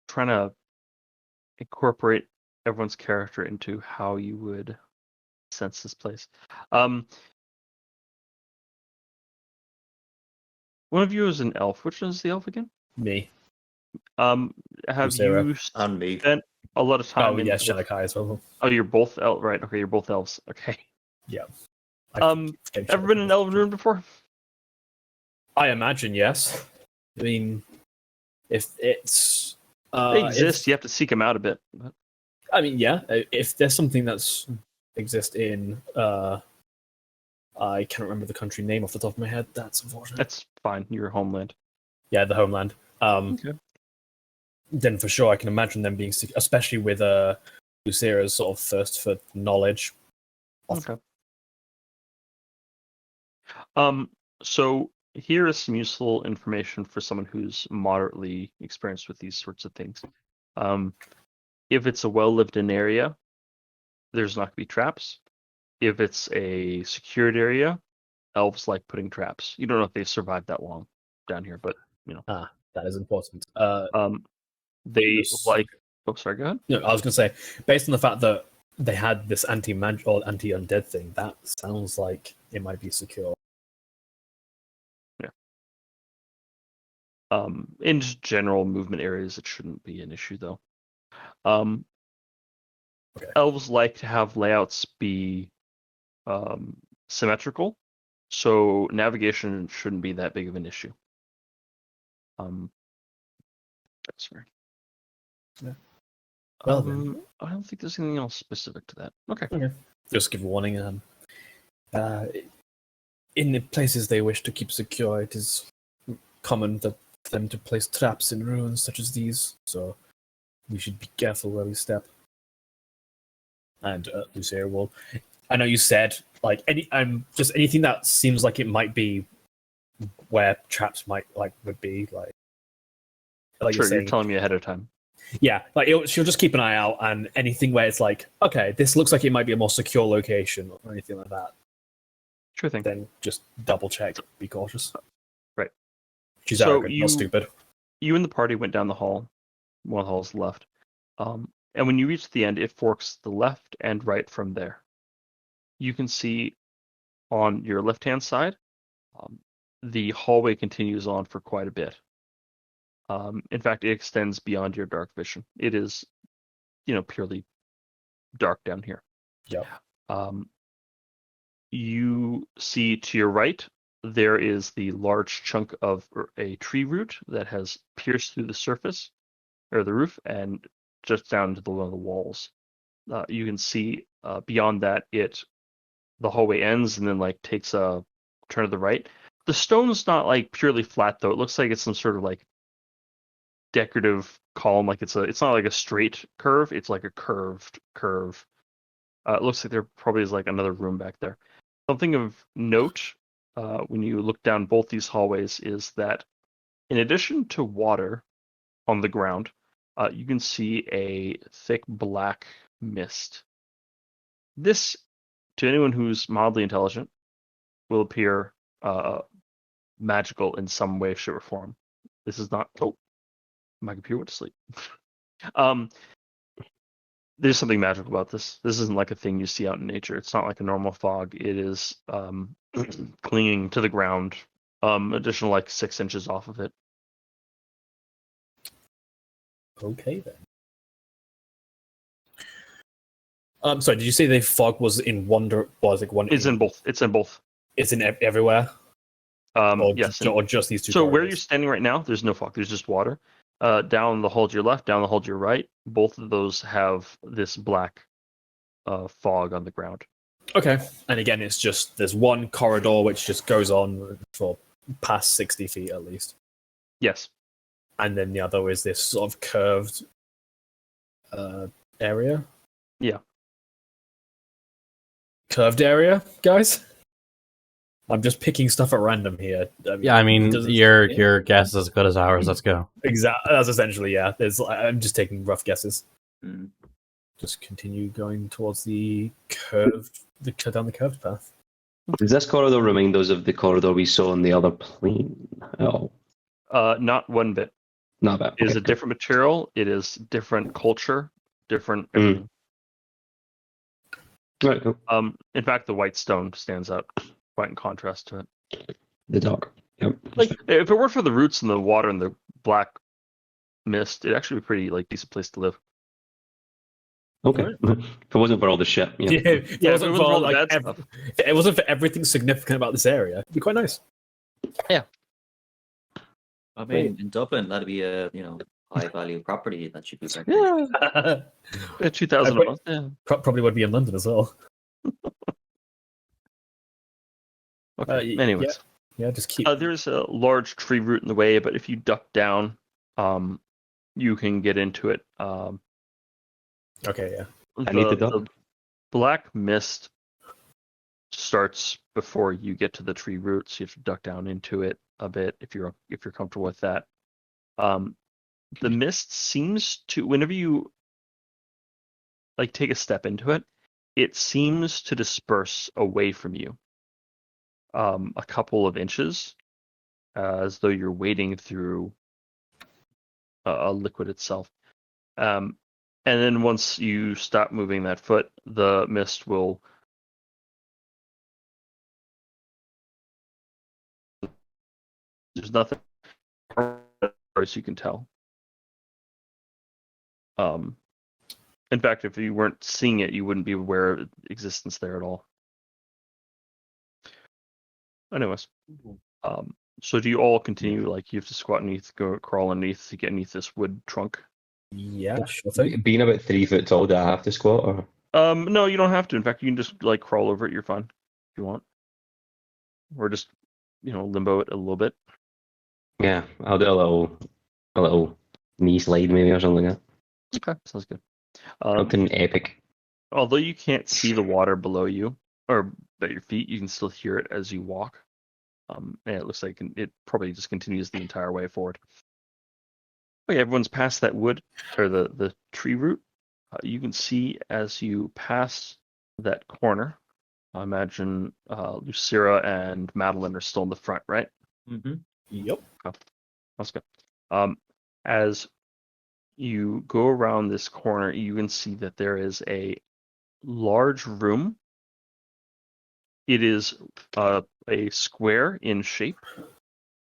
Trying to incorporate everyone's character into how you would sense this place. One of you is an elf. Which one is the elf again? Me. Have Sarah. you and me. spent a lot of time? Oh yeah, Shalakai as well. Oh, you're both elf, right? Okay, you're both elves. Okay. Yeah. Ever been in an elven room before? I imagine yes. I mean, if it's they exist, you have to seek them out a bit. But... I mean, yeah. If there's something that's exist in, I can't remember the country name off the top of my head. That's unfortunate. That's fine. Your homeland. Yeah, the homeland. Okay. Then for sure, I can imagine them being, especially with Lucira's sort of thirst for knowledge. Okay. So here is some useful information for someone who's moderately experienced with these sorts of things. If it's a well-lived-in area, there's not going to be traps. If it's a secured area, elves like putting traps. You don't know if they've survived that long down here, but That is important. they Yes. like. Oh, sorry. Go ahead. No, I was going to say, based on the fact that they had this anti-magic or anti-undead thing, that sounds like it might be secure. In just general movement areas, it shouldn't be an issue though. Okay. Elves like to have layouts be symmetrical, so navigation shouldn't be that big of an issue. Sorry. Yeah. Well, then. I don't think there's anything else specific to that. Okay. Just give a warning. In the places they wish to keep secure, it is common for them to place traps in ruins such as these, so we should be careful where we step. And Lucia will. I know you said like just anything that seems like it might be where traps would be like Sure, you're saying. you're telling me ahead of time. Yeah, she'll just keep an eye out, and anything where it's like, okay, this looks like it might be a more secure location or anything like that. Sure thing. Then just double check, be cautious. Right. She's So arrogant, not stupid. You and the party went down the hall. One of the halls left. And when you reach the end, it forks the left and right from there. You can see on your left-hand side, the hallway continues on for quite a bit. In fact, it extends beyond your dark vision. It is, purely dark down here. Yep. You see to your right, there is the large chunk of a tree root that has pierced through the surface or the roof and just down to the one of the walls. You can see beyond that, the hallway ends and then takes a turn to the right. The stone's not purely flat though. It looks like it's some sort of decorative column. It's not like a straight curve. It's like a curved curve. It looks like there probably is another room back there. Something of note when you look down both these hallways is that in addition to water on the ground, you can see a thick black mist. This, to anyone who's mildly intelligent, will appear magical in some way, shape, or form. This is not. Oh, my computer went to sleep. There's something magical about this. This isn't like a thing you see out in nature. It's not like a normal fog. It is clinging to the ground, additional 6 inches off of it. Okay then. Sorry, did you say the fog was in one? It's in both. It's in both. It's in everywhere. Or yes. or just these two. So corridors? where you're standing right now, there's no fog. There's just water. Down the hall to your left, down the hall to your right, both of those have this black fog on the ground. Okay, and again, it's just there's one corridor which just goes on for past 60 feet at least. Yes. And then the other is this sort of curved area. Yeah. Curved area, guys. I'm just picking stuff at random here. Your guess is as good as ours. Let's go. Exactly. That's essentially I'm just taking rough guesses. Mm. Just continue going towards the down the curved path. Does this corridor remind us of the corridor we saw on the other plane? Oh, not one bit. not bad. It is a different material. It is different culture, different. Right, cool. In fact, the white stone stands out quite in contrast to it. The dark. Yep. If it weren't for the roots and the water and the black mist, it'd actually be a pretty decent place to live. Okay. If it wasn't for all the shit. Yeah. If it wasn't for everything significant about this area, it'd be quite nice. Yeah. I mean, in Dublin, that'd be a high value property that should be. Yeah. 2,000 a month. Yeah. Probably would be in London as well. Okay. Anyways. Yeah, just keep. There's a large tree root in the way, but if you duck down, you can get into it. Okay, yeah. I need to duck. The black mist starts before you get to the tree roots. You have to duck down into it a bit if you're comfortable with that. the mist seems to, whenever you like take a step into it, it seems to disperse away from you a couple of inches, as though you're wading through a liquid itself. And then once you stop moving that foot, the mist will. There's nothing as you can tell. In fact, if you weren't seeing it, you wouldn't be aware of its existence there at all. Anyways, so do you all continue? Like you have to squat underneath, go crawl underneath to get underneath this wood trunk? Yeah, sure thing. Being about 3 foot tall, do I have to squat? Or? No, you don't have to. In fact, you can just like crawl over it. You're fine if you want, or just limbo it a little bit. Yeah, I'll do a little knee slide maybe or something like that. Okay, sounds good. Something epic. Although you can't see the water below you or at your feet, you can still hear it as you walk. And it looks like it probably just continues the entire way forward. Okay, everyone's past that wood or the tree root. You can see as you pass that corner. I imagine Lucira and Madeline are still in the front, right? Mm-hmm. Yep. Okay. That's good. As you go around this corner, you can see that there is a large room. It is a square in shape.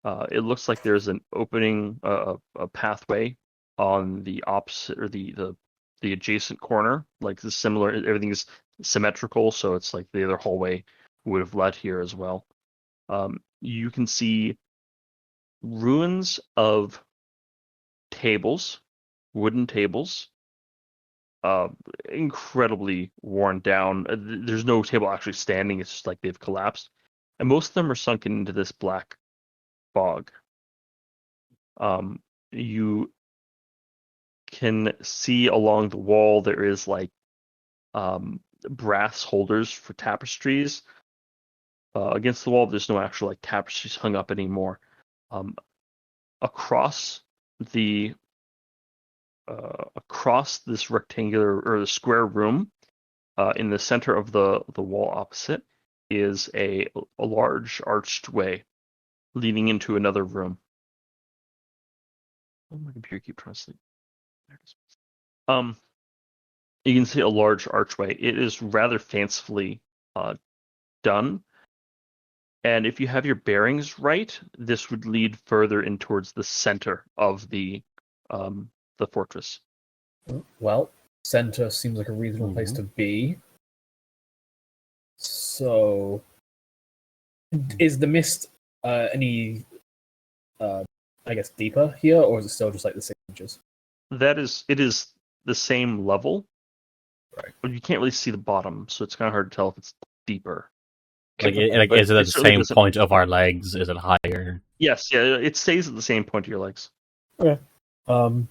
It looks like there's an opening, a pathway on the opposite or the adjacent corner. Like the similar, everything is symmetrical, so it's like the other hallway would have led here as well. You can see ruins of tables, wooden tables, incredibly worn down. There's no table actually standing. It's just like they've collapsed, and most of them are sunken into this black fog. You can see along the wall there is like brass holders for tapestries. Against the wall, there's no actual like tapestries hung up anymore. Across this rectangular or the square room, in the center of the wall opposite, is a large arched way leading into another room. Oh, my computer keeps trying to sleep. There it is. You can see a large archway. It is rather fancifully done. And if you have your bearings right, this would lead further in towards the center of the fortress. Well, center seems like a reasonable place to be. So, is the mist any, I guess, deeper here, or is it still just like the 6 inches? It is the same level, right? But you can't really see the bottom, so it's kind of hard to tell if it's deeper. Is it at the same point of our legs? Is it higher? Yes, yeah, it stays at the same point of your legs. Okay. I'm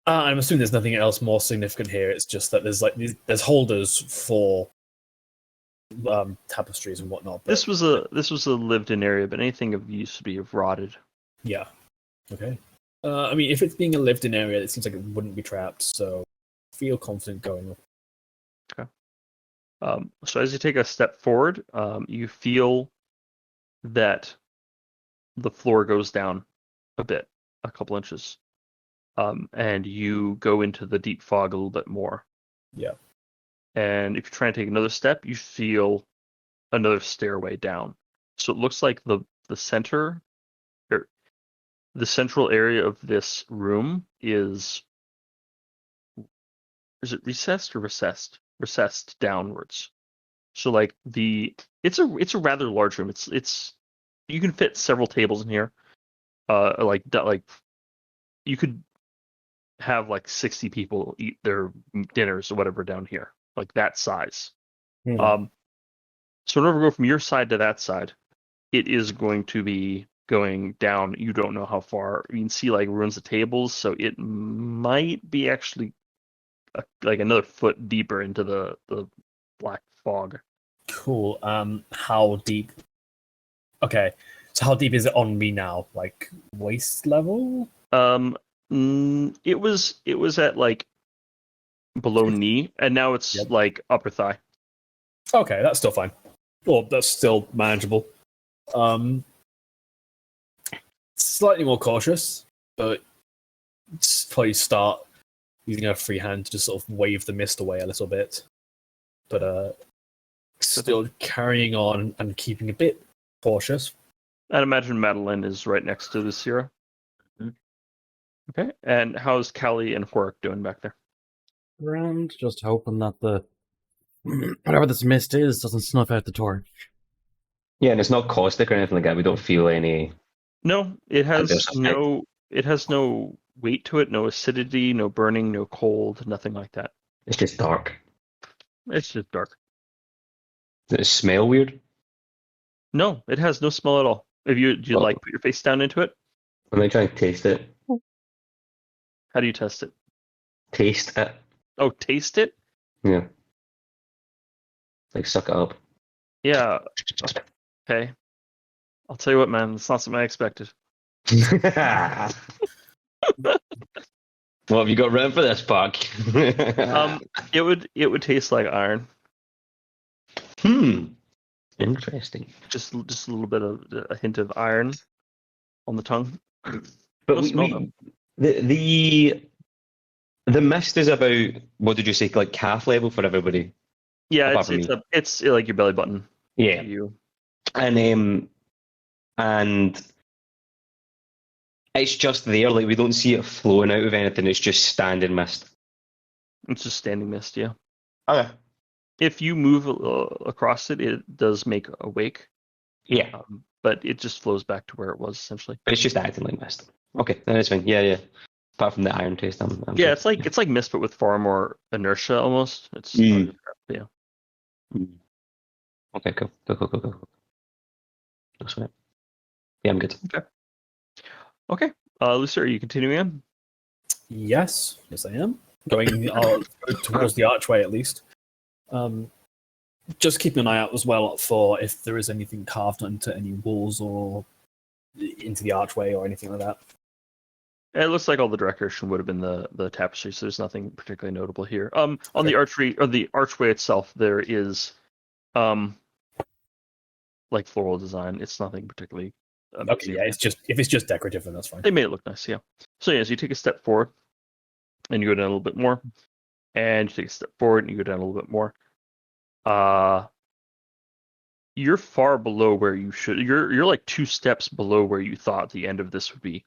assuming there's nothing else more significant here. It's just that there's holders for tapestries and whatnot. But... This was a lived-in area, but anything of use would be rotted. Yeah. Okay. I mean, if it's being a lived-in area, it seems like it wouldn't be trapped. So, feel confident going up. Okay. So as you take a step forward, you feel that the floor goes down a bit, a couple inches, and you go into the deep fog a little bit more. Yeah. And if you try and take another step, you feel another stairway down. So it looks like the center, or the central area of this room is it recessed or recessed? Recessed downwards. So like it's a rather large room. It's you can fit several tables in here. Like you could have like 60 people eat their dinners or whatever down here, like that size. So in order to go from your side to that side, it is going to be going down. You don't know how far. You can see like ruins of tables, so it might be actually like another foot deeper into the black fog. Cool. How deep? Okay, So how deep is it on me now? Like waist level? It was at like below knee, and now it's Yep. like upper thigh. Okay, that's still fine. Well, that's still manageable. Slightly more cautious, but probably start using a free hand to just sort of wave the mist away a little bit. But still carrying on and keeping a bit cautious. I'd imagine Madeline is right next to the Sierra. Okay, and how's Callie and Horik doing back there? And just hoping that the whatever this mist is doesn't snuff out the torch. Yeah, and it's not caustic or anything like that. We don't feel any. No, it has Adverse effect. no. It has no weight to it, no acidity, no burning, no cold, nothing like that. It's just dark. It's just dark. Does it smell weird? No, it has no smell at all. If you do you Oh. like put your face down into it, I'm gonna try and taste it. how do you test it? Taste it. Oh, taste it? Yeah. Like suck it up. Yeah. Okay. I'll tell you what, man. It's not something I expected. What have you got written for this, Puck? It would taste like iron. Interesting. Just a little bit of a hint of iron on the tongue. But No smell, the mist is about, what did you say, like calf level for everybody? Yeah, Apart it's from me. it's like your belly button. Yeah. To you. And it's just there, like we don't see it flowing out of anything, it's just standing mist. It's just standing mist. Yeah. Okay. If you move across it, it does make a wake. Yeah. But it just flows back to where it was essentially. But it's just acting like mist. Okay, then it's fine. Yeah. Apart from the iron taste, I'm Yeah, good. it's like mist, but with far more inertia almost. It's yeah. Okay, cool. That's fine. Yeah, I'm good. Okay. Lucy, are you continuing on? Yes, I am. Going towards the archway at least. Just keeping an eye out as well for if there is anything carved into any walls or into the archway or anything like that. It looks like all the decoration would have been the tapestry, so there's nothing particularly notable here. On Okay. the archery or the archway itself, there is like floral design. It's nothing particularly Okay, yeah, if it's just decorative, then that's fine. They made it look nice, yeah. So yeah, so you take a step forward and you go down a little bit more. And you take a step forward and you go down a little bit more. You're far below where you should. You're like 2 steps below where you thought the end of this would be.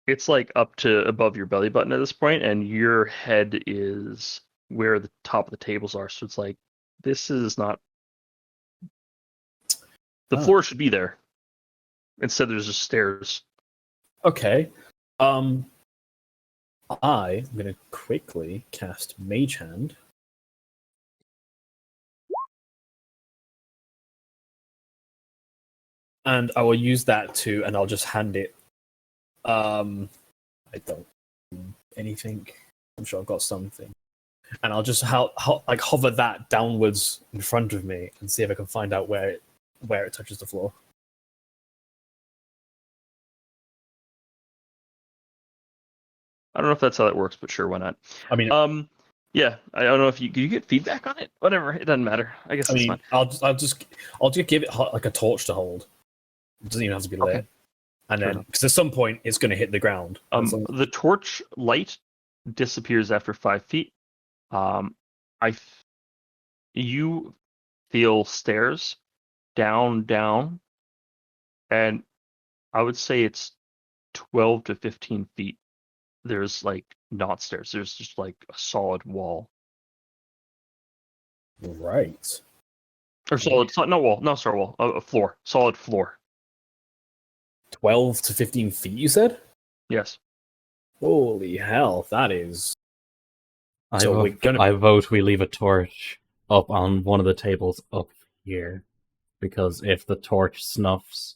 It's like up to above your belly button at this point, and your head is where the top of the tables are. So it's like this is not. The floor should be there. Instead, there's just stairs. Okay. I'm going to quickly cast Mage Hand. And I will use that and I'll just hand it. I don't do anything. I'm sure I've got something. And I'll just hover that downwards in front of me and see if I can find out where it touches the floor. I don't know if that's how that works, but sure, why not? I mean, yeah, I don't know if you get feedback on it. Whatever, it doesn't matter. I guess it's fine. I'll just give it like a torch to hold. It doesn't even have to be lit. Okay. And then, because at some point it's going to hit the ground. The torch light disappears after 5 feet. You feel stairs down, and I would say it's 12 to 15 feet. There's like not stairs. There's just like a solid wall. Right. Or solid, not wall, no, sorry, wall, a floor, solid floor. 12 to 15 feet, you said? Yes. Holy hell, that is. I vote we leave a torch up on one of the tables up here. Because if the torch snuffs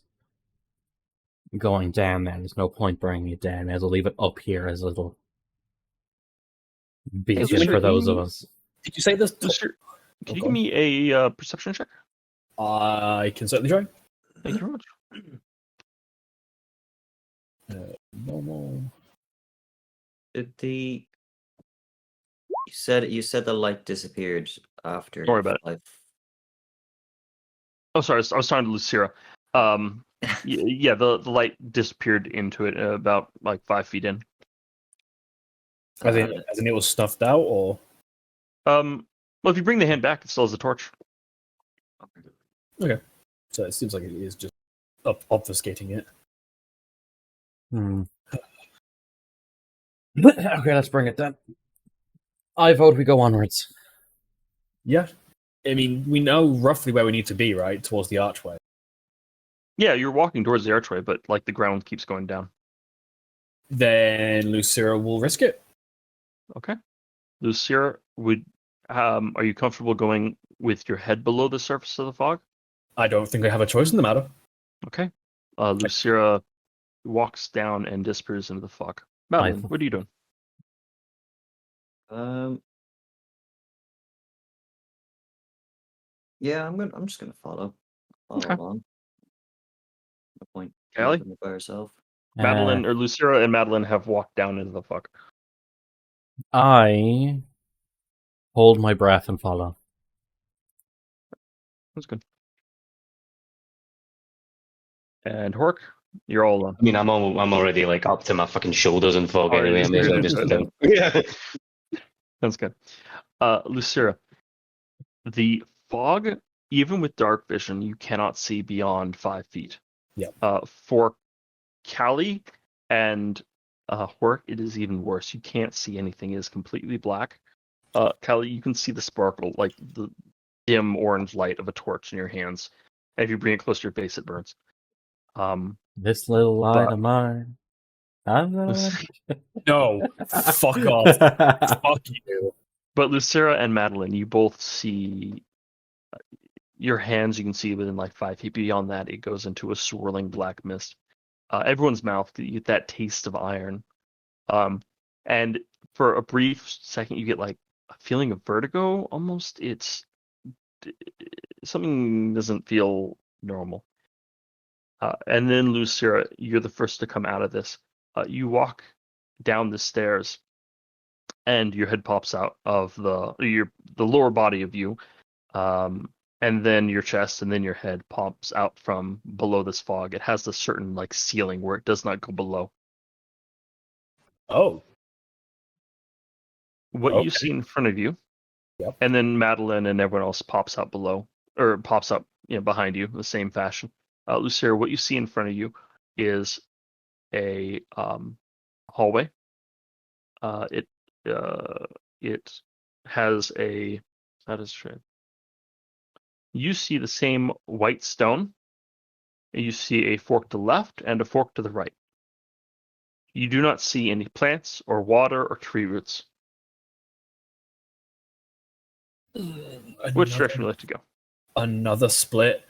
going down there, there's no point bringing it down. I'll leave it up here as a little beacon for those of us. Did you say this? Can you give me a perception check? I can certainly try. Thank you very much. Normal. Did the you said the light disappeared after Don't worry about it. 5. Oh, sorry. I was talking to Lucira. Yeah, the light disappeared into it about like 5 feet in. As in it was snuffed out, or Well, if you bring the hand back, it still has a torch. okay. So it seems like it is just obfuscating it. Okay, let's bring it then. I vote we go onwards. Yeah. I mean, we know roughly where we need to be, right? Towards the archway. Yeah, you're walking towards the archway, but like the ground keeps going down. Then Lucira will risk it. Okay. Lucira, are you comfortable going with your head below the surface of the fog? I don't think I have a choice in the matter. Okay. Lucira walks down and disappears into the fog. Madeline, what are you doing? Yeah, I'm just gonna follow Okay. along. No point Callie? leaving it by herself. Madeline or Lucira and Madeline have walked down into the fog. I hold my breath and follow. That's good. And Hork, you're all alone. I mean, I'm already like up to my fucking shoulders in fog Already anyway. I may as well just- just down. Yeah. That's good. Lucira, the fog, even with dark vision, you cannot see beyond 5 feet. Yep. For Callie and Hork, it is even worse. You can't see anything. It is completely black. Callie, you can see the sparkle, like the dim orange light of a torch in your hands. And if you bring it close to your face, it burns. This little light But- of mine. No. Fuck off. Fuck you. But Lucira and Madeline, you both see your hands. You can see within like 5 feet. Beyond that, it goes into a swirling black mist. Everyone's mouth, you get that taste of iron. And for a brief second, you get like a feeling of vertigo. Almost, something doesn't feel normal. And then Lucira, you're the first to come out of this. You walk down the stairs, and your head pops out of the lower body of you, and then your chest, and then your head pops out from below this fog. It has a certain like ceiling where it does not go below. Oh. What Okay. you see in front of you, Yep. and then Madeline and everyone else pops out below, or pops up behind you, the same fashion. Lucira, what you see in front of you is a hallway. It has a that is true. You see the same white stone. You see a fork to the left and a fork to the right. You do not see any plants or water or tree roots. Which direction would you like to go? Another split.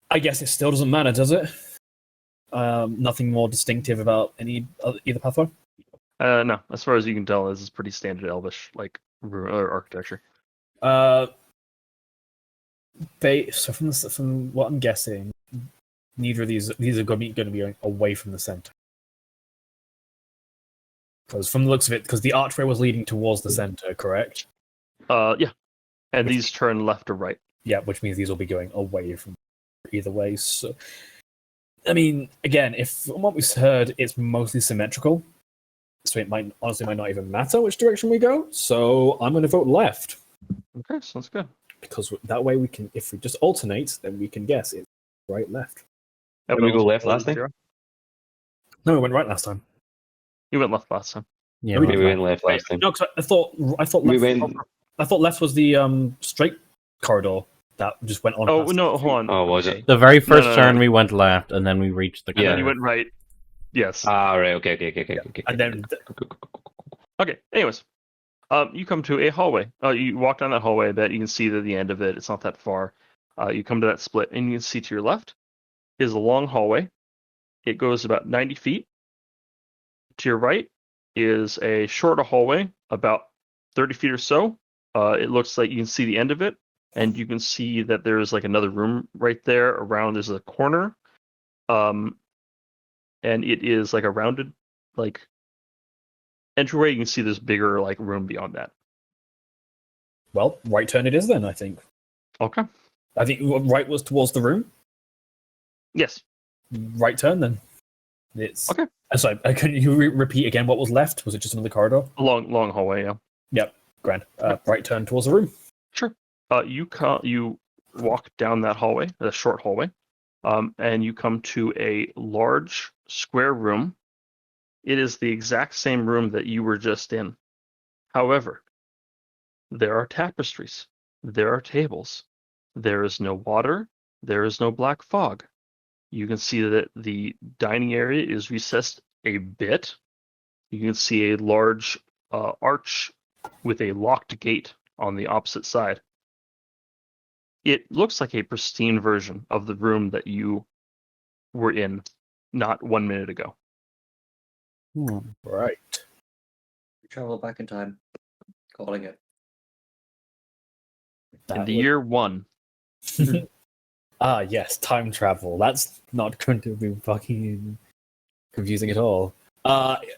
I guess it still doesn't matter, does it? Nothing more distinctive about either pathway. No, as far as you can tell, this is pretty standard Elvish like architecture. So from what I'm guessing, neither of these are going to be going away from the center. Because from the looks of it, because the archway was leading towards the center, correct? Yeah, and these turn left or right. Yeah, which means these will be going away from either way. So, I mean, again, if from what we've heard, it's mostly symmetrical, so it might not even matter which direction we go. So I'm going to vote left, Okay, sounds good. because that way we can, if we just alternate, then we can guess it's right, left. Did we go left last time? No, we went right last time. You went left last time. Yeah, We went left last time. No, because I thought We left, went. I thought left was the straight corridor that just went on. Oh past no, the hold on. Oh, was it? the very first no, turn no. we went left, and then we reached the. And then Yeah. you went right. Yes. Ah, right. Okay. And then Okay. Anyways, you come to a hallway. You walk down that hallway a bit. You can see the end of it. It's not that far. You come to that split, and you can see to your left is a long hallway. It goes about 90 feet. To your right is a shorter hallway, about 30 feet or so. It looks like you can see the end of it, and you can see that there's like another room right there around. There's a corner, and it is like a rounded like entryway. You can see this bigger like room beyond that. Well, right turn it is then, I think. Okay. I think right was towards the room. Yes. Right turn then. It's Okay. Sorry, can you repeat again what was left? Was it just another corridor? A long hallway. Yeah. Yep, grand. Right turn towards the room. Sure. You walk down that hallway, a short hallway, and you come to a large square room. It is the exact same room that you were just in. However, there are tapestries. There are tables. There is no water. There is no black fog. You can see that the dining area is recessed a bit. You can see a large arch with a locked gate on the opposite side. It looks like a pristine version of the room that you were in not 1 minute ago. Right. We travel back in time. Calling it. In the year 1. Ah, yes, time travel. That's not going to be fucking confusing at all.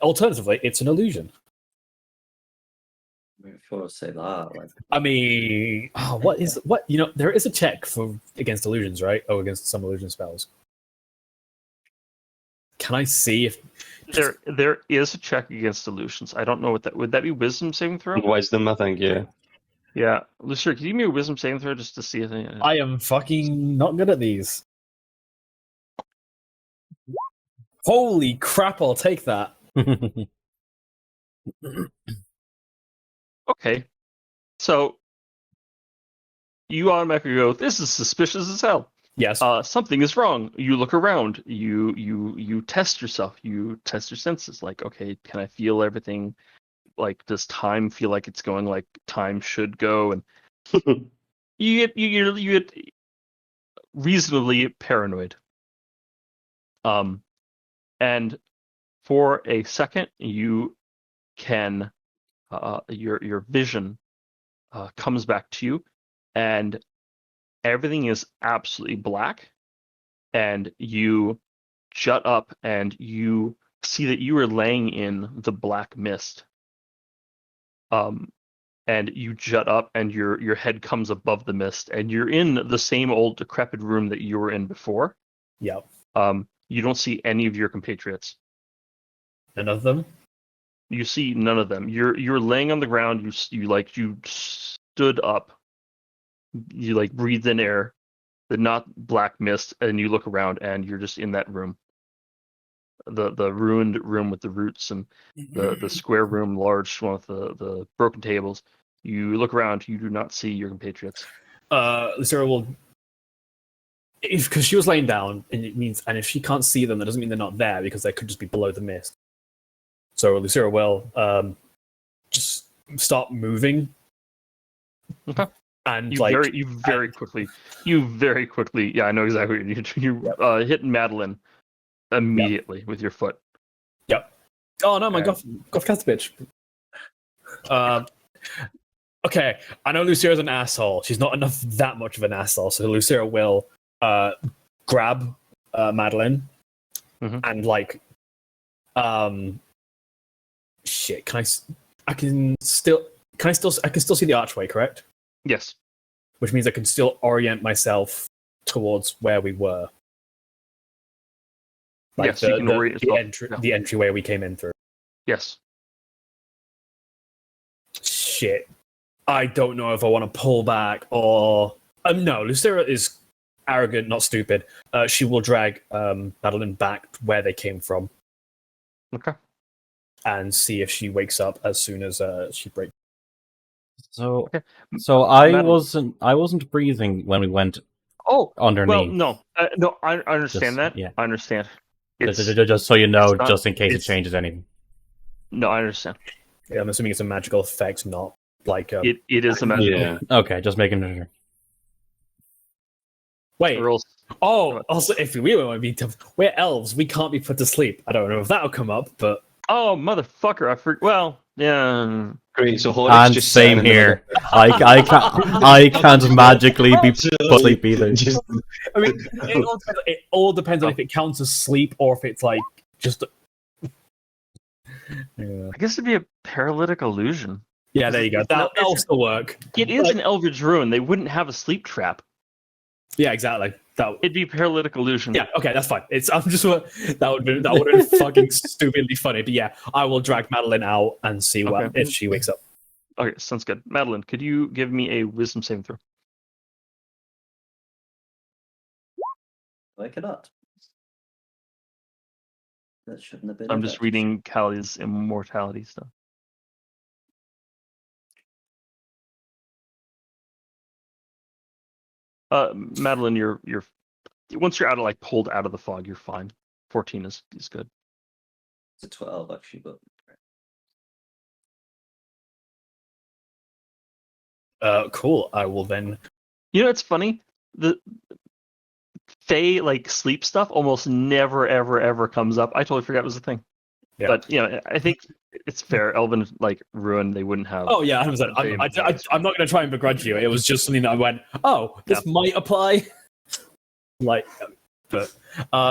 Alternatively, it's an illusion. I mean, if you want to say that, like, I mean, what? You know, there is a check for against illusions, right? Oh, against some illusion spells. Can I see if There is a check against illusions. I don't know what that would that be wisdom saving throw? Wisdom, I think, yeah. Yeah. Lucifer, can you give me a wisdom saving throw just to see if I am fucking not good at these? Holy crap! I'll take that. Okay. So you automatically go, this is suspicious as hell. Yes. Something is wrong. You look around. You test yourself. You test your senses. Like, okay, can I feel everything? Like, does time feel like it's going like time should go? And you get reasonably paranoid. And for a second, you can your vision comes back to you, and everything is absolutely black, and you jut up and you see that you are laying in the black mist. And you jut up and your head comes above the mist, and you're in the same old decrepit room that you were in before. Yep. You don't see any of your compatriots. None of them. You see none of them. You're laying on the ground. You stood up. You like breathed in air, but not black mist, and you look around and you're just in that room. The ruined room with the roots and the square room, large one with the broken tables. You look around. You do not see your compatriots. Lucera will, because she was laying down, and it means, and if she can't see them, that doesn't mean they're not there because they could just be below the mist. So Lucera will just start moving. Okay. And You very quickly. Yeah, I know exactly what you need. You hit Madeline immediately with your foot. Yep. Oh no, my golf cat's a bitch. Okay, I know Lucera's an asshole. She's not that much of an asshole, so Lucera will grab Madeline and like shit. I can still see the archway, correct? Yes. Which means I can still orient myself towards where we were. Like yes, you can orient yourself. The entryway we came in through. Yes. Shit. I don't know if I want to pull back or... no, Lucera is arrogant, not stupid. She will drag Madeline back where they came from. Okay. And see if she wakes up as soon as she breaks. So, okay. so I wasn't breathing when we went. Underneath. Well, no, no, I understand that. Yeah. I understand. Just so you know, just in case it changes anything. No, I understand. Yeah, I'm assuming it's a magical effect, not like it is a magical. Yeah. Okay, just making sure. Wait. Also, if we want to be tough, we're elves. We can't be put to sleep. I don't know if that'll come up, but oh, motherfucker! Well, yeah. Great. So Horic's And just sitting same in the middle. here. I can't magically be asleep either. Just, I mean, it all depends on if it counts as sleep or if it's like just. Yeah. I guess it'd be a paralytic illusion. Yeah, there you go. That'll still work. It is an Eldritch Ruin. They wouldn't have a sleep trap. Yeah, exactly. It'd be paralytic illusion. Yeah, okay, that's fine. I'm just that would have been fucking stupidly funny. But yeah, I will drag Madeline out and see if she wakes up. Okay, sounds good. Madeline, could you give me a wisdom saving throw? I cannot. That shouldn't have been. I'm just reading Callie's immortality stuff. Madeline, you're once you're pulled out of the fog, you're fine. 14 is good. It's a 12 actually, but cool. I will then. You know, it's funny. The Fae sleep stuff almost never ever comes up. I totally forgot it was a thing. Yeah. But I think it's fair. Elven Ruin, they wouldn't have. Oh yeah, 100%. I'm not going to try and begrudge you. It was just something that I went, oh, this might apply. But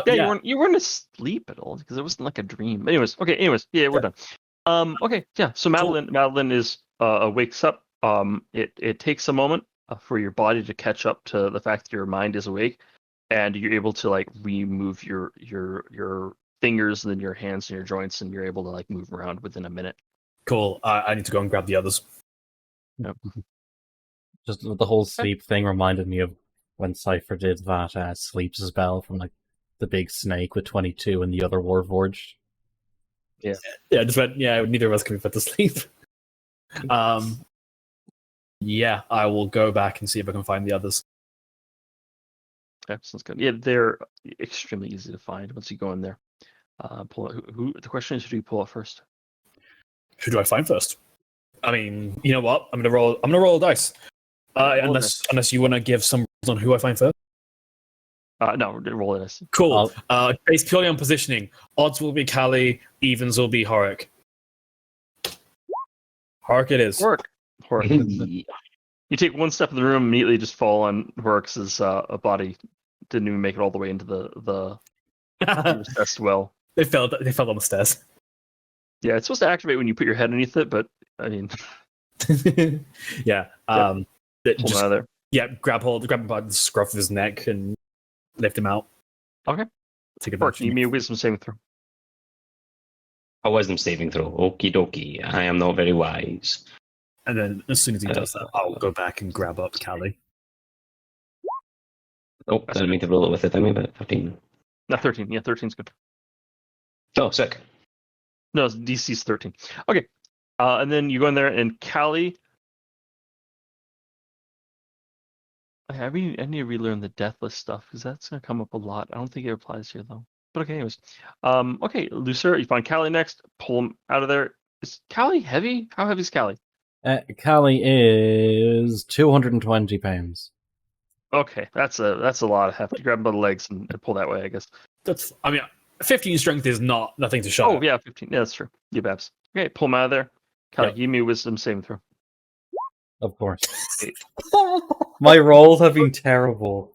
you weren't asleep at all because it wasn't like a dream. Anyways, yeah, we're done. Okay, yeah. So Madeline is wakes up. It takes a moment for your body to catch up to the fact that your mind is awake, and you're able to remove your fingers and then your hands and your joints, and you're able to move around within a minute. Cool. I need to go and grab the others. Yep. Just the whole sleep thing reminded me of when Cypher did that sleep spell from the big snake with 22 and the other Warforged. Yeah. Yeah, just went, neither of us can be put to sleep. Yeah, I will go back and see if I can find the others. Okay, sounds good. Yeah, they're extremely easy to find once you go in there. Pull out, who the question is, who do you pull out first? Who do I find first? I mean, you know what? I'm gonna roll a dice. Unless you want to give some rules on who I find first. No, roll a dice. Cool. Based purely on positioning, odds will be Callie, evens will be Horik. Horik it is. Horik. You take one step in the room, immediately just fall on Horik's body. Didn't even make it all the way into the recessed well. They fell on the stairs. Yeah, it's supposed to activate when you put your head underneath it, but I mean, yeah. Pull him out of there. Yeah, grab him by the scruff of his neck and lift him out. Okay. Take a Give me a wisdom saving throw. a wisdom saving throw. Okie dokie. I am not very wise. And then as soon as he does that, I'll go back and grab up Callie. Oh, I didn't mean to roll it with it. I mean, but 15. Not 13. Yeah, 13's good. Oh, sick. No, DC's 13. Okay. And then you go in there and Callie. I need to relearn the deathless stuff because that's going to come up a lot. I don't think it applies here though. But okay, anyways. Okay, Lucera, you find Callie next. Pull him out of there. Is Callie heavy? How heavy is Callie? Callie is 220 pounds. Okay, that's a lot of heft. You grab him by the legs and pull that way, I guess. 15 strength is nothing to show. Oh yeah, 15. Yeah, that's true. You babs. Okay, pull him out of there. Callie, give me a wisdom saving throw. Of course. My rolls have been terrible.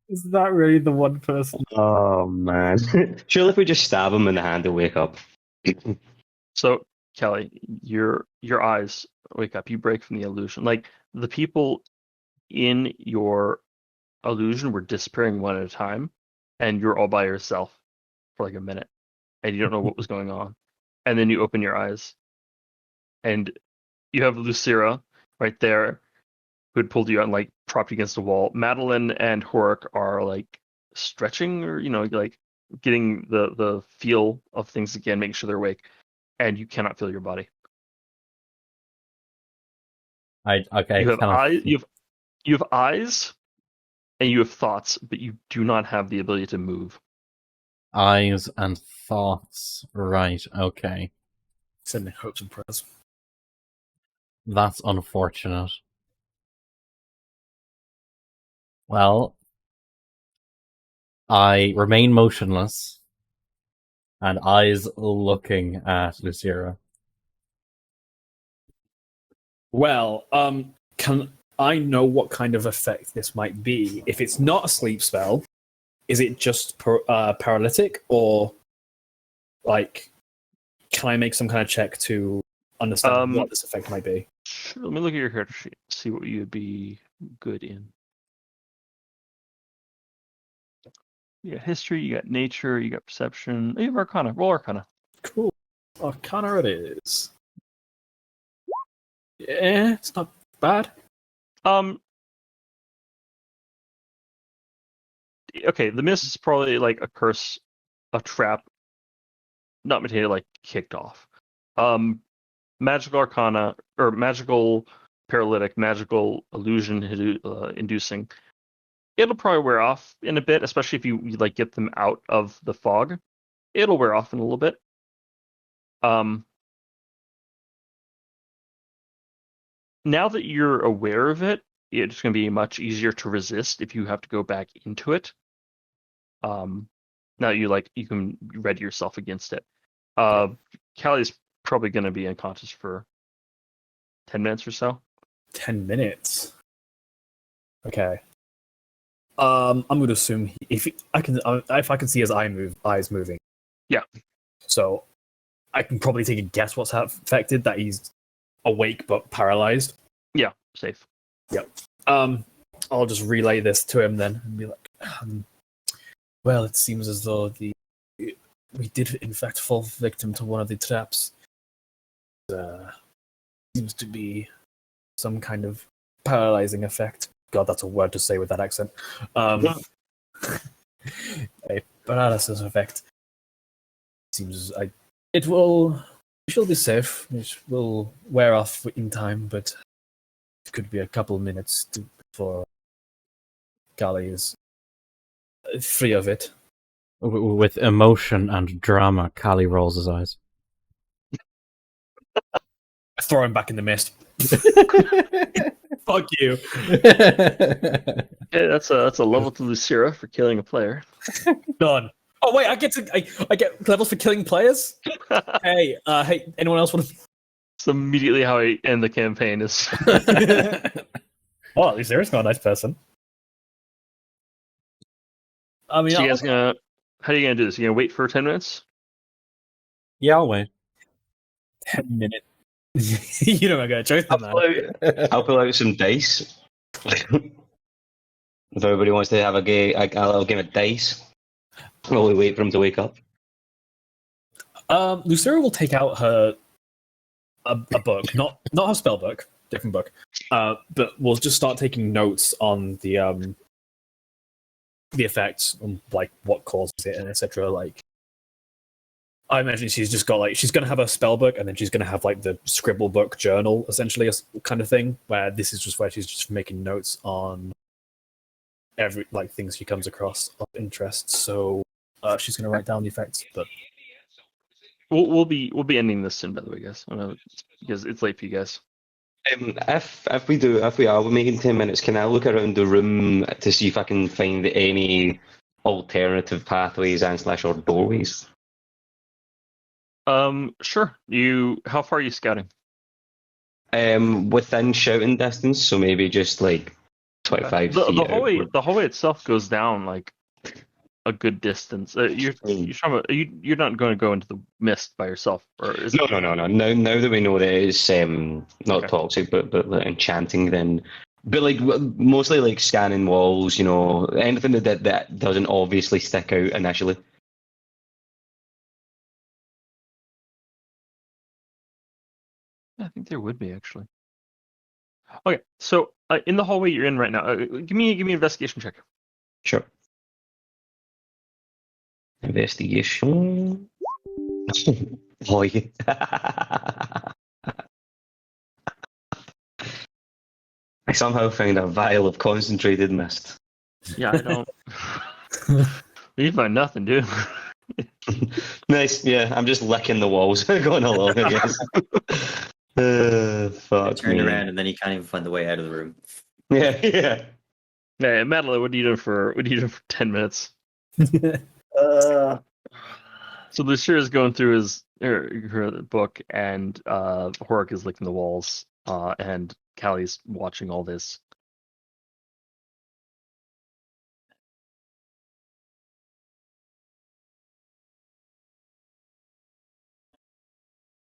Is that really the one person? Oh, man. Surely if we just stab him in the hand, he'll wake up. So, Callie, your eyes wake up. You break from the illusion. The people in your illusion were disappearing one at a time, and you're all by yourself for a minute, and you don't know what was going on. And then you open your eyes, and you have Lucera right there, who had pulled you out and propped you against the wall. Madeline and Horik are stretching or getting the feel of things again, making sure they're awake, and you cannot feel your body. Okay. You have eyes, and you have thoughts, but you do not have the ability to move. Eyes and thoughts. Right. Okay. Sending hopes and prayers. That's unfortunate. Well, I remain motionless and eyes looking at Lucera. Well, can I know what kind of effect this might be? If it's not a sleep spell, is it just paralytic, or like, can I make some kind of check to understand what this effect might be? Sure, let me look at your character sheet. See what you would be good in. You got history, you got nature, you got perception. You have Arcana. Roll Arcana. Cool. Arcana it is. Yeah, it's not bad. Okay, the mist is probably like a curse, a trap, not material like kicked off. Magical Arcana or magical paralytic, magical illusion inducing. It'll probably wear off in a bit, especially if you like get them out of the fog. It'll wear off in a little bit. Now that you're aware of it, it's going to be much easier to resist if you have to go back into it. Now you can ready yourself against it. Callie's probably going to be unconscious for 10 minutes or so. 10 minutes. Okay. I'm going to assume if I can see his eyes moving. Yeah. So I can probably take a guess what's affected, that he's awake but paralyzed. Yeah, safe. Yep. I'll just relay this to him then and be like, well, it seems as though we did in fact fall victim to one of the traps. Seems to be some kind of paralyzing effect. God, that's a word to say with that accent. A paralysis effect. Seems we shall be safe. It will wear off in time, but it could be a couple minutes before Kali is free of it. With emotion and drama, Kali rolls his eyes. I throw him back in the mist. Fuck you. Okay, that's a level to Lucira for killing a player. Done. Oh wait, I get levels for killing players. Hey, anyone else want to? So immediately how I end the campaign is. Oh, at least Lucira's not a nice person. I mean, So you guys how are you gonna do this? You gonna wait for 10 minutes? Yeah, I'll wait. 10 minutes. You know, I got a choice on that. I'll pull out some dice. If everybody wants to have a little game of dice, while we wait for him to wake up. Lucira will take out her a book, not her spell book, different book. But we'll just start taking notes on the effects, on like what causes it and etc. Like, I imagine she's just got she's gonna have a spell book, and then she's gonna have like the scribble book journal, essentially, a kind of thing. Where this is just where she's just making notes on every things she comes across of interest. So she's gonna write down the effects. But We'll be ending this soon, by the way, guys. I know because it's late for you guys. If we are making 10 minutes, can I look around the room to see if I can find any alternative pathways and or doorways? Sure. How far are you scouting? Within shouting distance, so maybe just 25 feet. The hallway itself goes down like a good distance. You're not going to go into the mist by yourself, or is No. Now that we know that it's not toxic, but enchanting, then. But mostly scanning walls, anything that doesn't obviously stick out initially. I think there would be actually. Okay, so in the hallway you're in right now, give me an investigation check. Sure. Investigation. Oh yeah. I somehow found a vial of concentrated mist. Yeah, I don't. You find nothing, dude. Nice. Yeah, I'm just licking the walls, going along. I guess. Fuck. Turn around and then you can't even find the way out of the room. Yeah. Hey, Madeline, what are you doing for 10 minutes? So Lucira is going through her book, and Horik is licking the walls. and Callie's watching all this.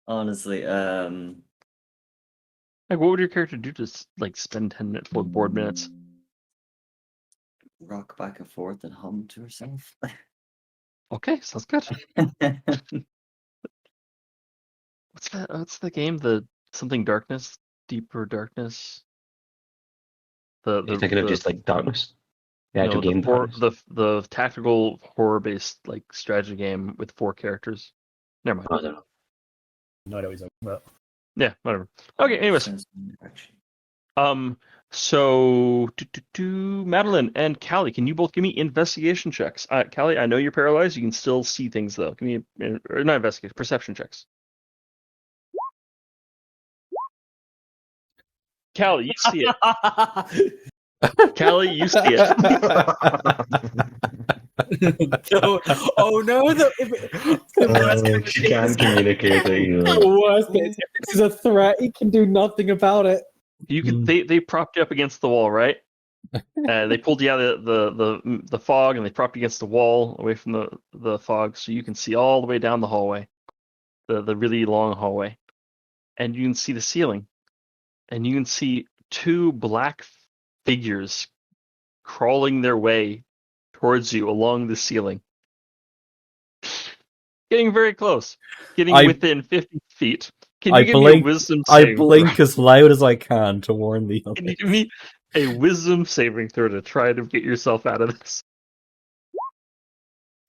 Honestly, Like, what would your character do to spend 10 board minutes? rock back and forth and hum to herself. Okay, sounds good. What's the game? The something darkness, deeper darkness. You're thinking of just like darkness? The actual game darkness? the tactical horror based strategy game with 4 characters. Never mind. I don't know. No idea what he's talking about. Yeah, whatever. Okay, anyways. Sounds actually. So Madeline and Callie, can you both give me investigation checks? Callie, I know you're paralyzed. You can still see things though. Give me or not investigation, perception checks. Callie, you see it. Callie, you see it. Oh no! She can't communicate it either. The worst bit is if this is a threat, he can do nothing about it. You can. They propped you up against the wall, right? They pulled you out of the fog, and they propped you against the wall, away from the fog, so you can see all the way down the hallway, the really long hallway, and you can see the ceiling, and you can see 2 black figures crawling their way towards you along the ceiling, getting very close, getting within 50 feet. Can you give me a wisdom save? I blink as loud as I can to warn the others. Can you give me a wisdom saving throw to try to get yourself out of this?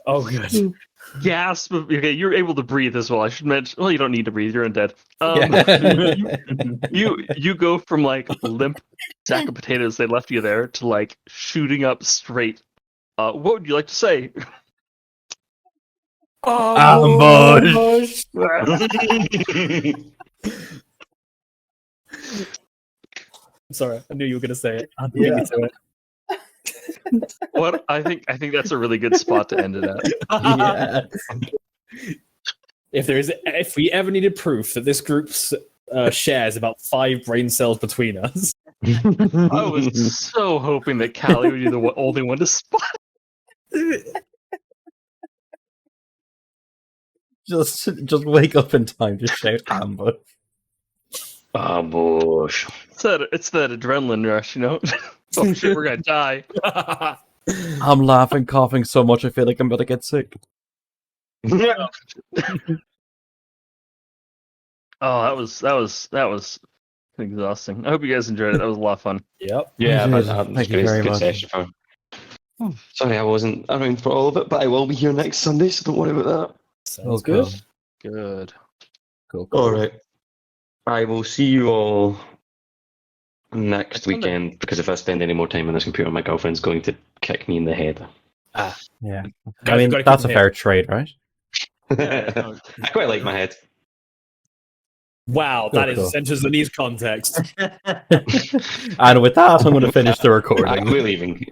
Oh, good. Gasp! Okay, you're able to breathe as well. I should mention. Well, you don't need to breathe. You're undead. You go from limp sack of potatoes they left you there to shooting up straight. What would you like to say? Ambush! Sorry, I knew you were going to say it. Yeah. What I think that's a really good spot to end it at. Yeah. If we ever needed proof that this group shares about 5 brain cells between us, I was so hoping that Callie would be the only one to spot. Just wake up in time to shout ambush. Ambush. It's that adrenaline rush, you know? Oh shit, we're gonna die. I'm laughing, coughing so much I feel like I'm about to get sick. Oh, that was exhausting. I hope you guys enjoyed it. That was a lot of fun. Yep. Yeah, Thank that's you very good much. session fun. Sorry, I wasn't around for all of it, but I will be here next Sunday, so don't worry about that. Sounds good. Good. Cool. All right. I will see you all next Sunday. weekend, because if I spend any more time on this computer, my girlfriend's going to kick me in the head. Yeah. Guys, I mean, we've gotta that's a keep fair trade, right? I quite like my head. Wow, that Cool. enters the needs context. And with that, I'm going to finish the recording. We're leaving.